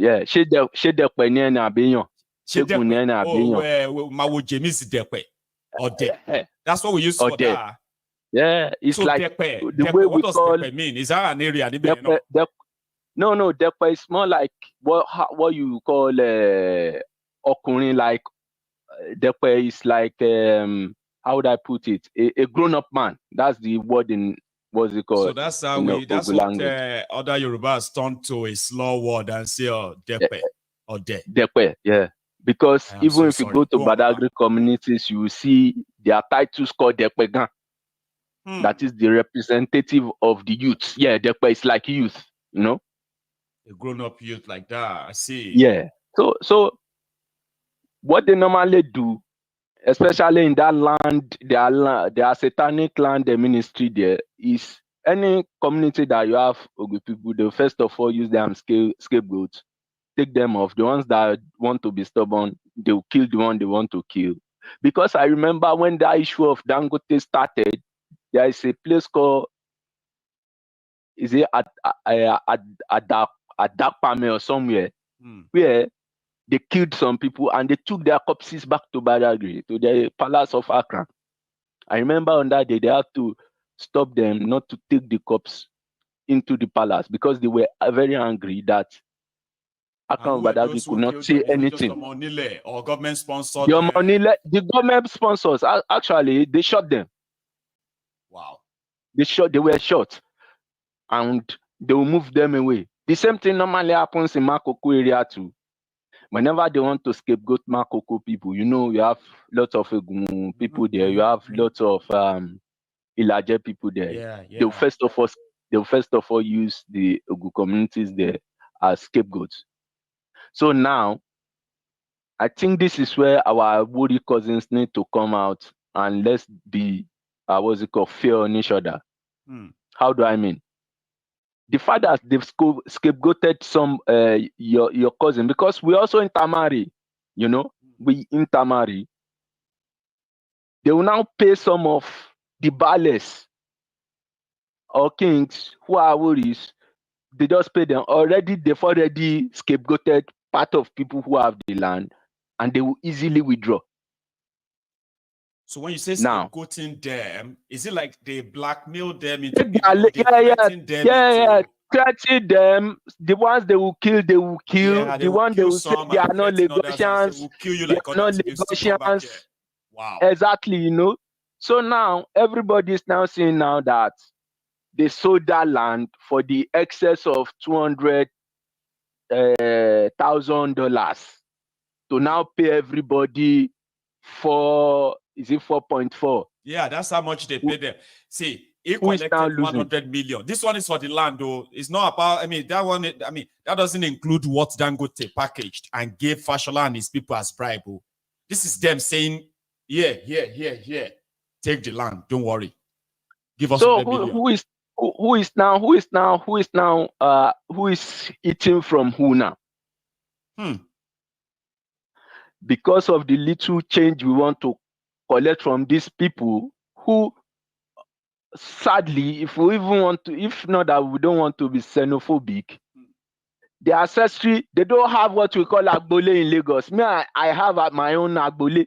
Speaker 4: That's what we use for that.
Speaker 17: Yeah, it's so like the way
Speaker 4: what does Depe mean? Is that an area?
Speaker 17: No, Depe is more like what you call Okurin, like Depe is like how would I put it? A grown-up man. That's the word in what's it called?
Speaker 4: So that's how that's what other Yorubas turn to a slow word and say Depe or
Speaker 17: Depe, yeah. Because even if you go to Badagry communities, you will see their titles called Depegan. That is the representative of the youth. Yeah, Depe is like youth, you know.
Speaker 4: A grown-up youth like that. I see.
Speaker 17: Yeah. So what they normally do, especially in that land, their satanic land, the ministry there, is any community that you have Ogu people, they first of all use them scapegoats, take them off. The ones that want to be stubborn, they will kill the one they want to kill. Because I remember when the issue of Dangote started, there is a place called is it at Dakpame or somewhere, where they killed some people and they took their corpses back to Badagry, to the palace of Accra. I remember on that day they had to stop them not to take the corpse into the palace because they were very angry that Accra and Badagry could not say anything.
Speaker 4: Or government sponsored.
Speaker 17: The government sponsors actually they shot them.
Speaker 4: Wow.
Speaker 17: They were shot, and they will move them away. The same thing normally happens in Makoko area too. Whenever they want to scapegoat Makoko people, you know, you have lots of people there. You have lots of Ilaje people there. They'll first of all use the Ogu communities there as scapegoats. So now, I think this is where our Wuri cousins need to come out and let's be, fair on each other. How do I mean? The fact that they've scapegoated some your cousin, because we also intermarry, you know, we intermarry. They will now pay some of the bales or kings who are Wuris. They just pay them already. They've already scapegoated part of people who have the land, and they will easily withdraw.
Speaker 4: So when you say scapegoating them, is it like they blackmail them into threatening
Speaker 17: them? The ones they will kill, they will kill.
Speaker 4: Yeah,
Speaker 17: the one they will say they are not Lagosians.
Speaker 4: They will kill you like others.
Speaker 17: Wow. Exactly, you know. So now everybody is now saying now that they sold that land for the excess of $200,000 to now pay everybody for, is it 4.4?
Speaker 4: Yeah, that's how much they pay them. See, he collected 100 million. This one is for the land, though. It's not about, that doesn't include what Dangote packaged and gave Fashola and his people as bribe. This is them saying, yeah. Take the land, don't worry. Give us
Speaker 17: so
Speaker 4: who
Speaker 17: is eating from who now? Because of the little change we want to collect from these people who, sadly, if not that we don't want to be xenophobic, the ancestry, they don't have what we call Agbole in Lagos. Me, I have my own Agbole.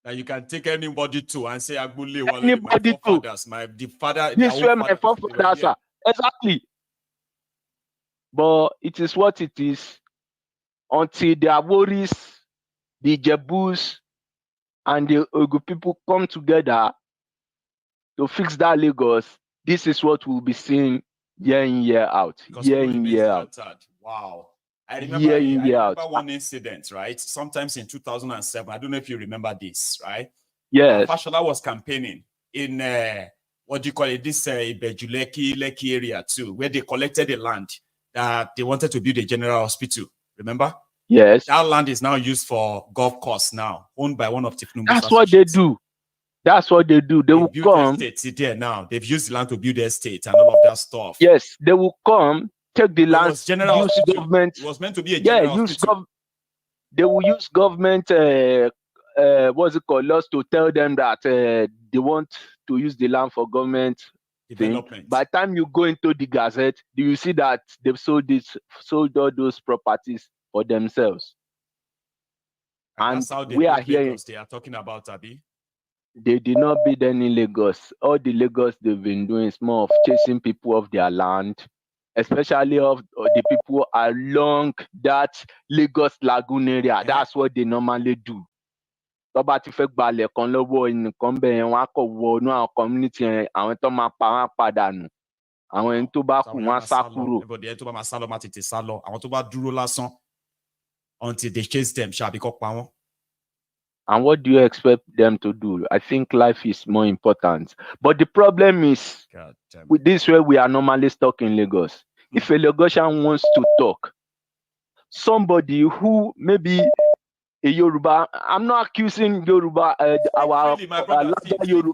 Speaker 4: That you can take anybody to and say Agbole,
Speaker 17: anybody
Speaker 4: my forefathers, the father.
Speaker 17: This way my forefathers are. Exactly. But it is what it is. Until the Aboris, the Jebus, and the Ogu people come together to fix that Lagos, this is what we'll be seeing year in, year out. Year in, year out.
Speaker 4: Wow. I remember one incident, right? Sometimes in 2007, I don't know if you remember this, right?
Speaker 17: Yes.
Speaker 4: Fashola was campaigning in, this Lekki area too, where they collected the land that they wanted to build a general hospital. Remember?
Speaker 17: Yes.
Speaker 4: That land is now used for golf course now, owned by one of Tinubu's.
Speaker 17: That's what they do. That's what they do. They will come.
Speaker 4: Estates there now. They've used the land to build estate and all of that stuff.
Speaker 17: Yes, they will come, take the land. Use government.
Speaker 4: It was meant to be a general hospital.
Speaker 17: They will use government. Laws to tell them that they want to use the land for government development. By the time you go into the Gazette, you see that they've sold all those properties for themselves.
Speaker 4: And that's how we are here. They are talking about Abi.
Speaker 17: They did not build any Lagos. All the Lagos they've been doing is more of chasing people off their land, especially of the people along that Lagos Lagoon area. That's what they normally do. Community
Speaker 4: until they chase them.
Speaker 17: And what do you expect them to do? I think life is more important. But the problem is, with this way we are normally stuck in Lagos. If a Lagosian wants to talk, somebody who maybe a Yoruba, I'm not accusing Yoruba,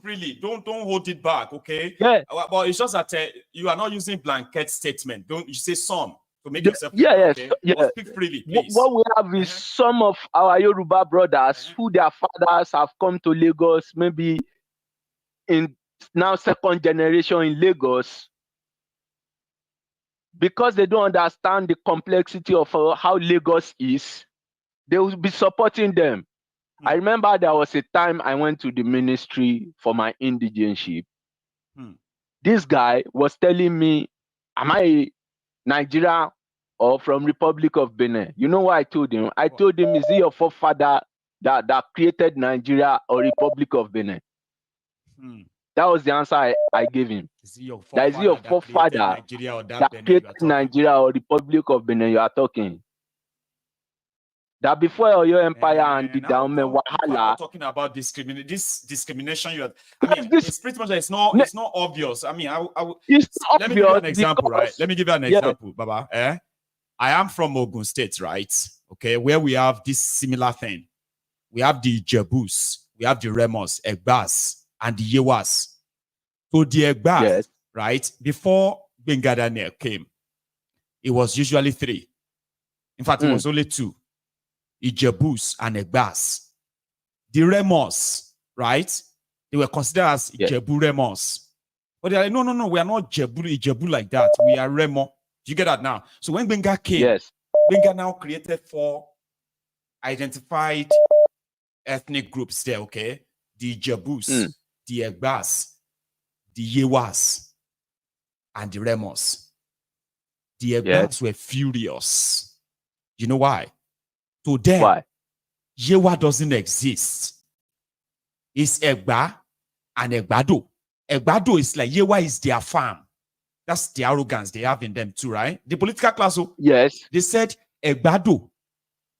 Speaker 4: freely. Don't hold it back, okay?
Speaker 17: Yeah.
Speaker 4: But it's just that you are not using blanket statement. Don't you say some to make yourself
Speaker 17: okay?
Speaker 4: Speak freely, please.
Speaker 17: What we have is some of our Yoruba brothers who their fathers have come to Lagos maybe in now second generation in Lagos, because they don't understand the complexity of how Lagos is, they will be supporting them. I remember there was a time I went to the ministry for my indigenship. This guy was telling me, am I a Nigerian or from Republic of Benin? You know what I told him? I told him, is he your forefather that created Nigeria or Republic of Benin? That was the answer I gave him. Is he your forefather that created Nigeria or Republic of Benin you are talking? That before your empire and the Daume Wahala.
Speaker 4: Talking about this discrimination, I mean, it's pretty much it's not obvious. I mean, let me give you an example, right? Let me give you an example, Baba. I am from Ogun State, right? Okay, where we have this similar thing. We have the Jebus, we have the Remos, Egbas, and the Yewas. So the Egbas, right? Before Bengadane came, it was usually 3. In fact, it was only 2. Ijebus and Egbas. The Remos, right? They were considered as Ijebu Remos. But they're like, no, we are not Ijebu like that. We are Remo. Do you get that now? So when Benga came, Benga now created 4 identified ethnic groups there, okay? The Ijebus, the Egbas, the Yewas, and the Remos. The Egbas were furious. You know why? To them, Yewa doesn't exist. It's Egba and Egbado. Egbado is like Yewa is their farm. That's the arrogance they have in them too, right? The political class, they said Egbado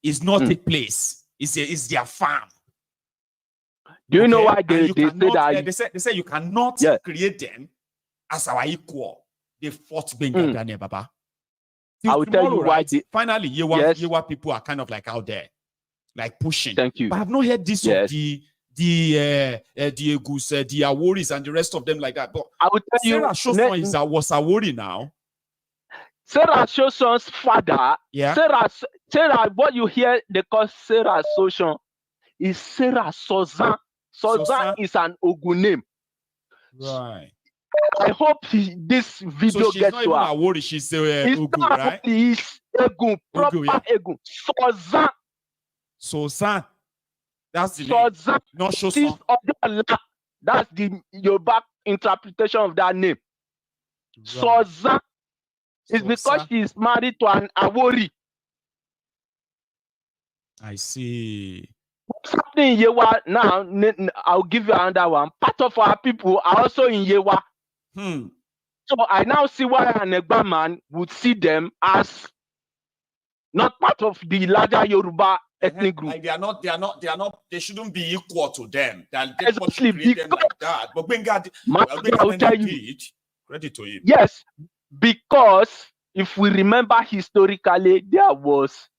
Speaker 4: is not a place. It's their farm.
Speaker 17: Do you know why they say that?
Speaker 4: They say you cannot create them as our equal. They fought Benga Baba.
Speaker 17: I will tell you why.
Speaker 4: Finally, Yewa people are kind of like out there, like pushing.
Speaker 17: Thank you.
Speaker 4: But I've not heard this of the Egus, the Aworis, and the rest of them like that. But
Speaker 17: I will tell
Speaker 4: Sarah
Speaker 17: you,
Speaker 4: Shoson was Awori now.
Speaker 17: Sarah Shoson's father, Sarah, what you hear they call Sarah Shoson is Sarah Sozan. Sozan is an Ogun name.
Speaker 4: Right.
Speaker 17: I hope this video gets to her.
Speaker 4: Awori, she's Ugu, right?
Speaker 17: He's Egun, proper Egun. Sozan.
Speaker 4: Sozan. That's the
Speaker 17: Sozan.
Speaker 4: name. Not Shoson.
Speaker 17: That's the Yoruba interpretation of that name. Right. Sozan. It's because she's married to an Awori.
Speaker 4: I see.
Speaker 17: What's happening in Yewa now? I'll give you another one. Part of our people are also in Yewa. So I now see why an Egba man would see them as not part of the larger Yoruba ethnic group.
Speaker 4: Like they are not, they shouldn't be equal to them. Exactly, create them like that. But Benga did, credit to him.
Speaker 17: Yes, because if we remember historically, there was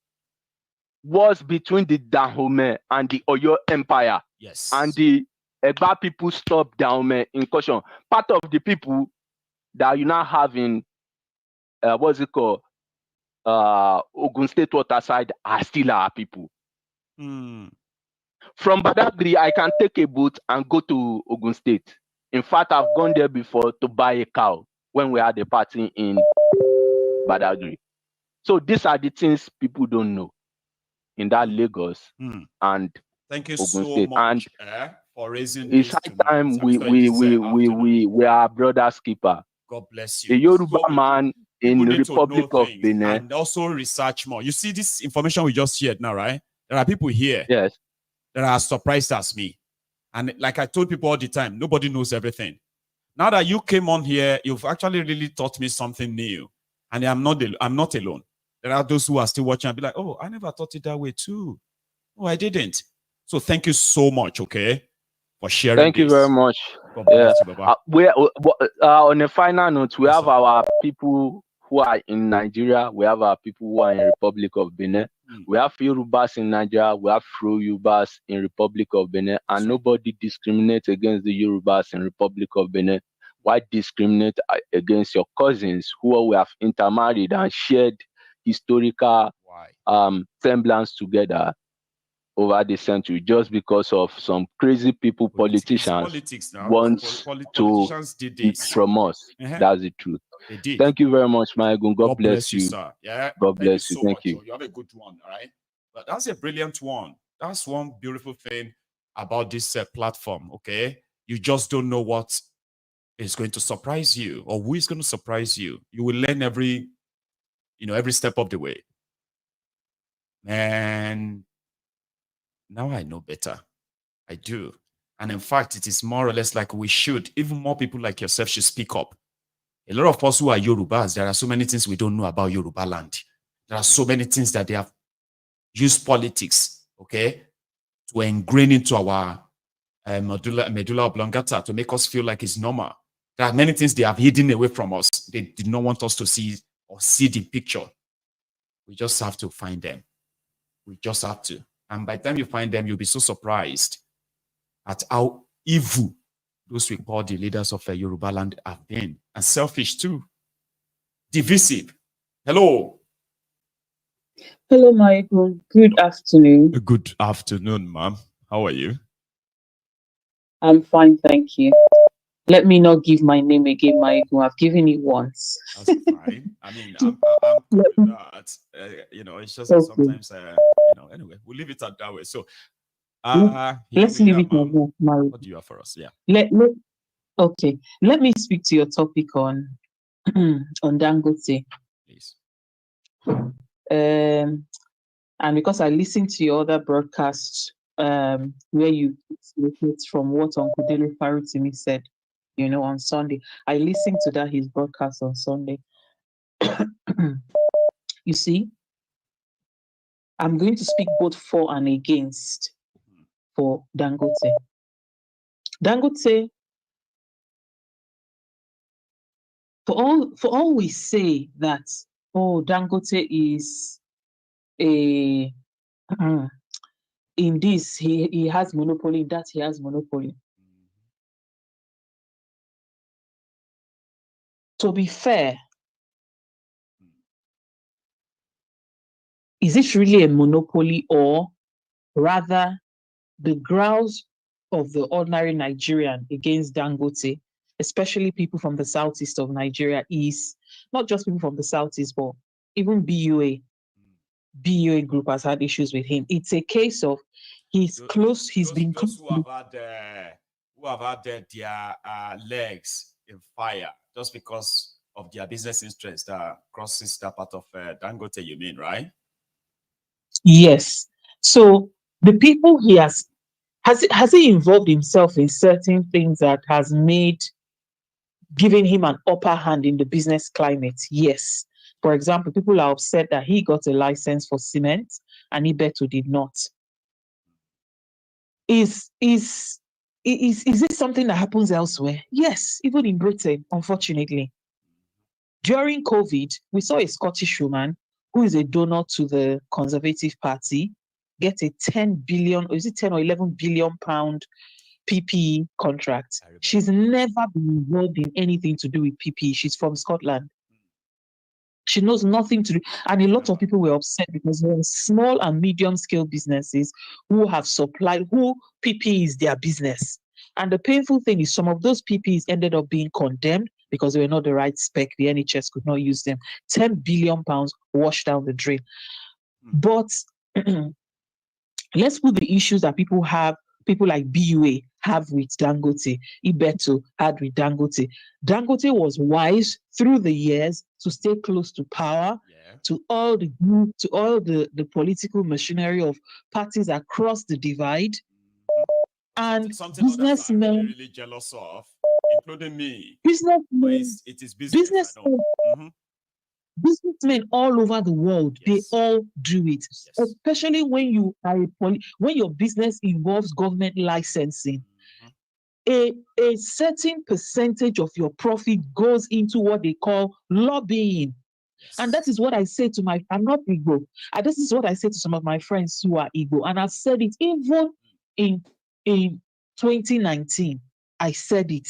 Speaker 17: wars between the Dahomey and the Oyo Empire.
Speaker 4: Yes.
Speaker 17: And the Egba people stopped Dahomey incursion. Part of the people that you now have in what's it called? Ogun State waterside are still our people. From Badagry, I can take a boat and go to Ogun State. In fact, I've gone there before to buy a cow when we had a party in Badagry. So these are the things people don't know in that Lagos and
Speaker 4: thank you
Speaker 17: Ogun
Speaker 4: so
Speaker 17: State.
Speaker 4: much for raising
Speaker 17: it's
Speaker 4: this
Speaker 17: high time we are brothers keeper.
Speaker 4: God bless you.
Speaker 17: A Yoruba man in the Republic of Benin.
Speaker 4: And also research more. You see this information we just shared now, right? There are people here that are surprised as me. And like I told people all the time, nobody knows everything. Now that you came on here, you've actually really taught me something new. And I'm not alone. There are those who are still watching and be like, oh, I never thought it that way too. Oh, I didn't. So thank you so much, okay, for sharing.
Speaker 17: Thank you very much.
Speaker 4: You,
Speaker 17: on a final note, we have our people who are in Nigeria. We have our people who are in Republic of Benin. We have Yorubas in Nigeria. We have Yorubas in Republic of Benin. And nobody discriminates against the Yorubas in Republic of Benin. Why discriminate against your cousins who we have intermarried and shared historical semblance together? over the century just because of some crazy people, politicians, want to
Speaker 4: politicians did
Speaker 17: eat
Speaker 4: this.
Speaker 17: from us. That's the truth.
Speaker 4: They did.
Speaker 17: Thank you very much, Maiyegun. God bless you,
Speaker 4: sir. Yeah.
Speaker 17: God bless you.
Speaker 4: So
Speaker 17: Thank
Speaker 4: much.
Speaker 17: you.
Speaker 4: You have a good one, all right? But that's a brilliant one. That's one beautiful thing about this platform, okay? You just don't know what is going to surprise you or who is going to surprise you. You will learn every step of the way. And now I know better. I do. And in fact, it is more or less like we should. Even more people like yourself should speak up. A lot of us who are Yorubas, there are so many things we don't know about Yoruba land. There are so many things that they have used politics, okay, to ingrain into our medulla oblongata to make us feel like it's normal. There are many things they have hidden away from us. They did not want us to see or see the picture. We just have to find them. We just have to. And by the time you find them, you'll be so surprised at how evil those we call the leaders of Yoruba land have been. And selfish too. Divisive. Hello.
Speaker 18: Hello, Maiyegun. Good afternoon.
Speaker 4: Good afternoon, ma'am. How are you?
Speaker 18: I'm fine, thank you. Let me not give my name again, Maiyegun. I've given it once.
Speaker 4: That's fine. I mean, I'm cool with that. It's just that sometimes, anyway, we'll leave it at that way. So,
Speaker 18: let's leave it at that, Maiyegun.
Speaker 4: What do you have for us? Yeah.
Speaker 18: Okay. Let me speak to your topic on on Dangote.
Speaker 4: Please.
Speaker 18: And because I listened to your other broadcast where you quoted from what Uncle Dele Farutimi said, on Sunday. I listened to his broadcast on Sunday. You see, I'm going to speak both for and against for Dangote. Dangote, for all we say that, Dangote is in this, he has monopoly, in that he has monopoly. To be fair, is it really a monopoly, or rather the growls of the ordinary Nigerian against Dangote, especially people from the southeast of Nigeria, is not just people from the southeast, but even BUA group has had issues with him. It's a case of he's been close.
Speaker 4: Who have had their legs in fire just because of their business interest that crosses that part of Dangote, you mean, right?
Speaker 18: Yes. So the people he has he involved himself in certain things that has given him an upper hand in the business climate? Yes. For example, people are upset that he got a license for cement and Ibeto did not. Is this something that happens elsewhere? Yes, even in Britain, unfortunately. During COVID, we saw a Scottish woman who is a donor to the Conservative Party get a 10 billion, or is it 10 or 11 billion pound PPE contract. She's never been involved in anything to do with PPE. She's from Scotland. She knows nothing to do. And a lot of people were upset because there are small and medium scale businesses who have supplied, who PPE is their business. And the painful thing is some of those PPEs ended up being condemned because they were not the right spec. The NHS could not use them. 10 billion pounds washed down the drain. But let's put the issues that people like BUA have with Dangote, Ibeto had with Dangote. Dangote was wise through the years to stay close to power, to all the political machinery of parties across the divide. And businessmen
Speaker 4: I'm really jealous of, including me.
Speaker 18: It is business. Businessmen all over the world, they all do it. Especially when you are when your business involves government licensing. A certain percentage of your profit goes into what they call lobbying. And that is what I say to I'm not Igbo. This is what I say to some of my friends who are Igbo. And I've said it even in 2019. I said it.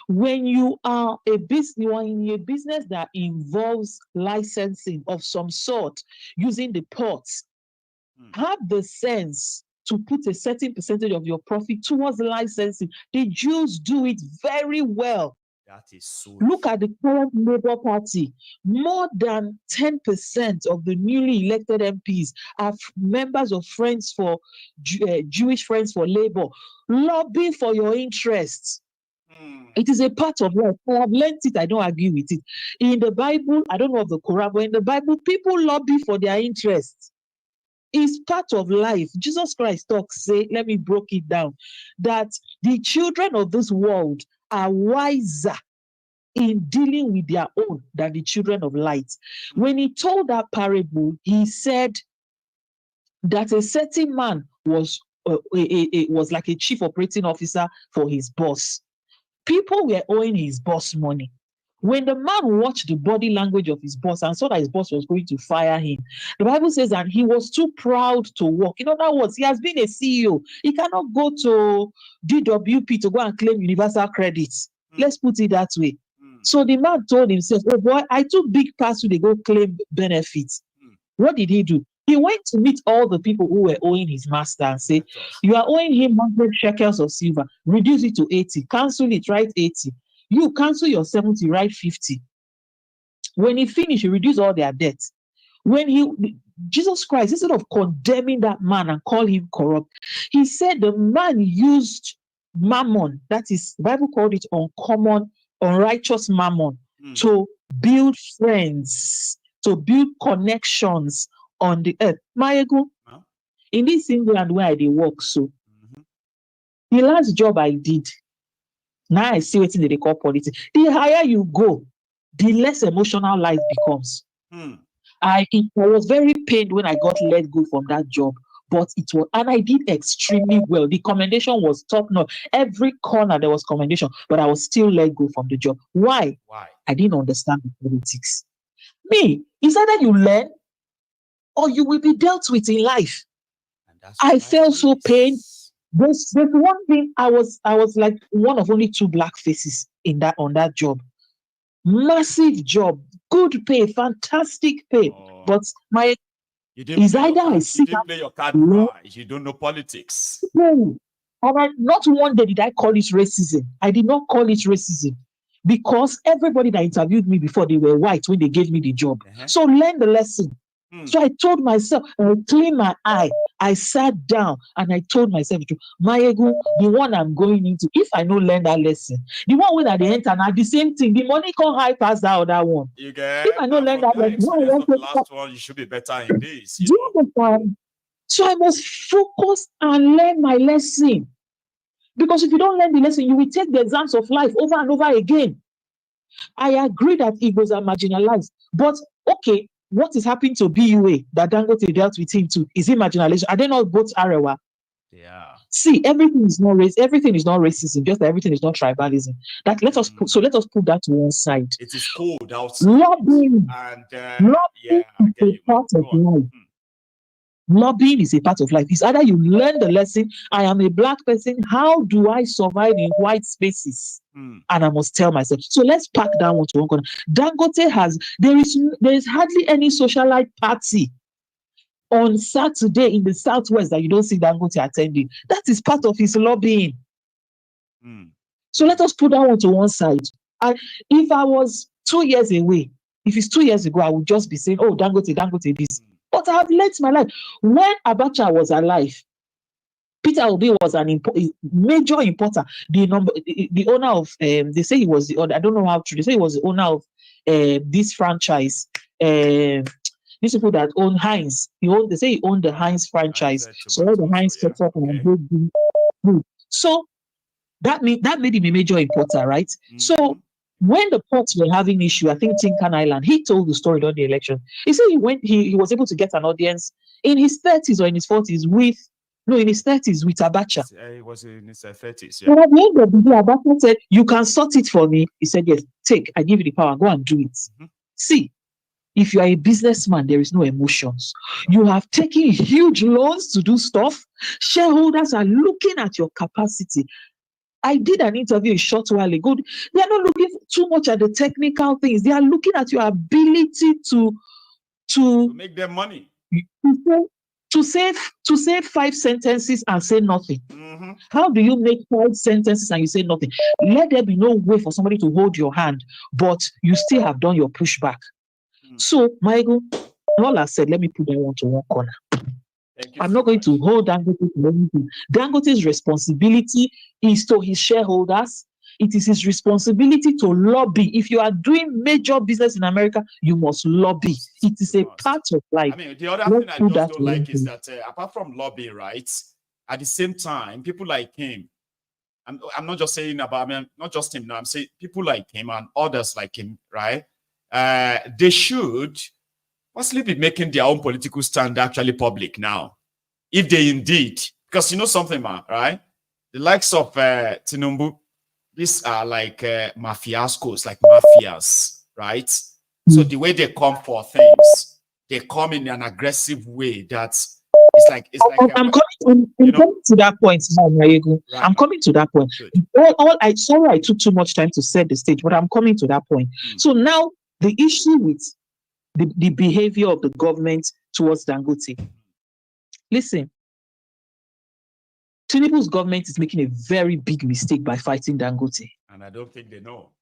Speaker 18: When you are in a business that involves licensing of some sort, using the ports, have the sense to put a certain percentage of your profit towards licensing. The Jews do it very well.
Speaker 4: That is so.
Speaker 18: Look at the current Labour Party. More than 10% of the newly elected MPs are members of Friends for Jewish Friends for Labour. Lobby for your interests. It is a part of life. I have learned it. I don't argue with it. In the Bible, I don't know of the Quran, but in the Bible, people lobby for their interests. It's part of life. Jesus Christ talks, say, let me break it down, that the children of this world are wiser in dealing with their own than the children of light. When he told that parable, he said that a certain man was like a chief operating officer for his boss. People were owing his boss money. When the man watched the body language of his boss and saw that his boss was going to fire him, the Bible says that he was too proud to work. In other words, he has been a CEO. He cannot go to DWP to go and claim universal credits. Let's put it that way. So the man told himself, oh boy, I took big pass to go claim benefits. What did he do? He went to meet all the people who were owing his master and say, you are owing him 100 shekels of silver. Reduce it to 80. Cancel it, write 80. You cancel your 70, write 50. When he finished, he reduced all their debts. Jesus Christ, instead of condemning that man and call him corrupt, he said the man used mammon, that is, the Bible called it uncommon, unrighteous mammon, to build friends, to build connections on the earth. Maiyegun, in this England where I work, so the last job I did, now I see what they call politics. The higher you go, the less emotional life becomes. I was very pained when I got let go from that job, but it was, and I did extremely well. The commendation was top notch. Every corner there was commendation, but I was still let go from the job. Why? I didn't understand the politics. Me, it's either you learn or you will be dealt with in life. I felt so pain. There's one thing, I was like one of only 2 black faces on that job. Massive job, good pay, fantastic pay. But
Speaker 4: you didn't play your card right. You don't know politics.
Speaker 18: No. Not one day did I call it racism. I did not call it racism because everybody that interviewed me before, they were white when they gave me the job. So learn the lesson. So I told myself, I cleaned my eye. I sat down and I told myself, Maiyegun, the one I'm going into, if I don't learn that lesson, the one with at the end and the same thing, the money can't high past that other one.
Speaker 4: You get
Speaker 18: if I don't learn that lesson,
Speaker 4: the last one, you should be better in this.
Speaker 18: So I must focus and learn my lesson. Because if you don't learn the lesson, you will take the exams of life over and over again. I agree that Igbos are marginalized, but okay, what is happening to BUA that Dangote dealt with him too? Is it marginalization? Are they not both Arewa?
Speaker 4: Yeah.
Speaker 18: See, everything is not racism, just that everything is not tribalism. Let us put that to one side.
Speaker 4: It is cold outside.
Speaker 18: Lobbying is a part of life. Lobbying is a part of life. It's either you learn the lesson, I am a black person, how do I survive in white spaces? And I must tell myself. So let's pack that one to one corner. Dangote there is hardly any socialite party on Saturday in the Southwest that you don't see Dangote attending. That is part of his lobbying. So let us put that one to one side. If I was 2 years away, if it's 2 years ago, I would just be saying, oh, Dangote this. But I have learned my life. When Abacha was alive, Peter Obi was an major importer. The owner of, they say he was the owner, I don't know how true, they say he was the owner of this franchise. These people that own Heinz, they say he owned the Heinz franchise. So all the Heinz ketchup and good. So that made him a major importer, right? So when the ports were having issue, I think Tinkan Island, he told the story during the election. He said he was able to get an audience in his 30s or in his 40s with Abacha.
Speaker 4: He was in his 30s,
Speaker 18: yeah. And at the end of the day, Abacha said, you can sort it for me. He said, yes, I give you the power, go and do it. See, if you are a businessman, there is no emotions. You have taken huge loans to do stuff. Shareholders are looking at your capacity. I did an interview a short while ago. They are not looking too much at the technical things. They are looking at your ability to
Speaker 4: make them money.
Speaker 18: to say 5 sentences and say nothing. How do you make 5 sentences and you say nothing? Let there be no way for somebody to hold your hand, but you still have done your pushback. So, Maiyegun, all I said, let me put that one to one corner. I'm not going to hold Dangote to anything. Dangote's responsibility is to his shareholders. It is his responsibility to lobby. If you are doing major business in America, you must lobby. It is a part of life.
Speaker 4: I mean, the other thing I just don't like is that apart from lobbying rights, at the same time, people like him, I'm not just saying about, I mean, not just him now, I'm saying people like him and others like him, right? They should possibly be making their own political stand actually public now. If they indeed, because you know something, man, right? The likes of Tinubu, these are like mafiascos, like mafias, right? So the way they come for things, they come in an aggressive way that's
Speaker 18: I'm coming to that point now, Maiyegun. Right. I'm coming to that point. Sorry I took too much time to set the stage, but I'm coming to that point. So now the issue with the behavior of the government towards Dangote. Listen, Tinubu's government is making a very big mistake by fighting Dangote.
Speaker 4: And I don't think they know.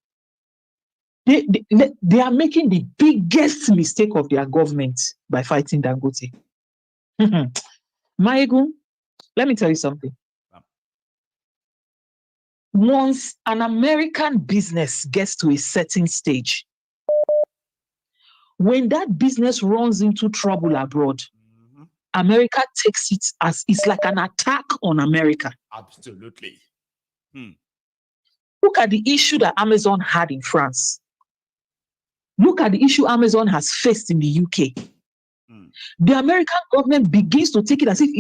Speaker 18: They are making the biggest mistake of their government by fighting Dangote. Maiyegun, let me tell you something. Once an American business gets to a certain stage, when that business runs into trouble abroad, America takes it as it's like an attack on America.
Speaker 4: Absolutely.
Speaker 18: Look at the issue that Amazon had in France. Look at the issue Amazon has faced in the UK. The American government begins to take it as if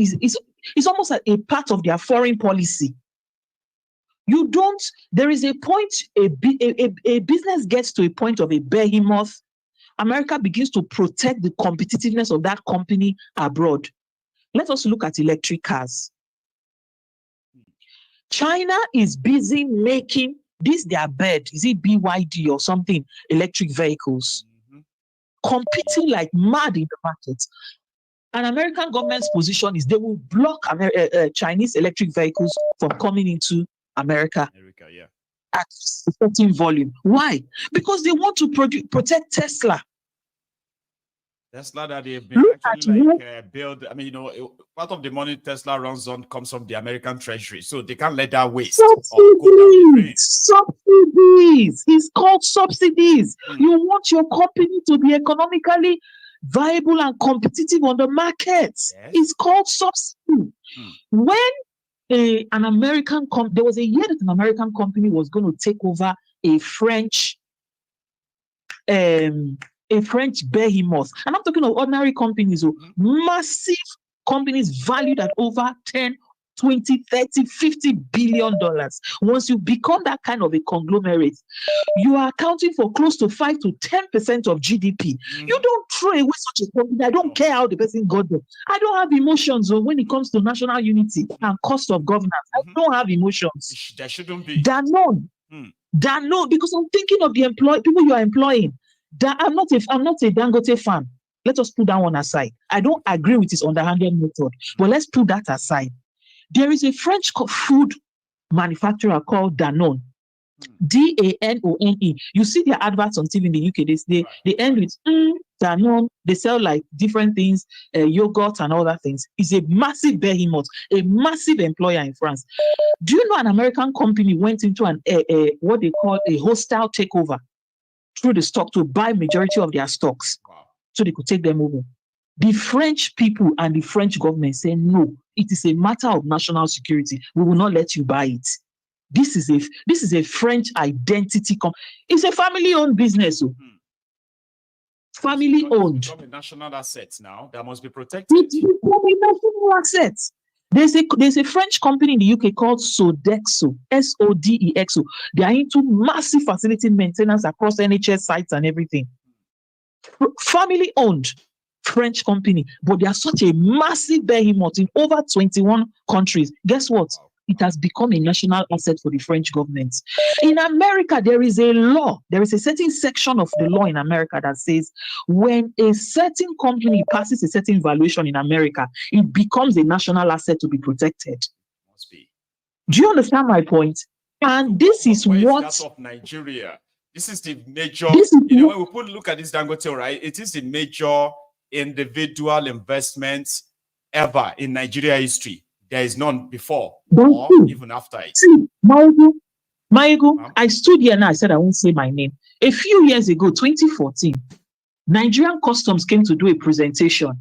Speaker 18: it's almost like a part of their foreign policy. There is a point, a business gets to a point of a behemoth. America begins to protect the competitiveness of that company abroad. Let us look at electric cars. China is busy making this their bed, is it BYD or something, electric vehicles, competing like mad in the market. An American government's position is they will block Chinese electric vehicles from coming into America at a certain volume. Why? Because they want to protect Tesla.
Speaker 4: Tesla that they've been actually build. I mean, you know, part of the money Tesla runs on comes from the American Treasury, so they can't let that waste.
Speaker 18: Subsidies. It's called subsidies. You want your company to be economically viable and competitive on the market. Yes. It's called subsidy. When an American there was a year that an American company was going to take over a French behemoth. And I'm talking of ordinary companies, massive companies valued at over 10, 20, 30, $50 billion. Once you become that kind of a conglomerate, you are accounting for close to 5 to 10% of GDP. You don't throw away such a company. I don't care how the person got there. I don't have emotions when it comes to national unity and cost of governance. I don't have emotions.
Speaker 4: There shouldn't be.
Speaker 18: Danone, because I'm thinking of the people you are employing. I'm not a Dangote fan. Let us put that one aside. I don't agree with his underhanded method, but let's put that aside. There is a French food manufacturer called Danone, Danone. You see their adverts on TV in the UK. They end with Danone. They sell like different things, yogurt and other things. It's a massive behemoth, a massive employer in France. Do you know an American company went into what they call a hostile takeover through the stock to buy majority of their stocks so they could take them over? The French people and the French government say, no, it is a matter of national security. We will not let you buy it. This is a French identity. It's a family-owned business. Family-owned.
Speaker 4: It's become a national asset now that must be protected.
Speaker 18: It's become a national asset. There's a French company in the UK called Sodexo, Sodexo. They are into massive facility maintenance across NHS sites and everything. Family-owned French company, but they are such a massive behemoth in over 21 countries. Guess what? it has become a national asset for the French government. In America, there is a law. There is a certain section of the law in America that says when a certain company passes a certain valuation in America, it becomes a national asset to be protected.
Speaker 4: Must be.
Speaker 18: Do you understand my point? And this is what
Speaker 4: that of Nigeria. This is the major. When we look at this Dangote, right? It is the major individual investment ever in Nigeria history. There is none before or even after it.
Speaker 18: See, Maiyegun, I stood here and I said I won't say my name. A few years ago, 2014, Nigerian Customs came to do a presentation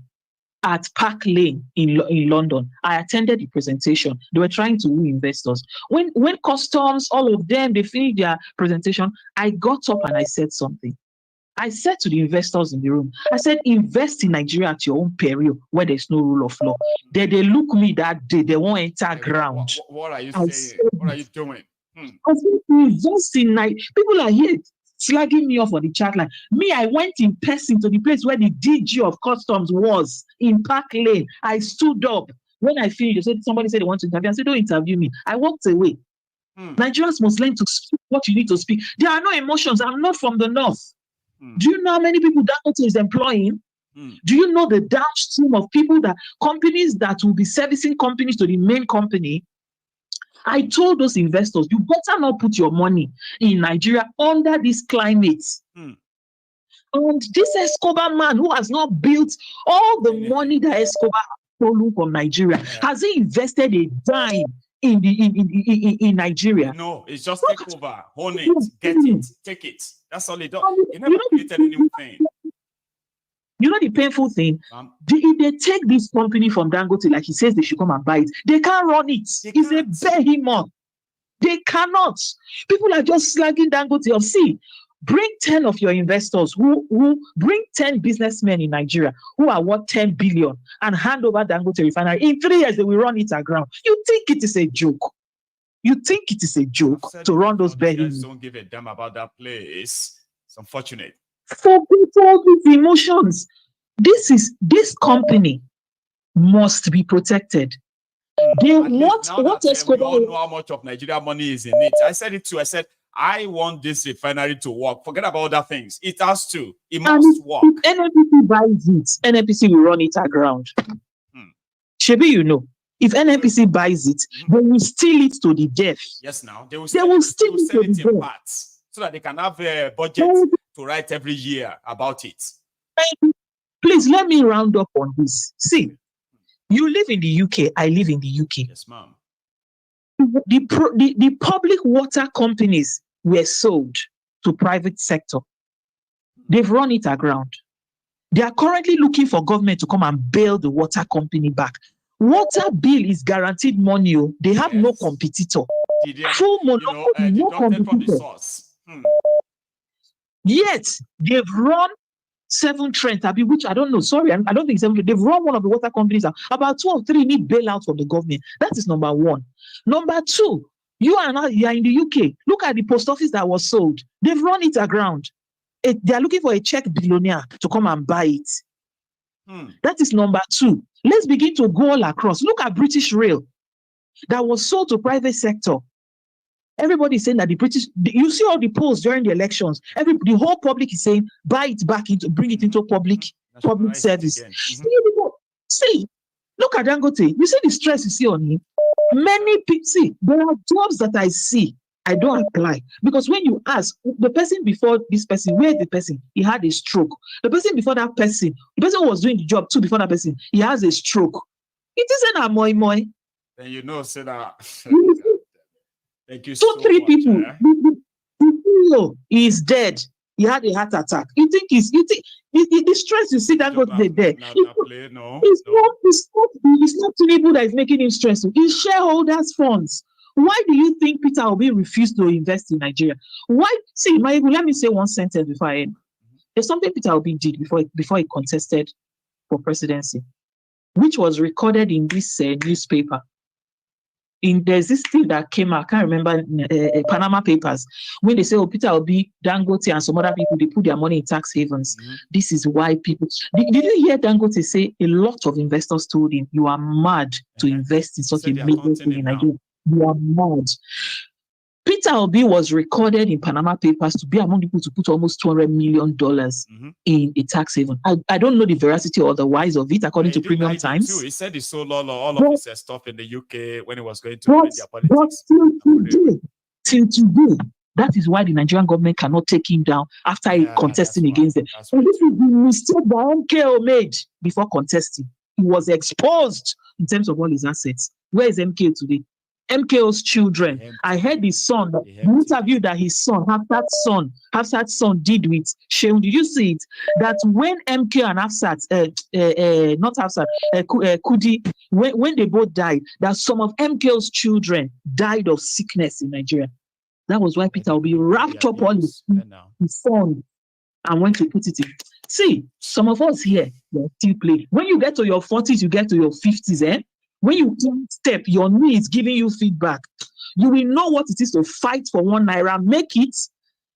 Speaker 18: at Park Lane in London. I attended the presentation. They were trying to woo investors. When Customs, all of them, they finished their presentation, I got up and I said something. I said to the investors in the room, I said, invest in Nigeria at your own peril where there's no rule of law. They look me that day, they won't enter ground.
Speaker 4: What are you saying? What are you doing?
Speaker 18: Invest in people are here slagging me off on the chat line. Me, I went in person to the place where the DG of Customs was in Park Lane. I stood up. When I finished, somebody said they want to interview. I said, don't interview me. I walked away. Nigerians must learn to speak what you need to speak. There are no emotions. I'm not from the north. Do you know how many people Dangote is employing? Do you know the downstream of people companies that will be servicing companies to the main company? I told those investors, you better not put your money in Nigeria under this climate. And this Escobar man who has not built all the money that Escobar has stolen from Nigeria, has he invested a dime in Nigeria?
Speaker 4: No, it's just take over, own it, get it, take it. That's all it does. You never created anything.
Speaker 18: You know the painful thing? If they take this company from Dangote, like he says they should come and buy it, they can't run it. It's a behemoth. They cannot. People are just slagging Dangote off. See, bring 10 of your investors who bring 10 businessmen in Nigeria who are worth 10 billion and hand over Dangote Refinery. In 3 years, they will run it aground. You think it is a joke? You think it is a joke to run those behemoths?
Speaker 4: Don't give a damn about that place. It's unfortunate.
Speaker 18: Forget all these emotions. This company must be protected. What Escobar?
Speaker 4: We all know how much of Nigeria money is in it. I said it too. I said I want this refinery to work. Forget about other things. It has to. It must work.
Speaker 18: If NNPC buys it, NNPC will run it aground. Shebi, you know, if NNPC buys it, they will steal it to the death.
Speaker 4: Yes, now they will steal it in parts so that they can have a budget to write every year about it.
Speaker 18: Please let me round up on this. See, you live in the UK, I live in the UK.
Speaker 4: Yes, ma'am.
Speaker 18: The public water companies were sold to private sector. They've run it aground. They are currently looking for government to come and bail the water company back. Water bill is guaranteed money. They have no competitor. Full monopoly, no competitor. Yet they've run Seven Trent, which I don't know. Sorry, I don't think Seven Trent. They've run one of the water companies. About 2 or 3 need bailout from the government. That is number one. Number two, you are in the UK. Look at the post office that was sold. They've run it aground. They are looking for a Czech billionaire to come and buy it. That is number two. Let's begin to go all across. Look at British Rail that was sold to private sector. Everybody is saying that you see all the polls during the elections. The whole public is saying, buy it back bring it into public service. See, look at Dangote. You see the stress you see on him. Many people, see, there are jobs that I see, I don't apply. Because when you ask, the person before this person, where the person? He had a stroke. The person before that person, the person who was doing the job too before that person, he has a stroke. It isn't a moi moi.
Speaker 4: Then you know, say that. Thank you
Speaker 18: 2-3 people. The CEO is dead. He had a heart attack. You think the stress you see that got there? It's not Tinubu that is making him stressful. It's shareholders' funds. Why do you think Peter Obi refused to invest in Nigeria? Why? See, Maiyegun, let me say one sentence before I end. There's something Peter Obi did before he contested for presidency, which was recorded in this newspaper. There's this thing that came out, I can't remember, Panama Papers, when they say, oh, Peter Obi, Dangote, and some other people, they put their money in tax havens. This is why people... Did you hear Dangote say a lot of investors told him, you are mad to invest in such a major thing in Nigeria? You are mad. Peter Obi was recorded in Panama Papers to be among people to put almost $200 million in a tax haven. I don't know the veracity or otherwise of it, according to Premium Times.
Speaker 4: Too. He said he sold all of his stuff in the UK when he was going to India politics.
Speaker 18: But till today, that is why the Nigerian government cannot take him down after contesting against them. And this is the mistake that MKO made before contesting. He was exposed in terms of all his assets. Where is MKO today? MKO's children. I heard his son, the interview that his son, Hafsat's son did with Shehu. Did you see it? That when MKO and Kudi, when they both died, that some of MKO's children died of sickness in Nigeria. That was why Peter Obi wrapped up all his son and went to put it in. See, some of us here, they're still playing. When you get to your 40s, you get to your 50s, when you step, your knee is giving you feedback. You will know what it is to fight for 1 naira, make it,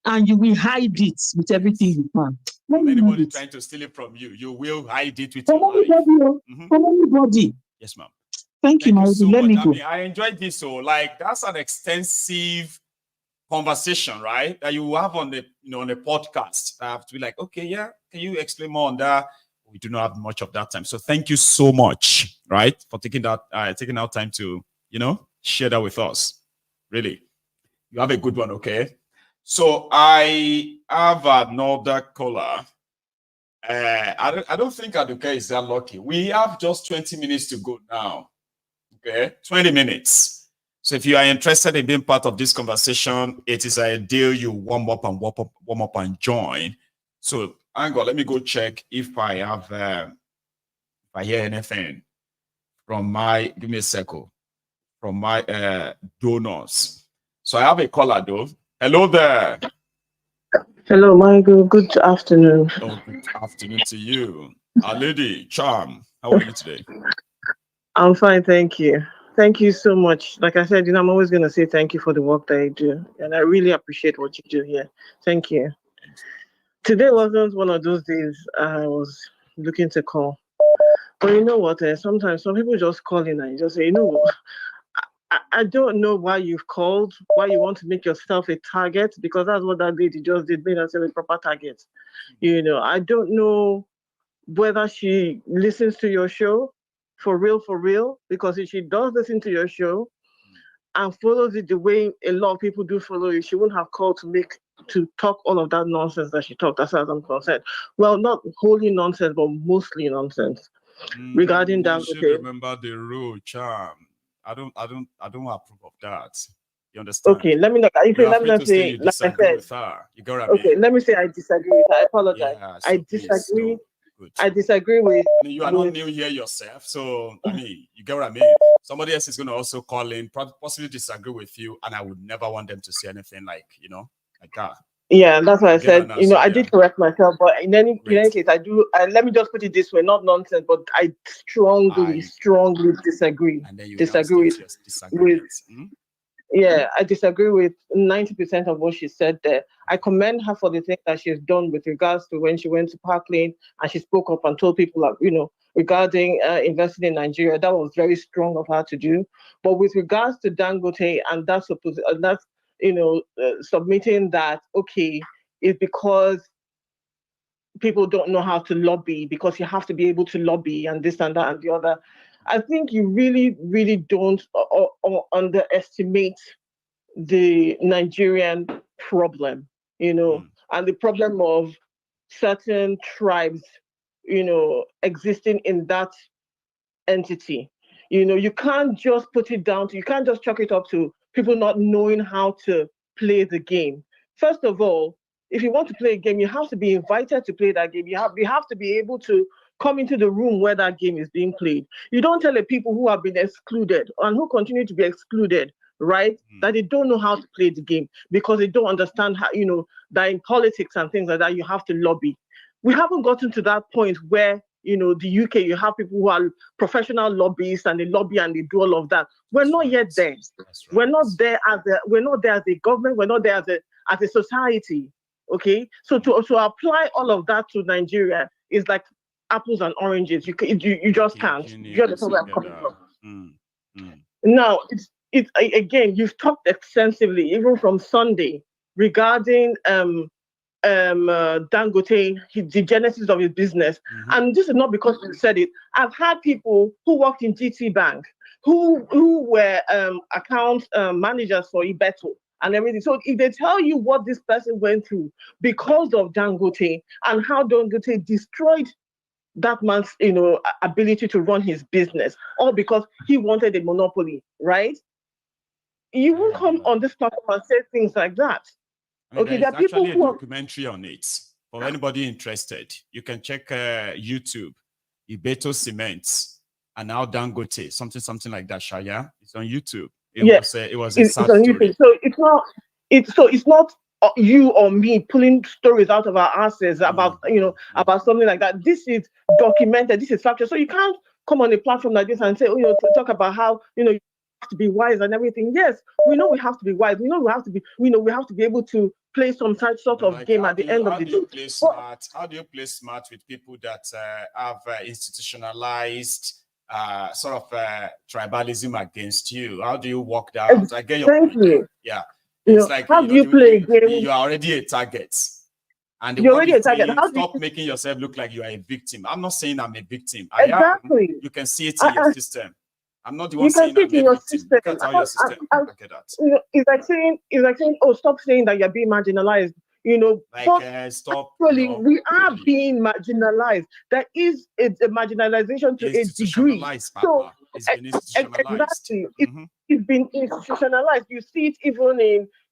Speaker 18: and you will hide it with everything you can.
Speaker 4: Anybody trying to steal it from you, you will hide it with
Speaker 18: from anybody.
Speaker 4: Yes, ma'am.
Speaker 18: Thank you,
Speaker 4: so
Speaker 18: let me go.
Speaker 4: I enjoyed this. So, that's an extensive conversation, right? That you have on the on a podcast. I have to be like, okay, yeah, can you explain more on that? We do not have much of that time. So thank you so much, right, for taking out time to, share that with us. Really. You have a good one, okay? So I have another caller. I don't think Aduke is that lucky. We have just 20 minutes to go now. Okay? 20 minutes. So if you are interested in being part of this conversation, it is ideal you warm up and join. So hang on, let me go check if I have if I hear anything from give me a second, from my donors. So I have a caller though. Hello there.
Speaker 19: Hello, Maiyegun. Good afternoon.
Speaker 4: Oh, good afternoon to you. Our lady, Charm, how are you today?
Speaker 19: I'm fine, thank you. Thank you so much. Like I said, I'm always going to say thank you for the work that you do. And I really appreciate what you do here. Thank you. Today wasn't one of those days I was looking to call. But you know what? Sometimes some people just call in and just say, I don't know why you've called, why you want to make yourself a target, because that's what that lady just did, made herself a proper target. I don't know whether she listens to your show for real, because if she does listen to your show and follows it the way a lot of people do follow you, she wouldn't have called to talk all of that nonsense that she talked, as far as I'm concerned. Well, not wholly nonsense, but mostly nonsense regarding Dangote.
Speaker 4: You should remember the rule, Charm. I don't approve of that. You understand?
Speaker 19: Okay, let me not say
Speaker 4: you disagree with her. You get what I mean?
Speaker 19: Okay, let me say I disagree with her. I apologize.
Speaker 4: Yeah, so
Speaker 19: I disagree. I disagree with.
Speaker 4: You are not new here yourself, so you get what I mean. Somebody else is going to also call in, possibly disagree with you, and I would never want them to say anything like that.
Speaker 19: Yeah, that's what I said. I did correct myself, but in any case, I do. Let me just put it this way: not nonsense, but I strongly disagree.
Speaker 4: And then you
Speaker 19: disagree with. Yeah, I disagree with 90% of what she said there. I commend her for the thing that she's done with regards to when she went to Park Lane and she spoke up and told people, regarding investing in Nigeria. That was very strong of her to do. But with regards to Dangote and that's submitting that, okay, it's because people don't know how to lobby, because you have to be able to lobby and this and that and the other. I think you really, really don't underestimate the Nigerian problem, and the problem of certain tribes, existing in that entity. You can't just put it down to, you can't just chalk it up to people not knowing how to play the game. First of all, if you want to play a game, you have to be invited to play that game. You have to be able to come into the room where that game is being played. You don't tell the people who have been excluded and who continue to be excluded, right, that they don't know how to play the game because they don't understand how, that in politics and things like that, you have to lobby. We haven't gotten to that point where, the UK, you have people who are professional lobbyists and they lobby and they do all of that. We're not yet there. We're not there as a government. We're not there as a society. Okay, so to apply all of that to Nigeria is like apples and oranges. You just can't. You understand where I'm coming from? Now, again, you've talked extensively, even from Sunday, regarding Dangote, the genesis of his business. And this is not because you said it. I've had people who worked in GT Bank, who were account managers for Ibeto and everything. So if they tell you what this person went through because of Dangote and how Dangote destroyed that man's, ability to run his business, all because he wanted a monopoly, right? You won't come on this platform and say things like that.
Speaker 4: I mean,
Speaker 19: Okay,
Speaker 4: there's
Speaker 19: there are people
Speaker 4: actually a
Speaker 19: who are,
Speaker 4: documentary on it. For anybody interested, you can check YouTube, Ibeto Cement, and now Dangote, something like that. Shaya, it's on YouTube. It was a sad
Speaker 19: on
Speaker 4: story.
Speaker 19: YouTube. So it's not you or me pulling stories out of our asses about about something like that. This is documented. This is factual. So you can't come on a platform like this and say, talk about how you have to be wise and everything. Yes, we know we have to be wise. We know we have to be. We have to be able to play some sort of game at the end of the day.
Speaker 4: How do you play smart with people that have institutionalized sort of tribalism against you? How do you work that out? I get your point. Yeah. It's like
Speaker 19: how do you play a game?
Speaker 4: You are already a target. And
Speaker 19: you're already a target.
Speaker 4: Stop making yourself look like you are a victim. I'm not saying I'm a victim.
Speaker 19: Exactly.
Speaker 4: You can see it in your system. I'm not the one saying I'm a victim. Look at how your system. I get that.
Speaker 19: It's like saying, oh, stop saying that you're being marginalized.
Speaker 4: Stop.
Speaker 19: Actually, we are being marginalized. There is a marginalization to a degree. So
Speaker 4: it's been institutionalized.
Speaker 19: Exactly. It's been institutionalized. You see it even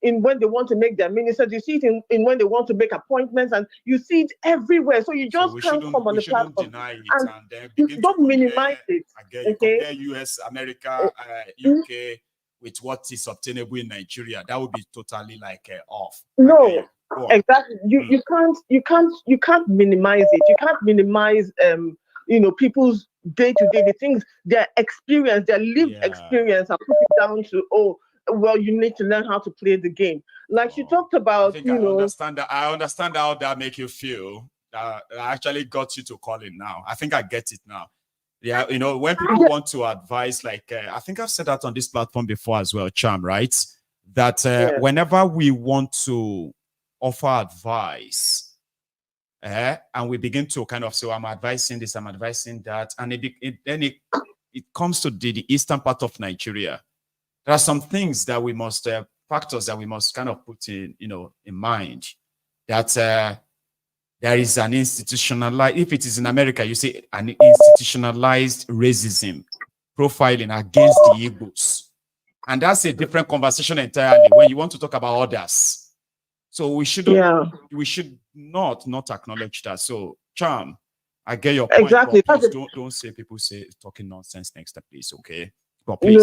Speaker 19: in when they want to make their ministers. You see it in when they want to make appointments, and you see it everywhere. So you just can't come on the platform
Speaker 4: deny it
Speaker 19: and
Speaker 4: then
Speaker 19: don't minimize it.
Speaker 4: Again, you compare US, America, UK with what is obtainable in Nigeria. That would be totally off.
Speaker 19: No. Exactly. You can't minimize it. You can't minimize people's day-to-day, the things, their experience, their lived experience, and put it down to, you need to learn how to play the game. Like she talked about,
Speaker 4: I understand how that make you feel. I actually got you to call it now. I think I get it now. Yeah, when people want to advise, I think I've said that on this platform before as well, Charm, right? That whenever we want to offer advice, and we begin to kind of say, I'm advising this, I'm advising that, and then it comes to the eastern part of Nigeria. There are some things that we must, factors that we must kind of put in mind, that there is an institutionalized, if it is in America, you say an institutionalized racism profiling against the Igbos. And that's a different conversation entirely when you want to talk about others. So we should not acknowledge that. So, Charm, I get your point.
Speaker 19: Exactly.
Speaker 4: But please don't say people talking nonsense next time, please, okay? But please,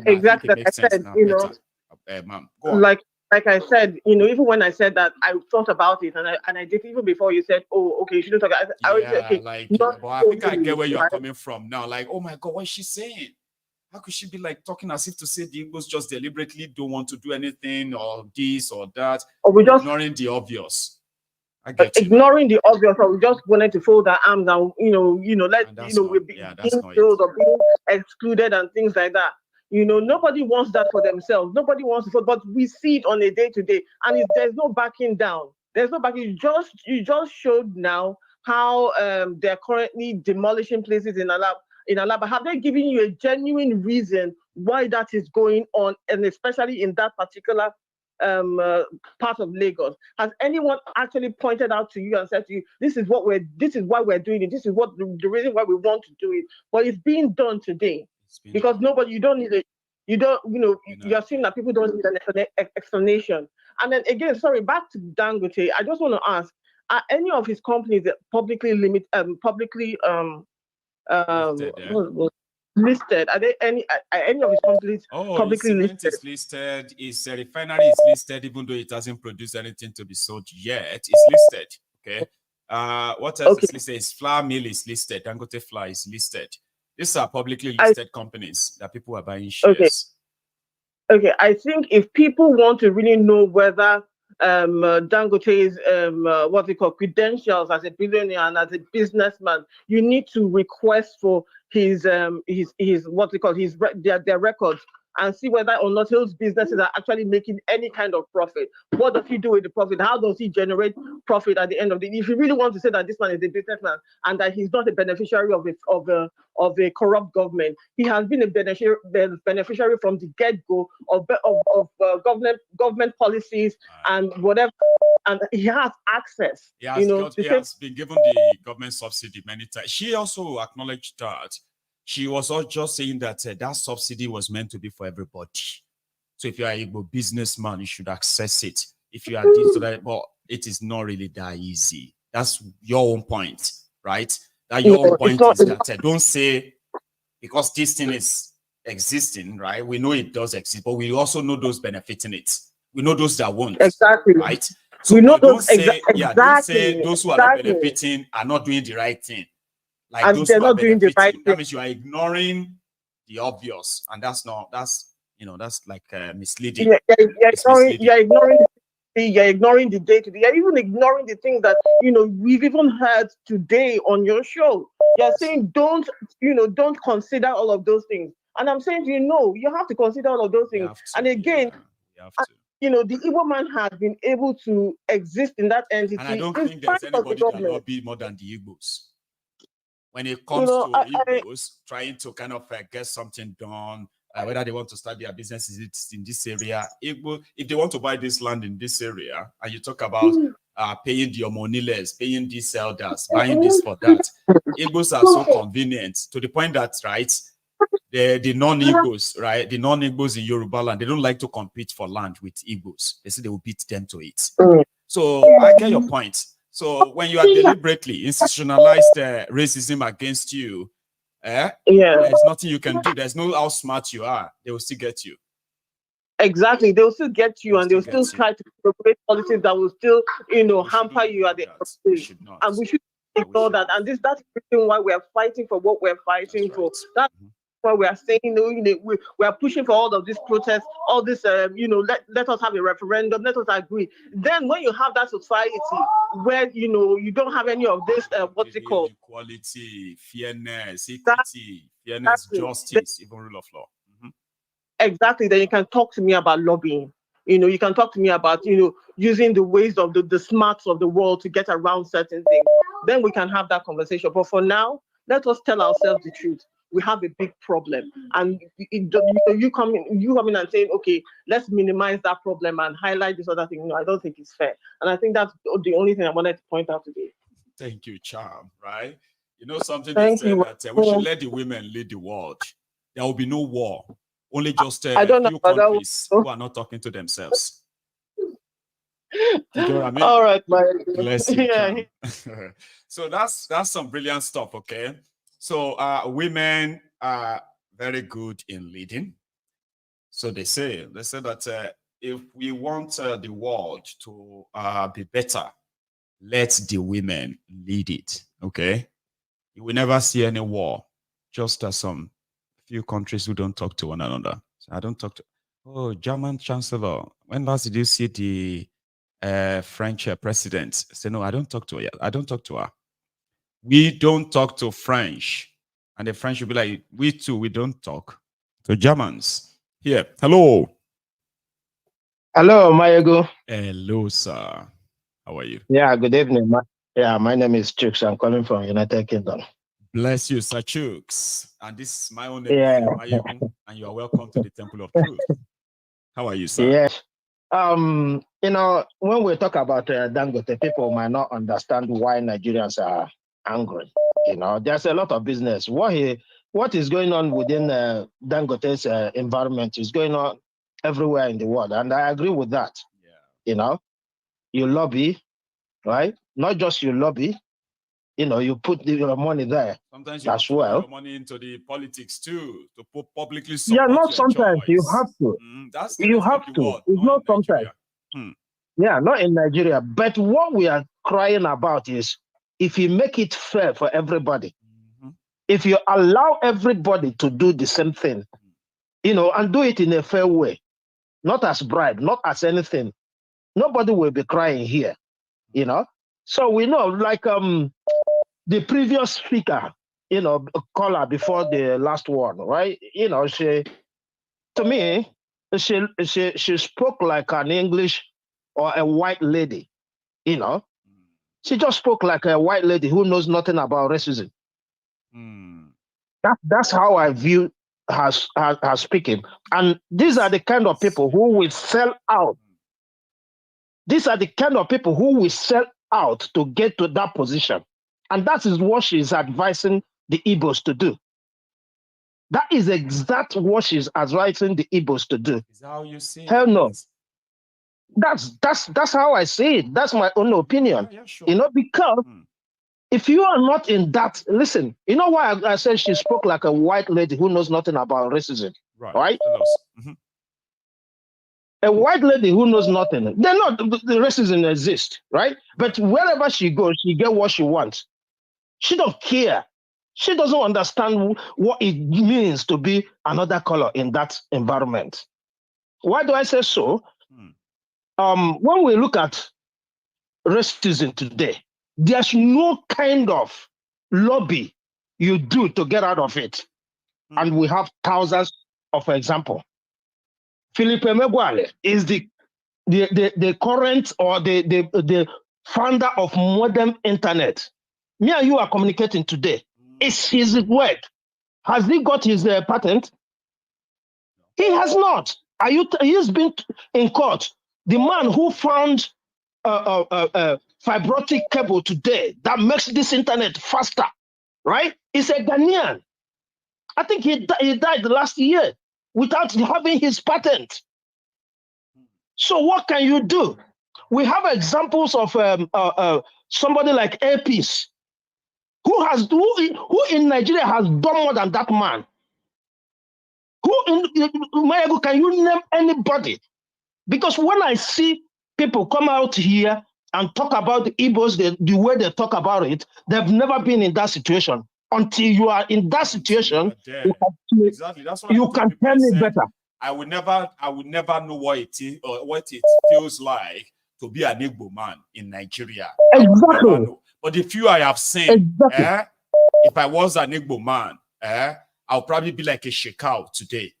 Speaker 19: exactly. Like I said,
Speaker 4: ma'am, go on.
Speaker 19: Like I said, even when I said that, I thought about it, and I did even before you said, "Oh, okay, you shouldn't talk."
Speaker 4: But I think I get where you're coming from now. Like, oh my God, what is she saying? How could she be talking as if to say the Igbos just deliberately don't want to do anything or this or that,
Speaker 19: or we just
Speaker 4: ignoring the obvious? I get
Speaker 19: ignoring the obvious, or we just wanted to fold our arms and we're being killed or being excluded and things like that. Nobody wants that for themselves. Nobody wants it, but we see it on a day-to-day, and there's no backing down. There's no backing. You just showed now how they're currently demolishing places in Alaba. Have they given you a genuine reason why that is going on, and especially in that particular part of Lagos? Has anyone actually pointed out to you and said to you, this is why we're doing it, this is what the reason why we want to do it? But it's being done today because you're seeing that people don't need an explanation. And then again, sorry, back to Dangote, I just want to ask, are any of his companies publicly listed? Are any of his companies publicly listed?
Speaker 4: Is listed. His refinery is listed, even though it hasn't produced anything to be sold yet. It's listed. Okay. What else is listed? His flour mill is listed. Dangote Flour is listed. These are publicly listed companies that people are buying shares.
Speaker 19: Okay. I think if people want to really know whether Dangote's credentials as a billionaire and as a businessman, you need to request for their records and see whether or not those businesses are actually making any kind of profit. What does he do with the profit? How does he generate profit at the end of the day? If you really want to say that this man is a businessman and that he's not a beneficiary of a corrupt government, he has been a beneficiary from the get-go of government policies and whatever, and he has access.
Speaker 4: He has been given the government subsidy many times. She also acknowledged that. She was also just saying that that subsidy was meant to be for everybody. So if you are a businessman, you should access it. If you are this or that, but it is not really that easy. That's your own point, right? That your own point is that don't say because this thing is existing, right? We know it does exist, but we also know those benefiting it. We know those that won't, right? So
Speaker 19: we know
Speaker 4: don't say, don't say those who are not benefiting are not doing the right thing. Like
Speaker 19: and
Speaker 4: those
Speaker 19: they're
Speaker 4: who are
Speaker 19: not doing the right
Speaker 4: that means you are ignoring the obvious, and that's like misleading.
Speaker 19: You're ignoring the day-to-day. You're even ignoring the things that we've even heard today on your show. You're saying don't consider all of those things, and I'm saying you have to consider all of those things. And again, the Igbo man has been able to exist in that entity.
Speaker 4: And I don't think there's anybody that lobby more than the Igbos. When it comes to Igbos trying to kind of get something done, whether they want to start their businesses in this area, Igbo, if they want to buy this land in this area, and you talk about paying the moniles, paying these elders, buying this for that, Igbos are so convenient to the point that, right, the non-Igbos, right, the non-Igbos in Yoruba land, they don't like to compete for land with Igbos. They say they will beat them to it. So I get your point. So when you are deliberately institutionalized racism against you, there's nothing you can do. There's no how smart you are. They will still get you.
Speaker 19: Exactly. They will still get you, and they'll still try to create policies that will still, hamper you at the end of the day. And we should ignore that. And that's the reason why we are fighting for what we're fighting for. That's why we are saying, we are pushing for all of these protests, all this, let us have a referendum, let us agree. Then when you have that society where, you don't have any of this, what's it called?
Speaker 4: Equality, fairness, equity, fairness, justice, even rule of law.
Speaker 19: Exactly. Then you can talk to me about lobbying. You can talk to me about, using the ways of the smarts of the world to get around certain things. Then we can have that conversation. But for now, let us tell ourselves the truth. We have a big problem, and you come in and saying, okay, let's minimize that problem and highlight this other thing. No, I don't think it's fair, and I think that's the only thing I wanted to point out today.
Speaker 4: Thank you, Charm. Right? Something they said that we should let the women lead the world. There will be no war. Only just a few countries who are not talking to themselves. You know what I mean?
Speaker 19: All right,
Speaker 4: bless you. So that's some brilliant stuff. Okay. So women are very good in leading. So they say that if we want the world to be better, let the women lead it. Okay, you will never see any war. Just some few countries who don't talk to one another. So I don't talk to. German Chancellor. When last did you see the French president? Say no, I don't talk to her. I don't talk to her. We don't talk to French. And the French will be like, we too, we don't talk to Germans. Here, hello.
Speaker 20: Hello, Maiyegun.
Speaker 4: Hello, sir. How are you?
Speaker 20: Yeah, good evening. My name is Chooks. I'm calling from United Kingdom.
Speaker 4: Bless you, Sir Chooks. And this is my own name, Maiyegun, and you are welcome to the Temple of Truth. How are you, sir?
Speaker 20: Yes. When we talk about Dangote, people might not understand why Nigerians are angry. There's a lot of business. What is going on within Dangote's environment is going on everywhere in the world, and I agree with that. Yeah. You lobby, right? Not just you lobby. You put your money there.
Speaker 4: Sometimes you
Speaker 20: as well.
Speaker 4: Put your money into the politics too to put publicly support.
Speaker 20: Yeah, not sometimes.
Speaker 4: Choice.
Speaker 20: You have to.
Speaker 4: That's
Speaker 20: you have to.
Speaker 4: World,
Speaker 20: it's not sometimes. Yeah, not in Nigeria. But what we are crying about is if you make it fair for everybody, if you allow everybody to do the same thing, and do it in a fair way, not as bribe, not as anything, nobody will be crying here, So we know, like the previous speaker, caller before the last one, right? to me, she spoke like an English or a white lady, you know. She just spoke like a white lady who knows nothing about racism. That's how I view her speaking. And these are the kind of people who will sell out. These are the kind of people who will sell out to get to that position. And that is what she's advising the Igbos to do. That is exactly what she's advising the Igbos to do.
Speaker 4: Is that how you see
Speaker 20: Hell
Speaker 4: it?
Speaker 20: no. That's how I see it. That's my own opinion.
Speaker 4: Yeah, sure.
Speaker 20: You know, because if you are not in that, listen, you know why I said she spoke like a white lady who knows nothing about racism, right? A white lady who knows nothing. They're not, the racism exists, right? But wherever she goes, she get what she wants. She don't care. She doesn't understand what it means to be another color in that environment. Why do I say so? When we look at racism today, there's no kind of lobby you do to get out of it. And we have thousands of examples. Philippe Megwale is the current or the founder of modern internet. Me and you are communicating today. It's his work. Has he got his patent? He has not. He's been in court. The man who found fiber optic cable today that makes this internet faster, right? Is a Ghanaian. I think he died last year without having his patent. So what can you do? We have examples of somebody like APs who in Nigeria has done more than that man. Maiyegun, can you name anybody? Because when I see people come out here and talk about the Igbos the way they talk about it, they've never been in that situation. Until you are in that situation,
Speaker 4: Exactly. That's what
Speaker 20: you can tell me better.
Speaker 4: I would never know what it is or what it feels like to be an Igbo man in Nigeria.
Speaker 20: Exactly.
Speaker 4: But the few I have seen, if I was an Igbo man, I'll probably be like a Shekau today.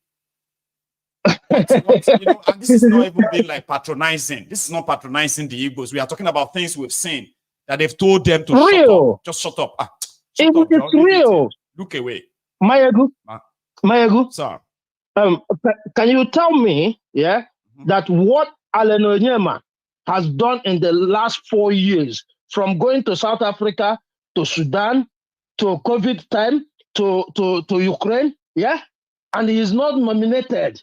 Speaker 4: But, you know, and this is not even being like patronizing. This is not patronizing the Igbos. We are talking about things we've seen that they've told them to shut up. Just shut up.
Speaker 20: It's real.
Speaker 4: Look away.
Speaker 20: Maiyegun.
Speaker 4: Sir.
Speaker 20: Can you tell me, that what Allen Onyema has done in the last 4 years, from going to South Africa, to Sudan, to COVID time, to Ukraine, and he is not nominated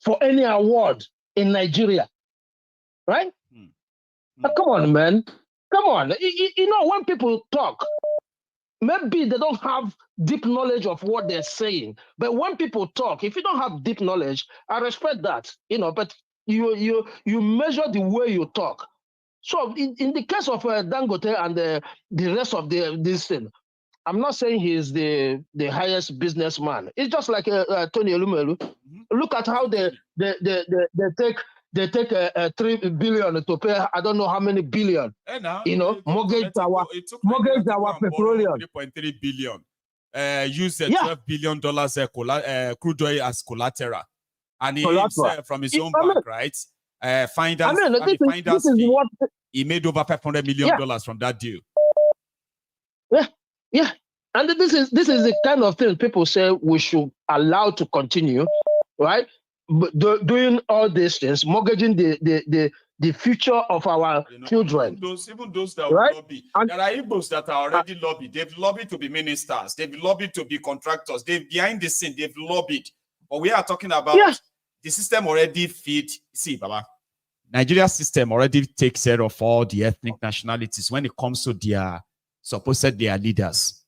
Speaker 20: for any award in Nigeria, right? Come on, man. Come on. You know, when people talk, maybe they don't have deep knowledge of what they're saying. But when people talk, if you don't have deep knowledge, I respect that, you know, but you measure the way you talk. So in the case of Dangote and the rest of this thing, I'm not saying he's the highest businessman. It's just like Tony Elumelu. Look at how they take 3 billion to pay I don't know how many billion. You know, mortgage our petroleum.
Speaker 4: 3.3 billion. Use $12 billion crude oil as collateral, and he himself from his own bank, right? This is what he made over $500 million from that deal.
Speaker 20: Yeah. And this is the kind of thing people say we should allow to continue, right? But doing all these things, mortgaging the future of our children.
Speaker 4: Even those that will lobby. There are Igbos that are already lobbied. They've lobbied to be ministers. They've lobbied to be contractors. They've behind the scene. They've lobbied. But we are talking about the system already feed. See, Baba, Nigeria's system already takes care of all the ethnic nationalities when it comes to their leaders,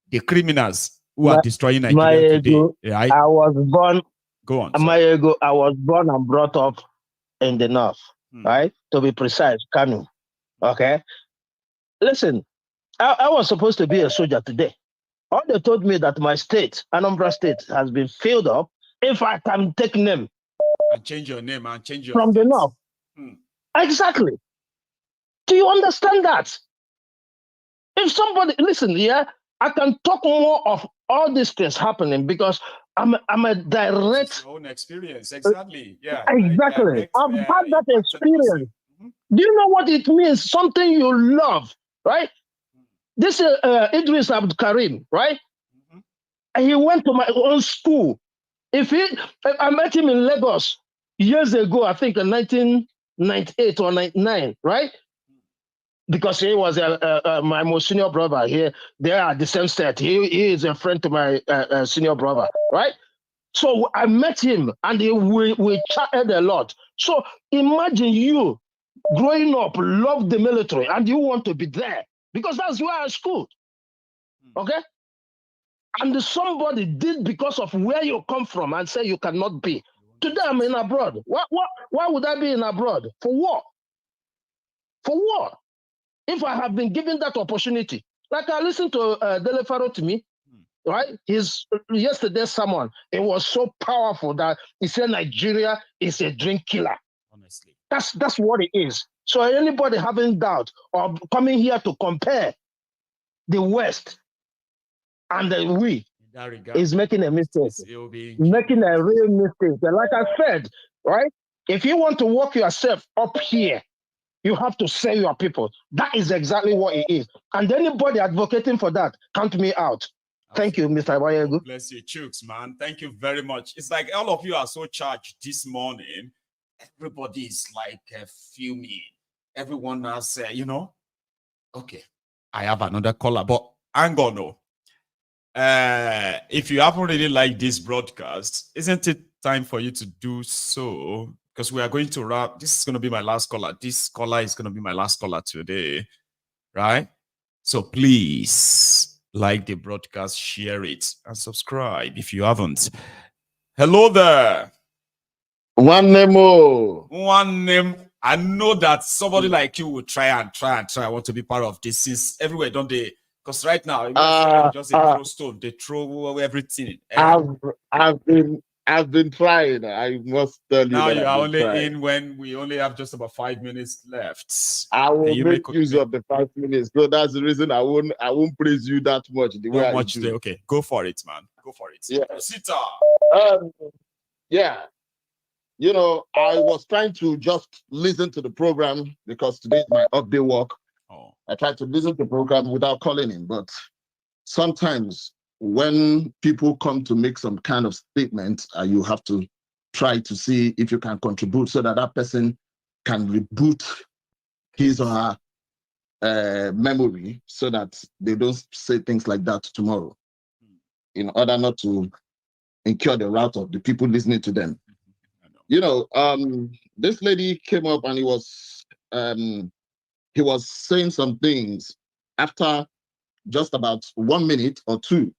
Speaker 4: the criminals who are destroying Nigeria today. Right?
Speaker 20: I was born.
Speaker 4: Go on.
Speaker 20: Maiyegun, I was born and brought up in the north, right? To be precise, Kanu. Okay. Listen, I was supposed to be a soldier today. All they told me that my state, Anambra State, has been filled up. If I can take name
Speaker 4: and change your name and change your
Speaker 20: from
Speaker 4: state.
Speaker 20: the north. Exactly. Do you understand that? If somebody listen, I can talk more of all these things happening because I'm a direct.
Speaker 4: Your own experience, exactly. Yeah.
Speaker 20: Exactly. I've had that experience. Do you know what it means? Something you love, right? This Idris Abdul Karim, right? And he went to my own school. I met him in Lagos years ago, I think in 1998 or 99, right? Because he was my most senior brother here. They are the same state. He is a friend to my senior brother, right? So I met him and we chatted a lot. So imagine you growing up, love the military, and you want to be there because that's where I schooled. Okay? And somebody did because of where you come from and say you cannot be. Today I'm in abroad. Why would I be in abroad? For what? For what? If I have been given that opportunity. Like I listened to Dele Faro to me, right? His yesterday's sermon, it was so powerful that he said Nigeria is a drink killer.
Speaker 4: Honestly.
Speaker 20: That's what it is. So anybody having doubt or coming here to compare the West and the we is making a mistake. Making a real mistake. And like I said, right? If you want to work yourself up here, you have to sell your people. That is exactly what it is. And anybody advocating for that, count me out. Thank you, Mr. Maiyegun.
Speaker 4: Bless you, Chooks, man. Thank you very much. It's like all of you are so charged this morning. Everybody is like fuming. Everyone has, okay, I have another caller, but I'm gonna. If you haven't really liked this broadcast, isn't it time for you to do so? Because we are going to wrap. This is going to be my last caller. This caller is going to be my last caller today, right? So please like the broadcast, share it, and subscribe if you haven't. Hello there.
Speaker 12: One name.
Speaker 4: One name. I know that somebody like you will try. I want to be part of this since everywhere, don't they? Because right now, just a throw stone. They throw everything.
Speaker 12: I've been trying. I must tell you.
Speaker 4: Now
Speaker 12: that
Speaker 4: you are only
Speaker 12: trying.
Speaker 4: in when we only have just about 5 minutes left.
Speaker 12: I will make use of the 5 minutes. So that's the reason I won't praise you that much. The way I do.
Speaker 4: Okay, go for it, man. Go for it.
Speaker 12: Yeah.
Speaker 4: Sita.
Speaker 12: Yeah. You know, I was trying to just listen to the program because today is my upday walk. I tried to listen to the program without calling in, but sometimes when people come to make some kind of statement, you have to try to see if you can contribute so that that person can reboot his or her memory so that they don't say things like that tomorrow in order not to incur the wrath of the people listening to them. You know, this lady came up and he was saying some things after just about 1 minute or two.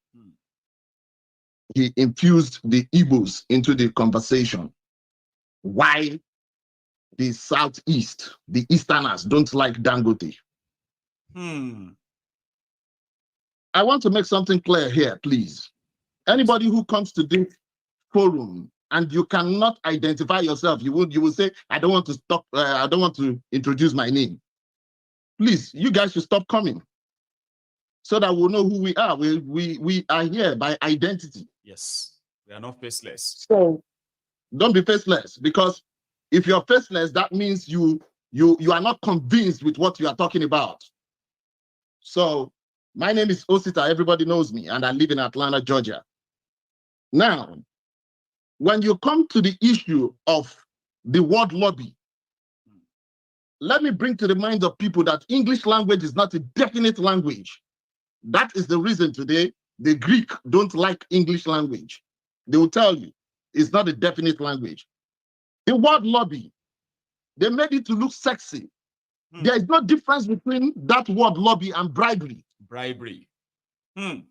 Speaker 12: He infused the Igbos into the conversation. Why the Southeast, the Easterners don't like Dangote. I want to make something clear here, please. Anybody who comes to this forum and you cannot identify yourself, you will say, I don't want to stop, I don't want to introduce my name. Please, you guys should stop coming so that we'll know who we are. We are here by identity.
Speaker 4: Yes, we are not faceless.
Speaker 12: So don't be faceless, because if you're faceless, that means you are not convinced with what you are talking about. So my name is Osita. Everybody knows me, and I live in Atlanta, Georgia. Now, when you come to the issue of the word lobby, let me bring to the minds of people that English language is not a definite language. That is the reason today the Greek don't like English language. They will tell you it's not a definite language. The word lobby, they made it to look sexy. There is no difference between that word lobby and bribery.
Speaker 4: Bribery.
Speaker 12: In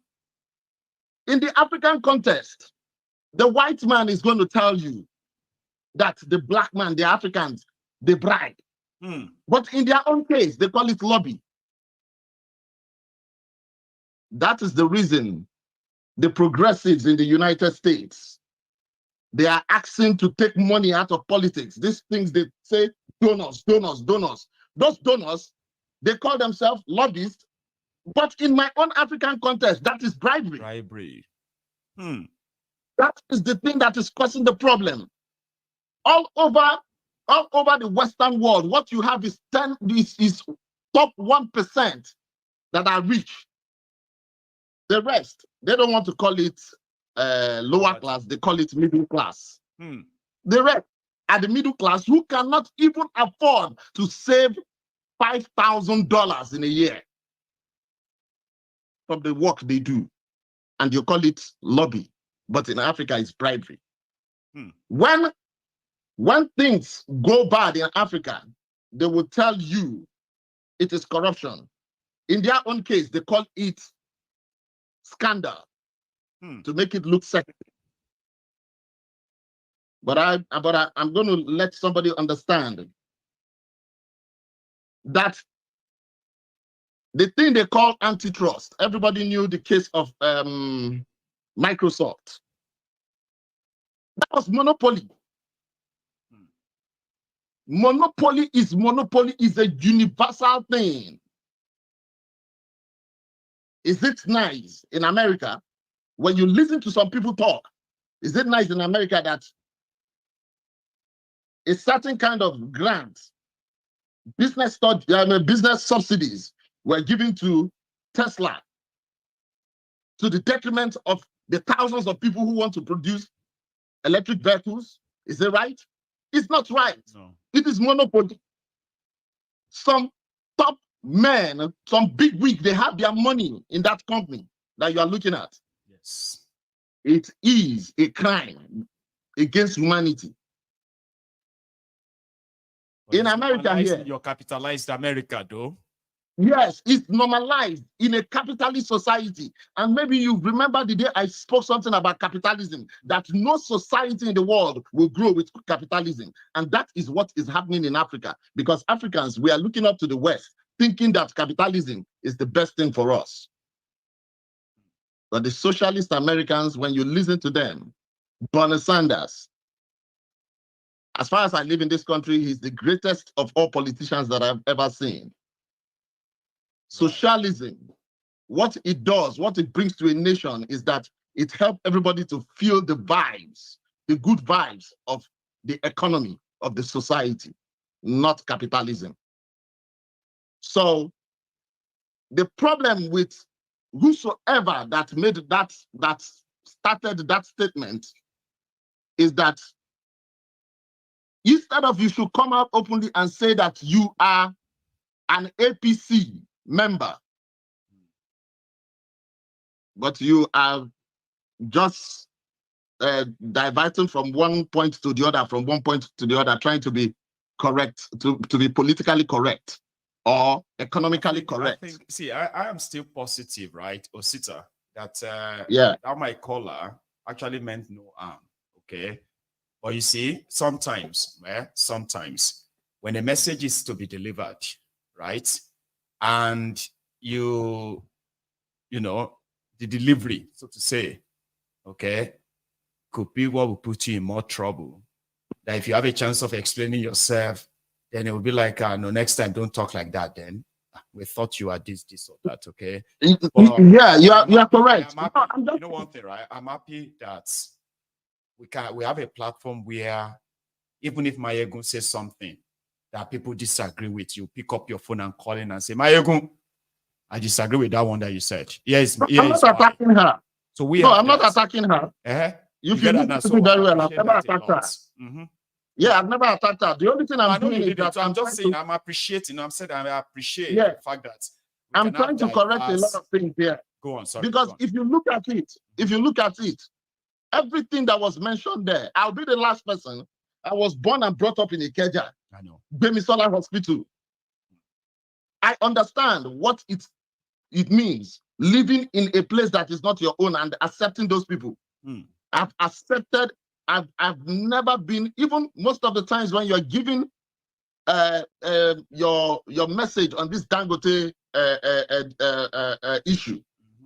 Speaker 12: the African context, the white man is going to tell you that the black man, the Africans, they bribe. But in their own case, they call it lobby. That is the reason the progressives in the United States, they are asking to take money out of politics. These things they say, donors, donors, donors. Those donors, they call themselves lobbyists. But in my own African context, that is bribery.
Speaker 4: Bribery.
Speaker 9: That is the thing that is causing the problem. All over the Western world, what you have is top 1% that are rich. The rest, they don't want to call it lower class, they call it middle class. The rest are the middle class who cannot even afford to save $5,000 in a year from the work they do. And you call it lobby, but in Africa it's bribery. When things go bad in Africa, they will tell you it is corruption. In their own case, they call it scandal to make it look sexy. But I'm going to let somebody understand that the thing they call antitrust, everybody knew the case of Microsoft. That was monopoly. Monopoly is a universal thing. Is it nice in America when you listen to some people talk? Is it nice in America that a certain kind of grants, business subsidies were given to Tesla to the detriment of the thousands of people who want to produce electric vehicles? Is it right? It's not right. No. It is monopoly. Some top men, some big wigs, they have their money in that company that you are looking at.
Speaker 4: Yes.
Speaker 9: It is a crime against humanity.
Speaker 4: But
Speaker 9: in America here.
Speaker 4: Your capitalized America, though.
Speaker 9: Yes, it's normalized in a capitalist society. And maybe you remember the day I spoke something about capitalism, that no society in the world will grow with capitalism. And that is what is happening in Africa. Because Africans, we are looking up to the West, thinking that capitalism is the best thing for us. But the socialist Americans, when you listen to them, Bernie Sanders, as far as I live in this country, he's the greatest of all politicians that I've ever seen. Socialism, what it does, what it brings to a nation is that it helps everybody to feel the vibes, the good vibes of the economy, of the society, not capitalism. So the problem with whosoever that made that started that statement is that instead of you should come out openly and say that you are an APC member, but you are just diverting from one point to the other, from one point to the other, trying to be correct, to be politically correct or economically correct.
Speaker 4: I am still positive, right, Osita, that that my caller actually meant no harm, okay? But you see, sometimes when a message is to be delivered, right, and you know, the delivery, so to say, okay, could be what will put you in more trouble. That if you have a chance of explaining yourself, then it will be like, no, next time don't talk like that. Then we thought you are this or that, okay? But,
Speaker 9: yeah, you are correct.
Speaker 4: You know one thing, right? I'm happy that we have a platform where even if Maiyegun says something that people disagree with, you pick up your phone and call in and say, Maiyegun, I disagree with that one that you said. Yes,
Speaker 9: I'm not attacking her.
Speaker 4: So we
Speaker 9: I'm not attacking her.
Speaker 4: You
Speaker 9: very well. I've never attacked her. Yeah, I've never attacked her. The only thing I'm doing is that
Speaker 4: I'm just saying I'm appreciating. I'm saying I appreciate the fact that
Speaker 9: I'm trying to correct a lot of things here.
Speaker 4: Go on, sorry.
Speaker 9: Because if you look at it, everything that was mentioned there, I'll be the last person. I was born and brought up in Ikeja.
Speaker 4: I know.
Speaker 9: Bemisola Hospital. I understand what it means living in a place that is not your own and accepting those people. I've accepted. I've never been, even most of the times when you're giving your message on this Dangote issue.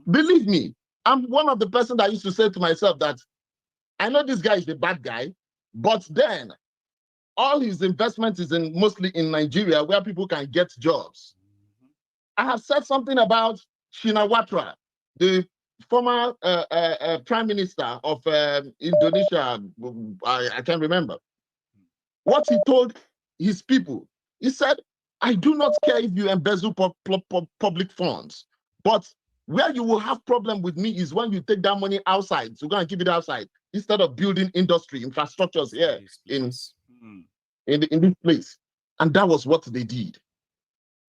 Speaker 9: Believe me, I'm one of the person that used to say to myself that I know this guy is the bad guy, but then all his investment is mostly in Nigeria where people can get jobs. I have said something about Shinawatra, the
Speaker 21: former prime minister of Indonesia, I can't remember, what he told his people. He said, I do not care if you embezzle public funds, but where you will have problem with me is when you take that money outside. So go and keep it outside instead of building industry, infrastructures here in this place. And that was what they did.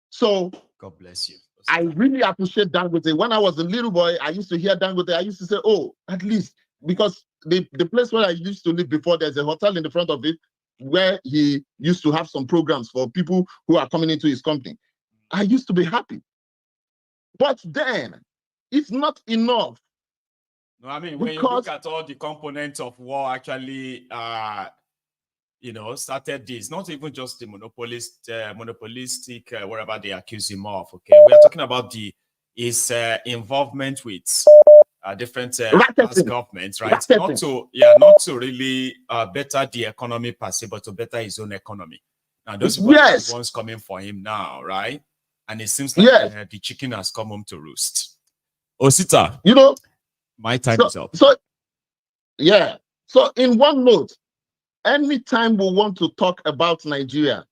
Speaker 21: So
Speaker 4: God bless you.
Speaker 21: I really appreciate Dangote. When I was a little boy, I used to hear Dangote. I used to say, oh, at least, because the place where I used to live before, there's a hotel in the front of it where he used to have some programs for people who are coming into his company. I used to be happy. But then, it's not enough.
Speaker 4: No, I mean, when you look at all the components of war actually, started this, not even just the monopolistic, whatever they accuse him of, okay? We are talking about his involvement with different governments, right? Not to really better the economy per se, but to better his own economy. Now, those people are the ones coming for him now, right? And it seems like the chicken has come home to roost. Osita, my time is up.
Speaker 21: So in one note, anytime we want to talk about Nigeria,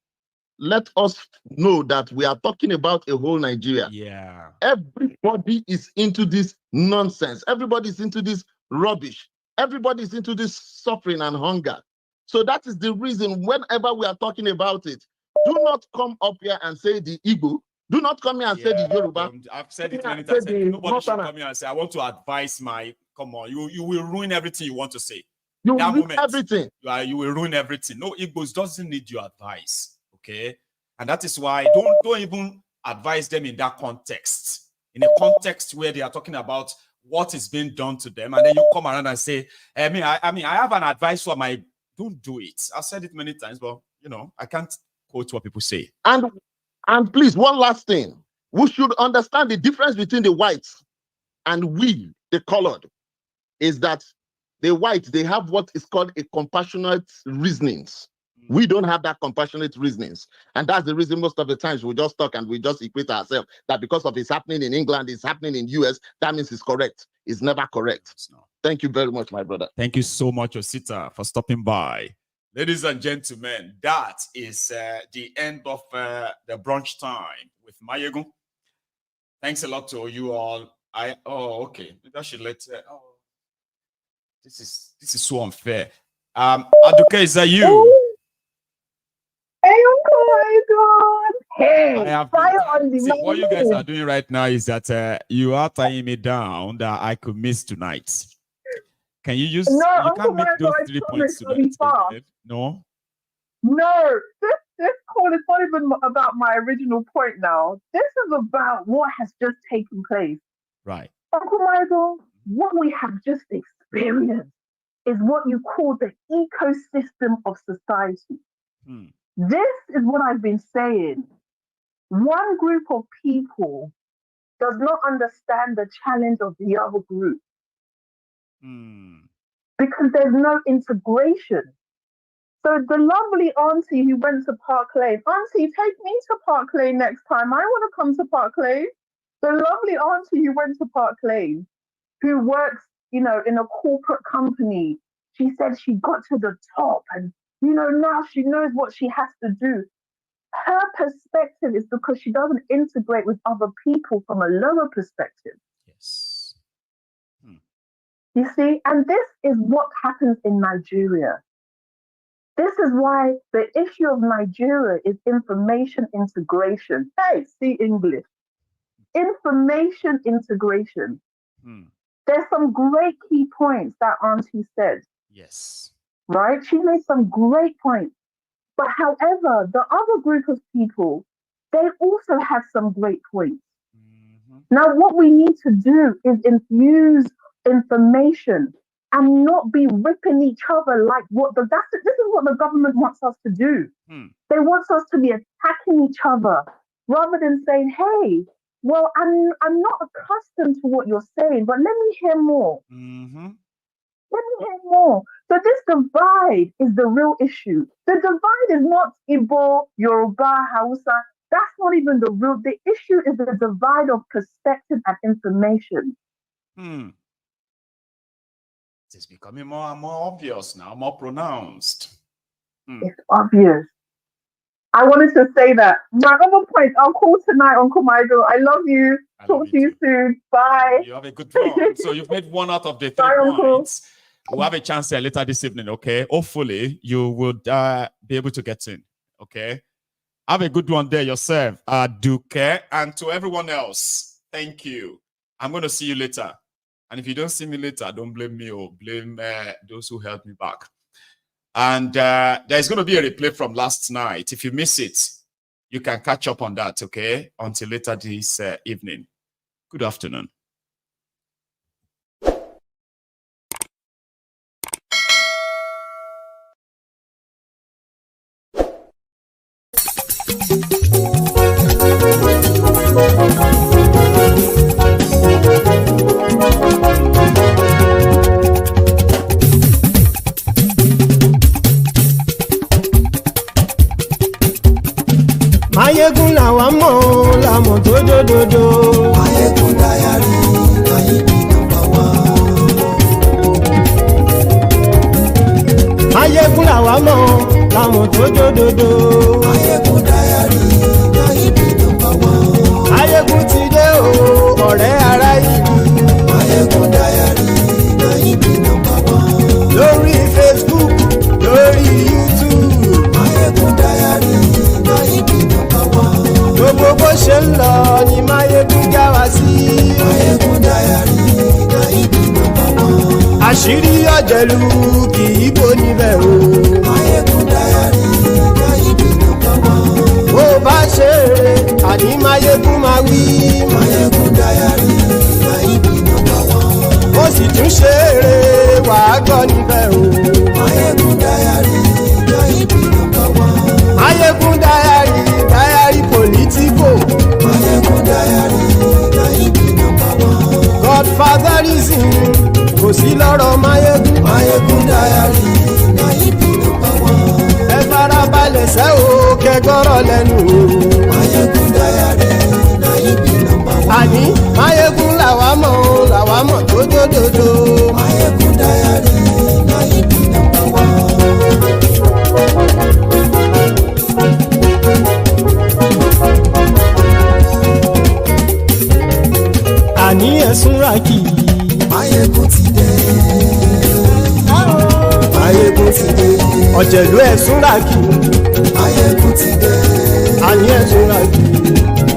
Speaker 21: let us know that we are talking about a whole Nigeria.
Speaker 4: Yeah.
Speaker 21: Everybody is into this nonsense. Everybody is into this rubbish. Everybody is into this suffering and hunger. So that is the reason whenever we are talking about it, do not come up here and say the Igbo. Do not come here and say the Yoruba.
Speaker 4: I've said it many times. Nobody should come here and say, I want to advise my... Come on, you will ruin everything you want to say.
Speaker 21: You will ruin everything.
Speaker 4: You will ruin everything. No, Igbos doesn't need your advice, okay? And that is why don't even advise them in that context. In a context where they are talking about what is being done to them, and then you come around and say, I have an advice for my... Don't do it. I've said it many times, but, I can't quote what people say.
Speaker 21: And please, one last thing. We should understand the difference between the whites and we, the colored, is that the whites, they have what is called a compassionate reasonings. We don't have that compassionate reasonings. And that's the reason most of the times we just talk and we just equate ourselves that because of it's happening in England, it's happening in US, that means it's correct. It's never correct. Thank you very much, my brother.
Speaker 4: Thank you so much, Osita, for stopping by. Ladies and gentlemen, that is the end of the brunch time with Maiyegun. Thanks a lot to you all. Okay. Maybe I should let... This is so unfair. Aduke, is that you?
Speaker 22: Hey, oh my God. Hey,
Speaker 4: what you guys are doing right now is that you are tying me down that I could miss tonight. Can you use...
Speaker 22: No,
Speaker 4: you can't make those 3 points tonight. No?
Speaker 22: No, this call is not even about my original point now. This is about what has just taken place.
Speaker 4: Right.
Speaker 22: Uncle Michael, what we have just experienced is what you call the ecosystem of society. This is what I've been saying. One group of people does not understand the challenge of the other group. Because there's no integration. So the lovely auntie who went to Park Lane, auntie, take me to Park Lane next time. I want to come to Park Lane. The lovely auntie who went to Park Lane, who works, in a corporate company, she said she got to the top and, now she knows what she has to do. Her perspective is because she doesn't integrate with other people from a lower perspective.
Speaker 4: Yes.
Speaker 22: You see, and this is what happens in Nigeria. This is why the issue of Nigeria is information integration. Hey, see English. Information integration. There's some great key points that Auntie said.
Speaker 4: Yes.
Speaker 22: Right? She made some great points. But however, the other group of people, they also have some great points. Now, what we need to do is infuse information and not be ripping each other like this is what the government wants us to do. They want us to be attacking each other rather than saying, hey, well, I'm not accustomed to what you're saying, but let me hear more. Let me hear more. So this divide is the real issue. The divide is not Igbo, Yoruba, Hausa. That's not even the issue is the divide of perspective and information.
Speaker 4: It is becoming more and more obvious now, more pronounced.
Speaker 22: It's obvious. I wanted to say that. My other point, I'll call tonight, Uncle Maiyegun. I love you. Talk to you soon. Bye.
Speaker 4: You have a good one. So you've made one out of the 3 points. We'll have a chance there later this evening, okay? Hopefully, you would be able to get in, okay? Have a good one there yourself, Duke, and to everyone else, thank you. I'm going to see you later. And if you don't see me later, don't blame me or blame those who helped me back. And there's going to be a replay from last night. If you miss it, you can catch up on that, okay? Until later this evening. Good afternoon.
Speaker 3: Maiyegun làwa mọ̀ làmọ̀ tó dòdòdò. Maiyegun dayari Nayibi #1. Maiyegun làwa mọ̀ làmọ̀ tó dòdòdò. Maiyegun dayari Nayibi #1. Maiyegun ti dé o ọ̀rẹ́ ará ìlú. Maiyegun dayari Nayibi #1. Lórí Facebook lórí YouTube. Maiyegun dayari Nayibi #1. Gbogbo bó ṣe ń lọ ni Maiyegun já wa sí. Maiyegun dayari Nayibi #1. Àṣírí ọ̀jẹ̀lú kì í bò níbẹ̀ o. Maiyegun dayari Nayibi #1. Bó bá ṣe eré àní Maiyegun máa wí. Maiyegun dayari Nayibi #1. Ó sì tún ṣe eré wàá gbọ́ níbẹ̀ o. Maiyegun dayari Nayibi #1. Maiyegun dayari politico. Maiyegun dayari Nayibi #1. Godfatherism kò sí lọ́rọ̀ Maiyegun. Maiyegun dayari Nayibi #1. Ẹ farabalẹ̀ sẹ́ o kẹgọ́rọ̀ lẹ́nu o. Maiyegun dayari Nayibi #1. Àní Maiyegun làwa mọ̀ tó dòdòdò. Maiyegun dayari Nayibi #1. Àní ẹ̀sùn ràkì. Maiyegun ti dé. Maiyegun ti dé. Ọ̀jẹ̀lú ẹ̀sùn ràkì. Maiyegun ti dé. Àní ẹ̀sùn ràkì.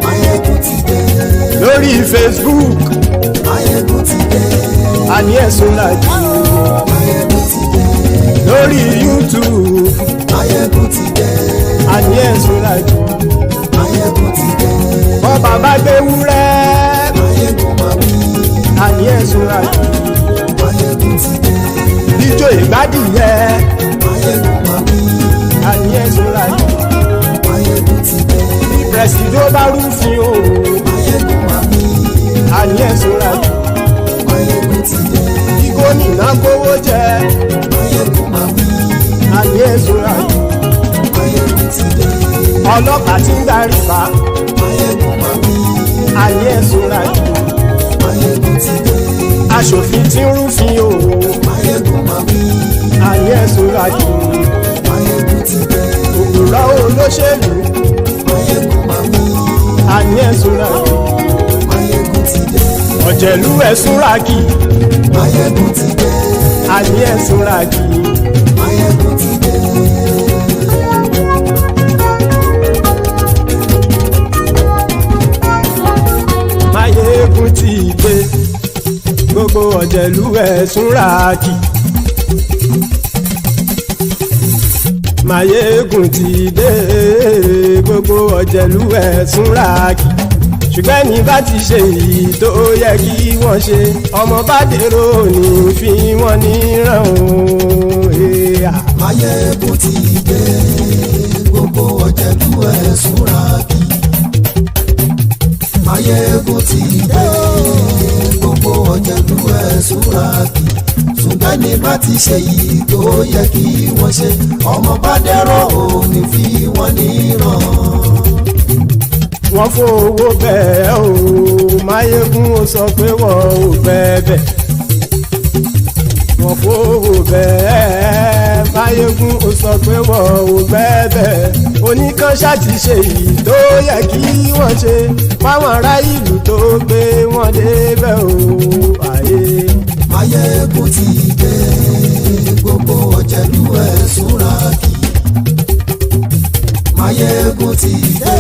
Speaker 3: Maiyegun ti dé. Lórí Facebook. Maiyegun ti dé. Àní ẹ̀sùn ràkì. Maiyegun ti dé. Lórí YouTube. Maiyegun ti dé. Àní ẹ̀sùn ràkì. Maiyegun ti dé. Bọ́ bàbá gbé wúrẹ́. Maiyegun máa wí. Àní ẹ̀sùn ràkì. Maiyegun ti dé. Ijó ìgbádìyẹ. Maiyegun máa wí. Àní ẹ̀sùn ràkì. Maiyegun ti dé. Bí pẹ̀sìdó bá rúfin o. Maiyegun máa wí. Àní ẹ̀sùn ràkì. Maiyegun ti dé. Bí gómìnà gbówó jẹ. Maiyegun máa wí. Àní ẹ̀sùn ràkì. Maiyegun ti dé. Ọlọ́pàá ti ń darí bá. Maiyegun máa wí. Àní ẹ̀sùn ràkì. Maiyegun ti dé. Aṣòfin tí ń rúfin o. Maiyegun máa wí. Àní ẹ̀sùn ràkì. Maiyegun ti dé. Òpùrọ́ olóṣèlú. Maiyegun máa wí. Àní ẹ̀sùn ràkì. Maiyegun ti dé. Ọ̀jẹ̀lú ẹ̀sùn ràkì. Maiyegun ti dé. Àní ẹ̀sùn ràkì. Maiyegun ti dé. Maiyegun ti dé. Gbogbo ọ̀jẹ̀lú ẹ̀sùn ràkì. Maiyegun ti dé. Gbogbo ọ̀jẹ̀lú ẹ̀sùn ràkì. Ṣùgbọ́n ní bá ti ṣe èyí tó yẹ kí wọ́n ṣe, ọmọ bá dèrò ní fi wọ́n níran o. Maiyegun ti dé. Gbogbo ọ̀jẹ̀lú ẹ̀sùn ràkì. Maiyegun ti dé. Gbogbo ọ̀jẹ̀lú ẹ̀sùn ràkì. Ṣùgbọ́n ní bá ti ṣe yìí tó yẹ kí wọ́n ṣe, ọmọ bá dẹ̀rọ̀ ò ní fi wọ́n níran. wọ́n fowó bẹ́ẹ̀ o Maiyegun ó sọ pé wọ́n ò bẹ́ẹ̀ wọ́n fowó bẹ́ẹ̀ Maiyegun ó sọ pé wọ́n ò bẹ́ẹ̀ oníkanṣá ti ṣe èyí tó yẹ kí wọ́n ṣe fáwọn ará ìlú tó gbé wọn débẹ̀ o àyè.
Speaker 6: Maiyegun ti dé gbogbo ọ̀jẹ̀lú ẹ̀ súnra kì í. Maiyegun ti dé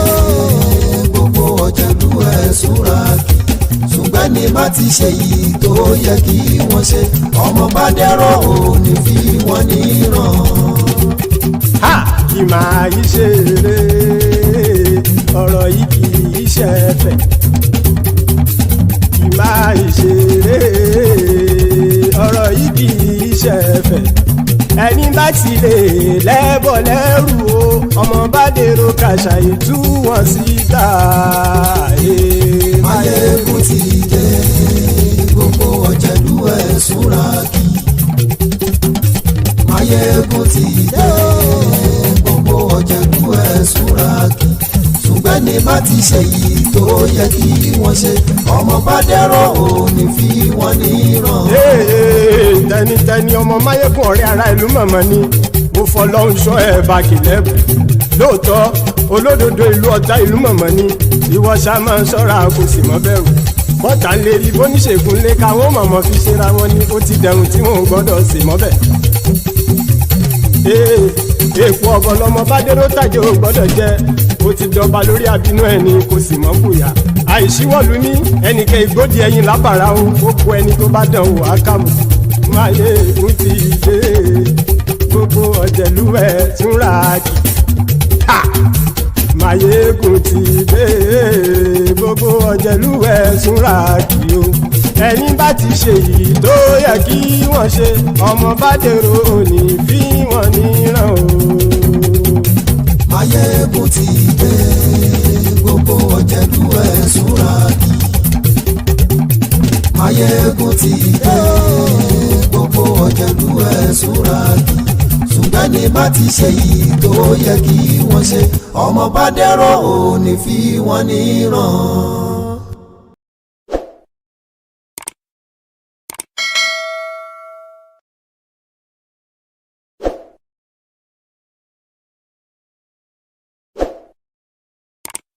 Speaker 6: gbogbo ọ̀jẹ̀lú ẹ̀ súnra kì í. Ṣùgbọ́n ní bá ti ṣe yìí tó yẹ kí wọ́n ṣe ọmọ bá dẹ́rọ̀ ò ní fi wọ́n níran.
Speaker 3: Ha! Kì máa yí ṣe eré ọ̀rọ̀ yìí kì í ṣe ẹ̀fẹ̀. Kì máa yí ṣe eré ọ̀rọ̀ yìí kì í ṣe ẹ̀fẹ̀. Ẹni bá ti lè lẹ́bọ̀ lẹ́rù o ọmọ bá dèrò kàṣàyè tú wọn síta.
Speaker 6: Maiyegun ti dé gbogbo ọ̀jẹ̀lú ẹ̀ súnra kì í. Maiyegun ti dé gbogbo ọ̀jẹ̀lú ẹ̀ súnra kì í. Ṣùgbọ́n ní bá ti ṣe yìí tó yẹ kí wọ́n ṣe ọmọ bá dẹ́rọ̀ ò ní fi wọ́n níran.
Speaker 3: Tẹnitẹni ọmọ Maiyegun ọ̀rẹ́ ara ìlú mọ̀mọ́ ni mo fọlọ́hún ṣọ́ ẹ̀ bá kìlẹ́bù lóòótọ́ olódodo ìlú ọ̀tá ìlú mọ̀mọ́ ni ìwọ ṣá máa ń ṣọ́ra kò sì mọ́ bẹ̀rù bọ́tà ń lè rí bóníṣègùn lé káwọn mọ̀mọ́ fi ṣera wọn ni ó ti dẹrùn tí wọn ò gbọ́dọ̀ sì mọ́ bẹ̀. èèpo ọ̀gọ̀lọ́mọ bá dérò tàjẹ́ ò gbọ́dọ̀ jẹ́ ó ti dọba lórí àbínú ẹni kò sì mọ́ fòyà àìsíwọ́lu ní ẹnìkẹ́ ìgbódì ẹyin lábàrá o ó kó ẹni tó bá dán o àkàmù. Maiyegun ti dé gbogbo ọ̀jẹ̀lú ẹ̀ túnra kì Maiyegun ti dé gbogbo ọ̀jẹ̀lú ẹ̀ túnra kì o ẹni bá ti ṣe yìí tó yẹ kí wọ́n ṣe ọmọ bá dèrò òní fi wọ́n níran o.
Speaker 6: Maiyegun ti dé gbogbo ọ̀jẹ̀lú ẹ̀ súnra kì í. Maiyegun ti dé gbogbo ọ̀jẹ̀lú ẹ̀ súnra kì í. Ṣùgbọ́n ní bá ti ṣe yìí tó yẹ kí wọ́n ṣe ọmọ bá dẹ́rọ̀ ò ní fi wọ́n níran.